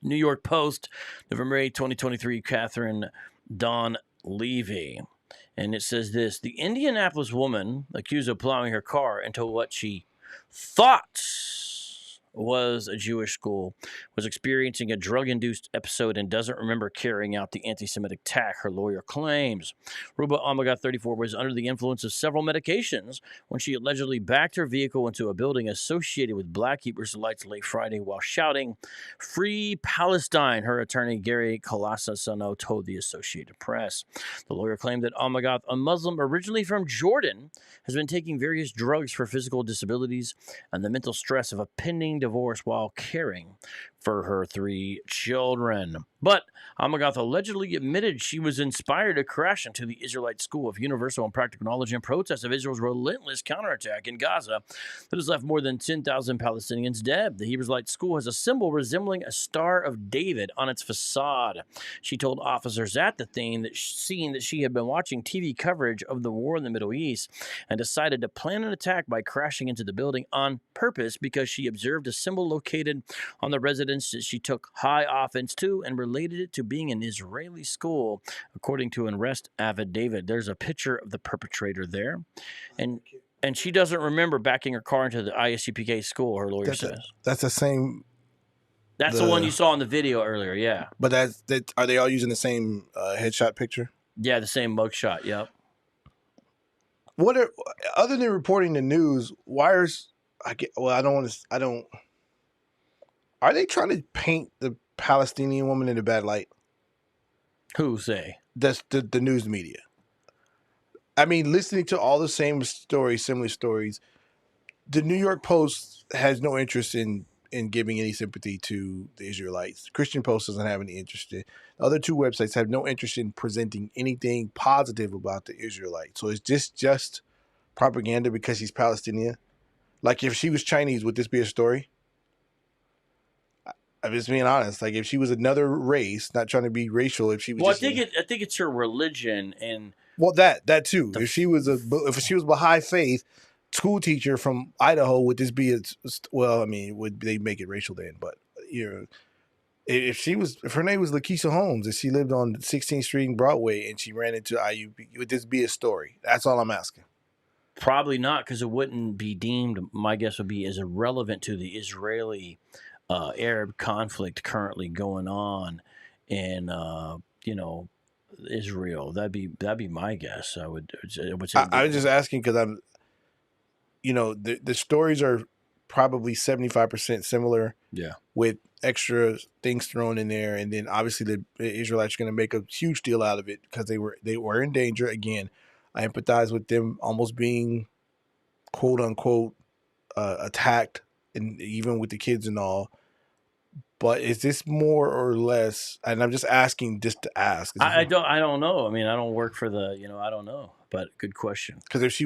New York Post, November 8, 2023, Catherine Dawn Levy. And it says this. The Indianapolis woman accused of plowing her car into what she thought was a Jewish school was experiencing a drug-induced episode and doesn't remember carrying out the anti-Semitic attack, her lawyer claims. Ruba Almaghtheh, 34, was under the influence of several medications when she allegedly backed her vehicle into a building associated with Black Hebrew Israelites late Friday while shouting, "Free Palestine," her attorney Gary Colasano told the Associated Press. The lawyer claimed that Almaghtheh, a Muslim originally from Jordan, has been taking various drugs for physical disabilities and the mental stress of a pending divorce while caring for her 3 children. But Almaghtheh allegedly admitted she was inspired to crash into the Israelite School of Universal and Practical Knowledge in protest of Israel's relentless counterattack in Gaza that has left more than 10,000 Palestinians dead. The Israelite school has a symbol resembling a Star of David on its facade. She told officers at the scene that she had been watching TV coverage of the war in the Middle East and decided to plan an attack by crashing into the building on purpose because she observed a symbol located on the residence that she took high offense to and related it to being an Israeli school, according to an arrest affidavit. There's a picture of the perpetrator there, and she doesn't remember backing her car into the ISUPK school, her lawyer says. That's the same. That's the one you saw in the video earlier, yeah. But are they all using the same headshot picture? Yeah, the same mugshot, yep. Other than reporting the news, why is I get. Well, I don't want to. I don't. Are they trying to paint the Palestinian woman in a bad light? Who's they? That's the news media. I mean, listening to all the same stories, similar stories. The New York Post has no interest in giving any sympathy to the Israelites. Christian Post doesn't have any interest in. The other two websites have no interest in presenting anything positive about the Israelites. So it's just propaganda because she's Palestinian. Like if she was Chinese, would this be a story? I'm just being honest. Like if she was another race, not trying to be racial, if she was Well, just I think it's her religion and that too. If she was Baha'i faith school teacher from Idaho, would this be well? I mean, would they make it racial then? But you know, if her name was Lakeisha Holmes, and she lived on 16th Street and Broadway, and she ran into IUPK, would this be a story? That's all I'm asking. probably not, because it wouldn't be deemed. My guess would be as irrelevant to the Israeli Arab conflict currently going on in Israel. That'd be my guess. I would say. I was just asking because I'm, the stories are probably 75% similar. Yeah. With extra things thrown in there, and then obviously the Israelites are going to make a huge deal out of it because they were in danger. Again, I empathize with them almost being quote unquote attacked, and even with the kids and all. But is this more or less? And I'm just asking, just to ask. I don't know. I mean, I don't work for the. I don't know. But good question. Because if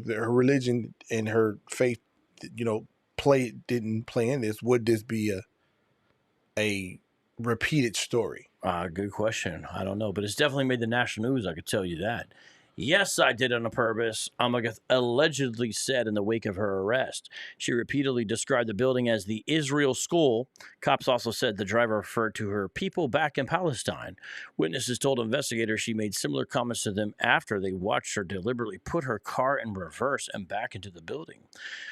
her religion and her faith, didn't play in this, would this be a repeated story? Good question. I don't know, but it's definitely made the national news. I could tell you that. Yes, I did on purpose, Almaghtheh allegedly said in the wake of her arrest. She repeatedly described the building as the Israel School. Cops also said the driver referred to her people back in Palestine. Witnesses told investigators she made similar comments to them after they watched her deliberately put her car in reverse and back into the building,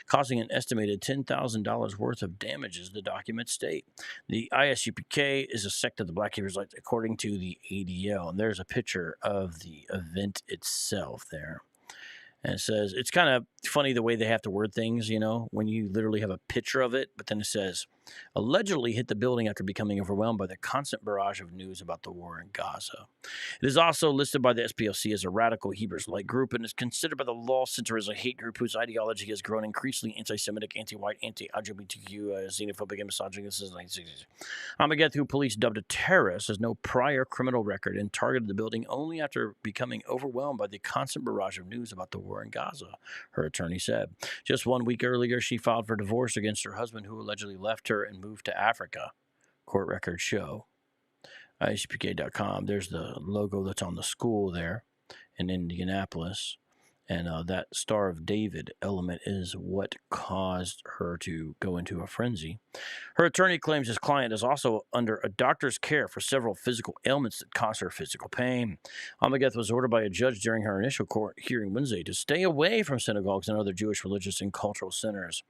causing an estimated $10,000 worth of damages, the documents state. The ISUPK is a sect of the Black Hebrew Israelites, according to the ADL. And there's a picture of the event itself there. And it says, it's kind of funny the way they have to word things, when you literally have a picture of it, but then it says, allegedly hit the building after becoming overwhelmed by the constant barrage of news about the war in Gaza. It is also listed by the SPLC as a radical Hebrew Israelite group and is considered by the Law Center as a hate group whose ideology has grown increasingly anti-Semitic, anti-white, anti-LGBTQ, xenophobic, and misogynist. Almaghtheh, who police dubbed a terrorist, has no prior criminal record and targeted the building only after becoming overwhelmed by the constant barrage of news about the war in Gaza, her attorney said. Just 1 week earlier, she filed for divorce against her husband, who allegedly left her and moved to Africa. Court records show. ISUPK.com. There's the logo that's on the school there in Indianapolis. And that Star of David element is what caused her to go into a frenzy. Her attorney claims his client is also under a doctor's care for several physical ailments that cause her physical pain. Almaghtheh was ordered by a judge during her initial court hearing Wednesday to stay away from synagogues and other Jewish religious and cultural centers.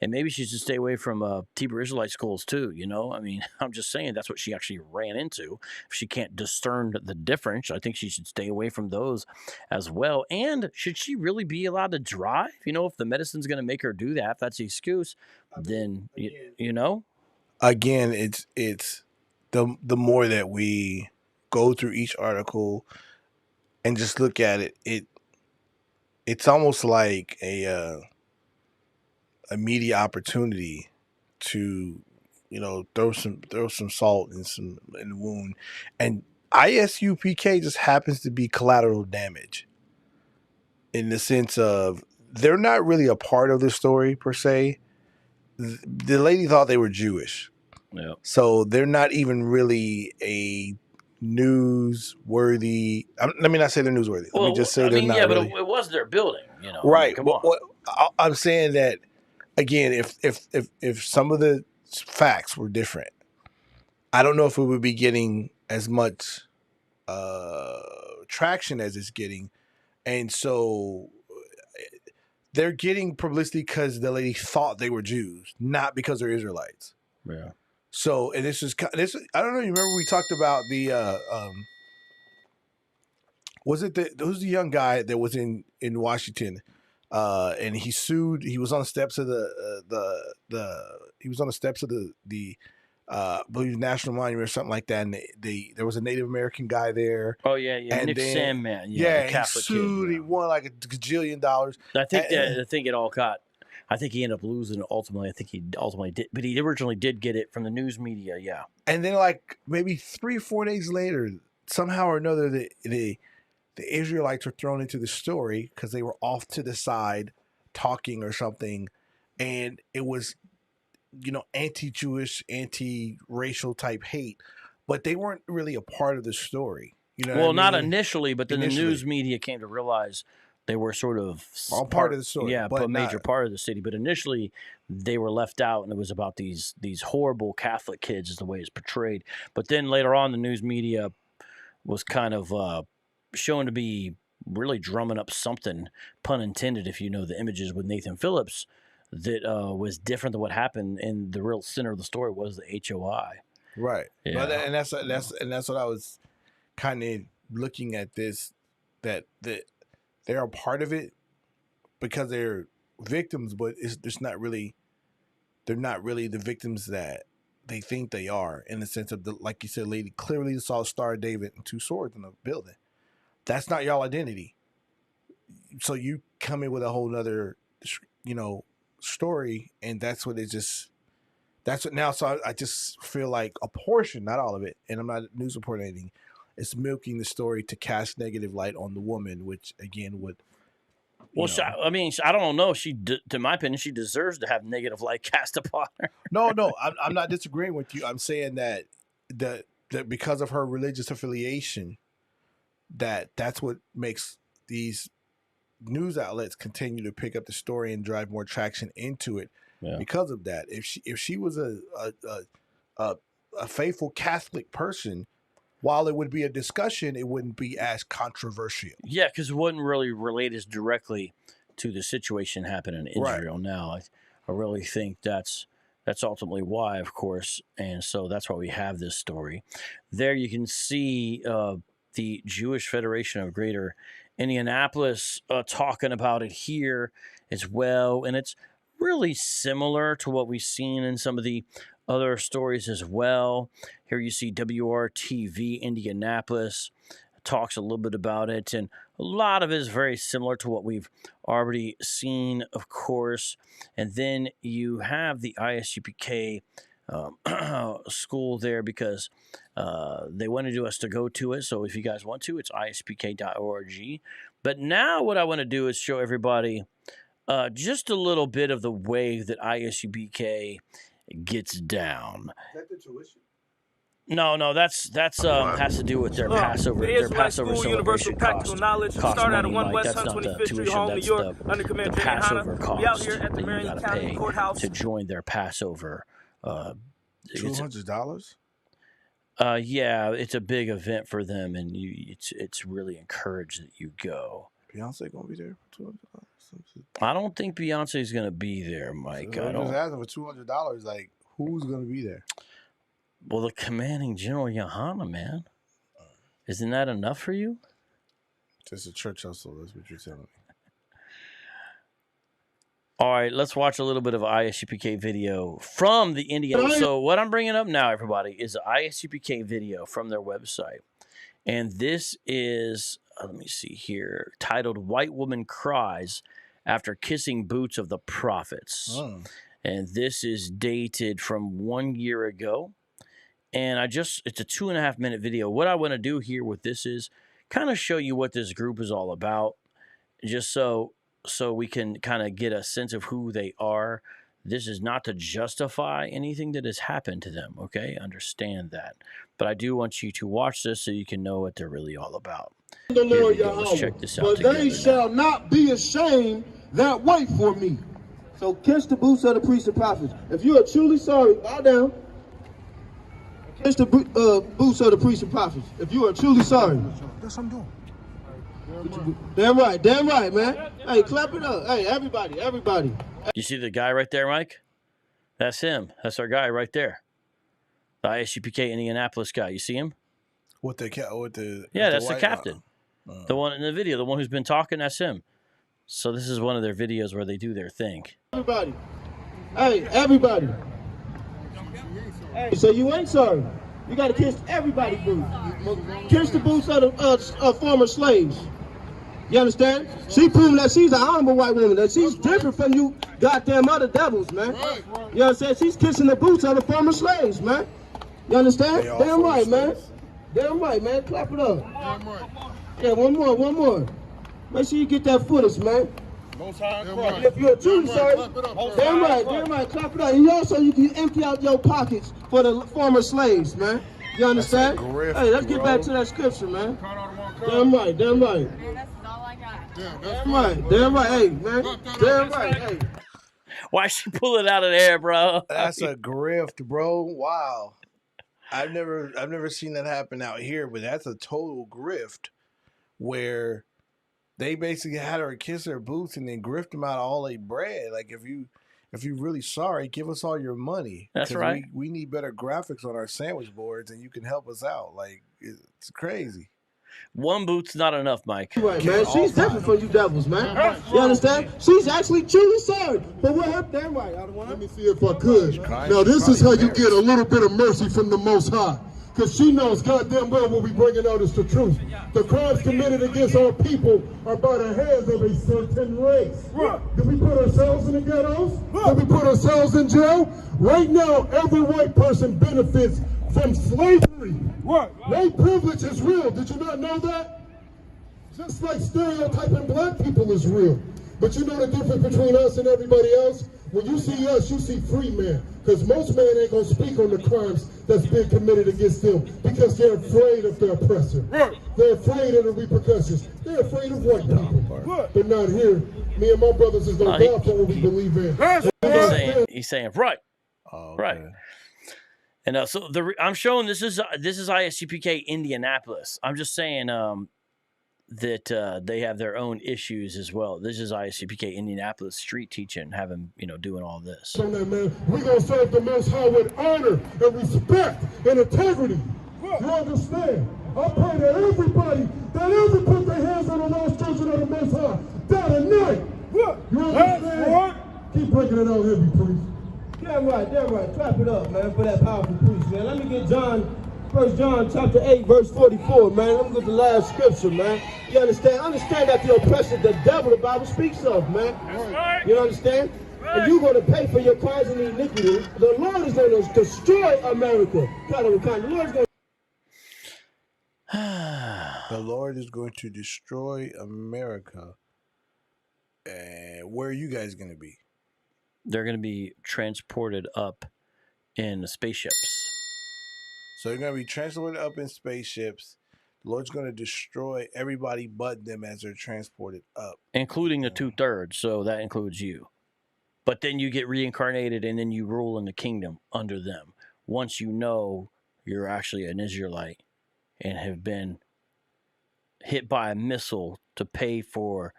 And maybe she should stay away from Hebrew Israelite schools too, I mean, I'm just saying that's what she actually ran into. If she can't discern the difference, I think she should stay away from those as well. And should she really be allowed to drive? If the medicine's going to make her do that, if that's the excuse, then, Again, it's the more that we go through each article and just look at it, it's almost like a media opportunity to, throw some salt in the wound. And ISUPK just happens to be collateral damage in the sense of they're not really a part of the story per se. The lady thought they were Jewish. Yeah. So they're not even really a newsworthy. Let me not say they're newsworthy. Let me just say they're not. Yeah, really. But it was their building, Right. Come on. I'm saying that again. If some of the facts were different, I don't know if we would be getting as much traction as it's getting, and so they're getting publicity because the lady thought they were Jews, not because they're Israelites. Yeah. So, and this. I don't know. You remember we talked about the was it who's the young guy that was in Washington? and he sued. He was on the steps of he was on the steps of the I believe National Monument or something like that. And there was a Native American guy there. Oh yeah, And Nick then, Sandman. Yeah, the he Catholic sued. kid. He won like $1 gajillion. I think it all got. I think he ended up losing it ultimately. I think he ultimately did, but he originally did get it from the news media. Yeah. And then like maybe 3 or 4 days later, somehow or another, the Israelites were thrown into the story because they were off to the side talking or something, and it was, anti-Jewish, anti-racial type hate, but they weren't really a part of the story. Well, not initially, but then the news media came to realize they were sort of all part of the story. Yeah, but a major part of the city. But initially, they were left out, and it was about these horrible Catholic kids, is the way it's portrayed. But then later on, the news media was kind of shown to be really drumming up something, pun intended, if you know the images with Nathan Phillips, that was different than what happened. And the real center of the story was the HOI. Right. Yeah. But, and that's what I was kind of looking at this, that they're a part of it because they're victims, but they're not really the victims that they think they are, in the sense of, like you said, lady clearly saw a Star of David and 2 swords in the building. That's not y'all identity. So you come in with a whole nother, story, and that's what now. So I just feel like a portion, not all of it, and I'm not news reporting anything, it's milking the story to cast negative light on the woman, which again would. Well, I don't know. To my opinion, she deserves to have negative light cast upon her. No, I'm not disagreeing with you. I'm saying that because of her religious affiliation, that's what makes these news outlets continue to pick up the story and drive more traction into it. Yeah. Because of that. If she was a faithful Catholic person, while it would be a discussion, it wouldn't be as controversial. Yeah, because it wouldn't really relate as directly to the situation happening in Israel now. I really think that's ultimately why, of course, and so that's why we have this story. There you can see the Jewish Federation of Greater Indianapolis talking about it here as well, and it's really similar to what we've seen in some of the other stories as well. Here you see WRTV Indianapolis talks a little bit about it, and a lot of it is very similar to what we've already seen, of course. And then you have the ISUPK school there because they wanted us to go to it. So if you guys want to, it's ispk.org. But now what I want to do is show everybody just a little bit of the way that ISUPK gets down. Is that the tuition? No, that's has to do with their Passover. Their Passover celebration cost. Started at 1 West 125th Street, Home, New York, under Commander the Passover cost we out here at the Marion County Courthouse to join their Passover. $200? Yeah, it's a big event for them, and it's really encouraged that you go. Beyonce gonna be there for $200? I don't think Beyonce's gonna be there, Mike. So I don't. Just asking for $200. Like, who's gonna be there? Well, the commanding general Yohana, man. Isn't that enough for you? Just a church hustle. That's what you're telling me. All right, let's watch a little bit of ISUPK video from the Indiana. So what I'm bringing up now, everybody, is the ISUPK video from their website. And this is, let me see here, titled White Woman Cries After Kissing Boots of the Prophets. Oh. And this is dated from 1 year ago. And it's a 2.5 minute video. What I want to do here with this is kind of show you what this group is all about, just so we can kind of get a sense of who they are. This is not to justify anything that has happened to them, okay? Understand that. But I do want you to watch this so you can know what they're really all about. The Lord Let's check this out. But they shall not be ashamed that wait for me. So kiss the boots of the priests and prophets. If you are truly sorry, bow down. Kiss the boots of the priests and prophets. If you are truly sorry. That's what I'm doing. Damn right, man. Hey, clap it up. Hey, everybody. You see the guy right there, Mike? That's him. That's our guy right there. The ISUPK Indianapolis guy. You see him? That's the captain. The one in the video, the one who's been talking, that's him. So this is one of their videos where they do their thing. Everybody. Hey, everybody. Hey, so you ain't sorry. You got to kiss everybody's boots. Kiss the boots of former slaves. You understand? She proving that she's an honorable white woman, that she's different from you goddamn other devils, man. You understand? She's kissing the boots of the former slaves, man. You understand? Damn right, man. Damn right, man. Clap it up. Yeah, one more. Make sure you get that footage, man. If you're truly sorry, damn right, clap it up. And also, you can empty out your pockets for the former slaves, man. You understand? Hey, let's get back to that scripture, man. Damn right. Man, that's all I got. Damn right, hey, man. Damn right, hey. Why she pull it out of there, bro? That's a grift, bro. Wow. I've never seen that happen out here, but that's a total grift where they basically had her kiss her boots and then grift them out of all their bread. Like if you're really sorry, give us all your money. That's right. We need better graphics on our sandwich boards, and you can help us out. Like it's crazy. One boot's not enough, Mike. Right, man. She's different from you devils, man. You understand? She's actually truly sorry. But what happened? Damn right. Let me see if I could. Now, this is how you get a little bit of mercy from the Most High. Because she knows goddamn well what we bringing out is the truth. The crimes committed against our people are by the hands of a certain race. Did we put ourselves in the ghettos? Did we put ourselves in jail? Right now, every white person benefits from slavery. White privilege is real. Did you not know that? Just like stereotyping black people is real. But you know the difference between us and everybody else? When you see us, you see free men. Because most men ain't going to speak on the crimes that's been committed against them because they're afraid of the oppressor. They're afraid of the repercussions. They're afraid of white people. But not here. Me and my brothers is going to die for what we believe in. He's saying right. Right. And so I'm showing this is ISUPK Indianapolis. I'm just saying that they have their own issues as well. This is ISUPK Indianapolis street teaching, having doing all this. We're gonna serve the Most High with honor and respect and integrity. You understand? I pray that everybody that ever put their hands on the lost children of the Most High die tonight. You understand? Keep breaking it out heavy, priest. Damn right. Clap it up, man, for that powerful priest, man. Let me get 1 John chapter 8, verse 44, man. Let me get the last scripture, man. You understand? Understand that the oppressor, the devil, the Bible speaks of, man. You understand? And you're going to pay for your crimes and iniquity. The Lord is going to destroy America. The Lord is going to destroy America. And where are you guys going to be? They're going to be transported up in spaceships. So they're going to be transported up in spaceships. The Lord's going to destroy everybody but them as they're transported up. Including the 2/3, so that includes you. But then you get reincarnated and then you rule in the kingdom under them. Once you know you're actually an Israelite and have been hit by a missile to pay for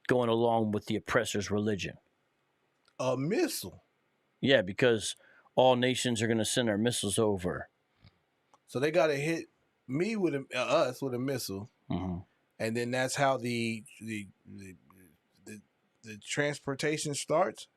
going along with the oppressor's religion. A missile? Yeah, because all nations are going to send their missiles over. So they got to hit me with us with a missile, and then that's how the transportation starts.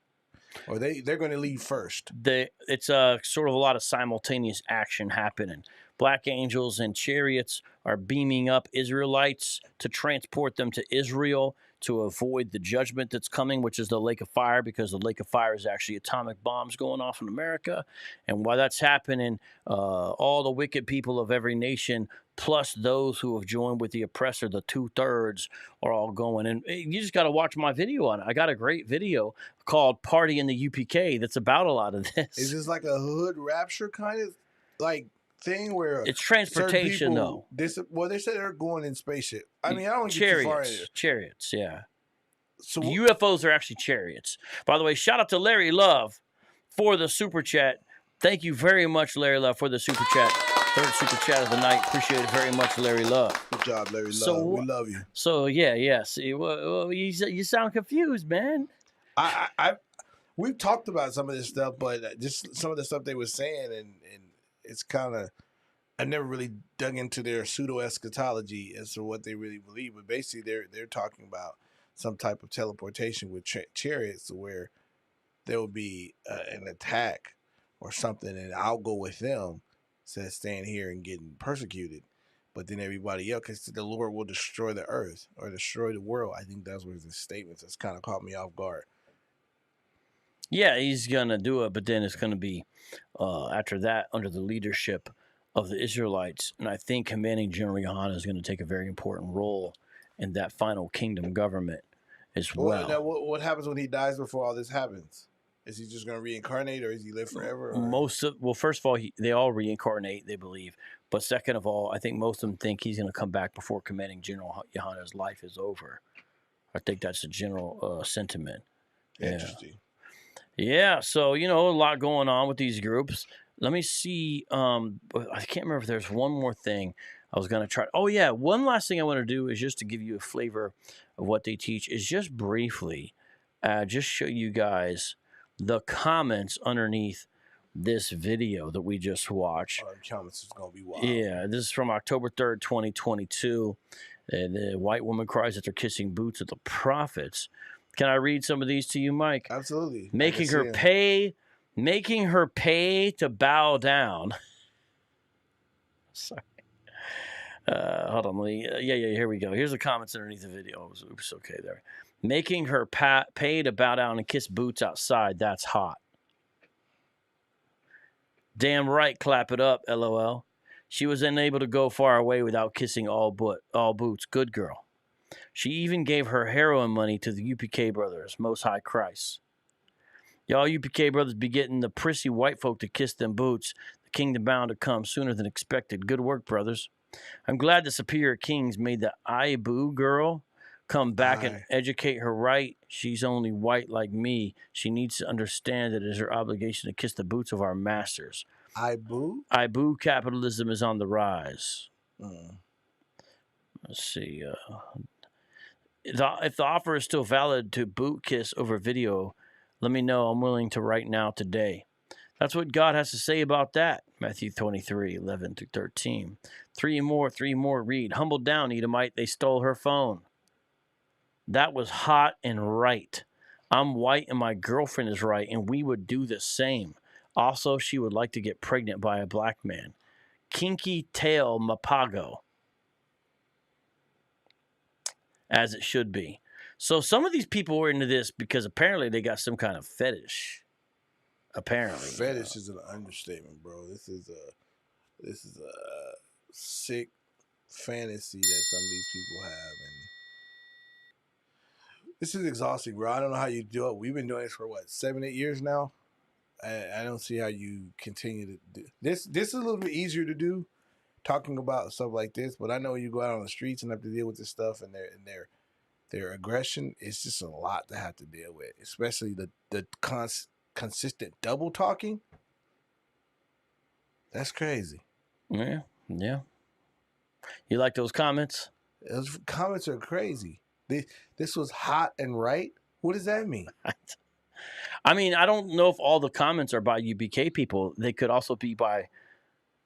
Or they're going to leave first. It's sort of a lot of simultaneous action happening. Black angels and chariots are beaming up Israelites to transport them to Israel to avoid the judgment that's coming, which is the lake of fire, because the lake of fire is actually atomic bombs going off in America. And while that's happening, all the wicked people of every nation, plus those who have joined with the oppressor, the 2/3, are all going. And you just got to watch my video on it. I got a great video called Party in the UPK that's about a lot of this. Is this like a hood rapture kind of like thing where it's transportation people, though? Well, they said they're going in spaceship. I mean, I don't get too far in it. Chariots, yeah. So the UFOs are actually chariots. By the way, shout out to Larry Love for the super chat. Thank you very much, Larry Love, for the super chat. Third super chat of the night. Appreciate it very much, Larry Love. Good job, Larry Love. We love you. So yes. Well, you sound confused, man. We've talked about some of this stuff, but just some of the stuff they were saying, and it's kind of, I never really dug into their pseudo eschatology as to what they really believe. But basically, they're talking about some type of teleportation with chariots where there will be an attack or something, and I'll go with them instead of staying here and getting persecuted. But then everybody else, because the Lord will destroy the earth or destroy the world. I think those were his statements. That's kind of caught me off guard. Yeah, he's going to do it, but then it's going to be after that under the leadership of the Israelites. And I think Commanding General Yohanan is going to take a very important role in that final kingdom government as well. Now, what happens when he dies before all this happens? Is he just going to reincarnate, or is he live forever? Or? First of all, they all reincarnate, they believe. But second of all, I think most of them think he's going to come back before Commanding General Yohanan's life is over. I think that's the general sentiment. Interesting. Yeah, so, a lot going on with these groups. Let me see. I can't remember if there's one more thing I was going to try. Oh, yeah, one last thing I want to do is just to give you a flavor of what they teach is just briefly just show you guys the comments underneath this video that we just watched. Oh, the comments is going to be wild. Yeah, this is from October 3rd, 2022. The white woman cries that they're kissing boots of the prophets. Can I read some of these to you, Mike? Absolutely. Making her pay to bow down. Sorry. Hold on. Yeah, here we go. Here's the comments underneath the video. Oops, okay, there. Making her pay to bow down and kiss boots outside. That's hot. Damn right, clap it up, LOL. She was unable to go far away without kissing all boots. Good girl. She even gave her heroin money to the UPK brothers, Most High Christ. Y'all UPK brothers be getting the prissy white folk to kiss them boots. The kingdom bound to come sooner than expected. Good work, brothers. I'm glad the superior kings made the Ibu girl come back and educate her right. She's only white like me. She needs to understand that it is her obligation to kiss the boots of our masters. Ibu capitalism is on the rise. Let's see. If the offer is still valid to boot kiss over video, let me know. I'm willing to right now today. That's what God has to say about that. Matthew 23, 11 through 13. Three more, read. Humble down, Edomite. They stole her phone. That was hot and right. I'm white and my girlfriend is right, and we would do the same. Also, she would like to get pregnant by a black man. Kinky tail Mapago. As it should be. So some of these people were into this because apparently they got some kind of fetish. Apparently. Fetish is an understatement, bro. This is a sick fantasy that some of these people have, and this is exhausting, bro. I don't know how you do it. We've been doing this for 7-8 years now. I don't see how you continue to do this. This is a little bit easier to do, talking about stuff like this. But I know you go out on the streets and have to deal with this stuff, and their aggression. It's just a lot to have to deal with, especially the consistent double talking. That's crazy. Yeah. You like those comments? Those comments are crazy. This was hot and right. What does that mean? I mean, I don't know if all the comments are by UBK people. They could also be by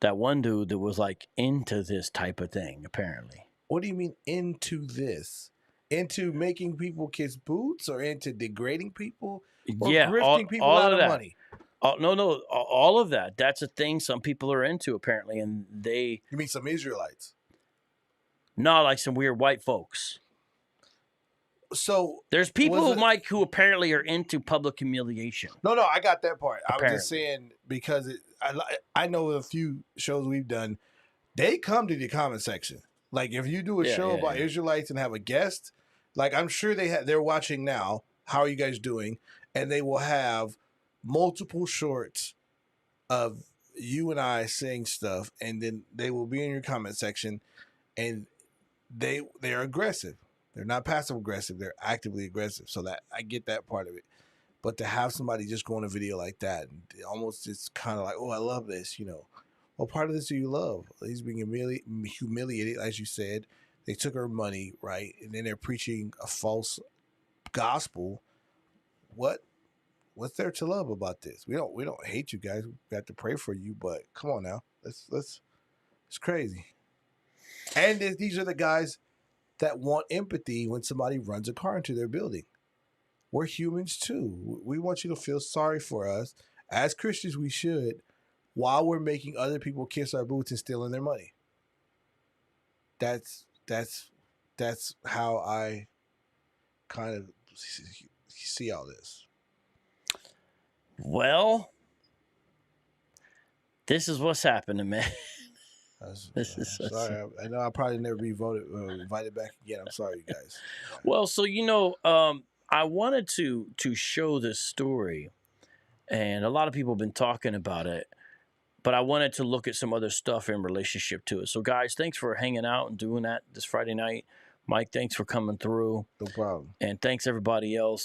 that one dude that was like into this type of thing, apparently. What do you mean into this? Into making people kiss boots, or into degrading people? Or grifting people out of money? No, all of that. That's a thing some people are into, apparently. And they... You mean some Israelites? No, like some weird white folks. So there's people, Mike, who apparently are into public humiliation. No, I got that part. Apparently. I was just saying because I know a few shows we've done, they come to the comment section. Like if you do a show about Israelites and have a guest, like I'm sure they're watching now. How are you guys doing? And they will have multiple shorts of you and I saying stuff, and then they will be in your comment section, and they're aggressive. They're not passive aggressive. They're actively aggressive. So that I get that part of it. But to have somebody just go on a video like that, and almost just kind of like, oh, I love this, What part of this do you love? He's being humiliated, as you said. They took her money, right? And then they're preaching a false gospel. What's there to love about this? We don't hate you guys. We have to pray for you, but come on now. It's crazy. And these are the guys that want empathy when somebody runs a car into their building. We're humans too. We want you to feel sorry for us. As Christians, we should, while we're making other people kiss our boots and stealing their money. That's how I kind of see all this. Well, this is what's happening, man. Sorry. I know I'll probably never be invited back again. I'm sorry, you guys. Well, so I wanted to show this story, and a lot of people have been talking about it, but I wanted to look at some other stuff in relationship to it. So, guys, thanks for hanging out and doing that this Friday night. Mike, thanks for coming through. No problem. And thanks everybody else.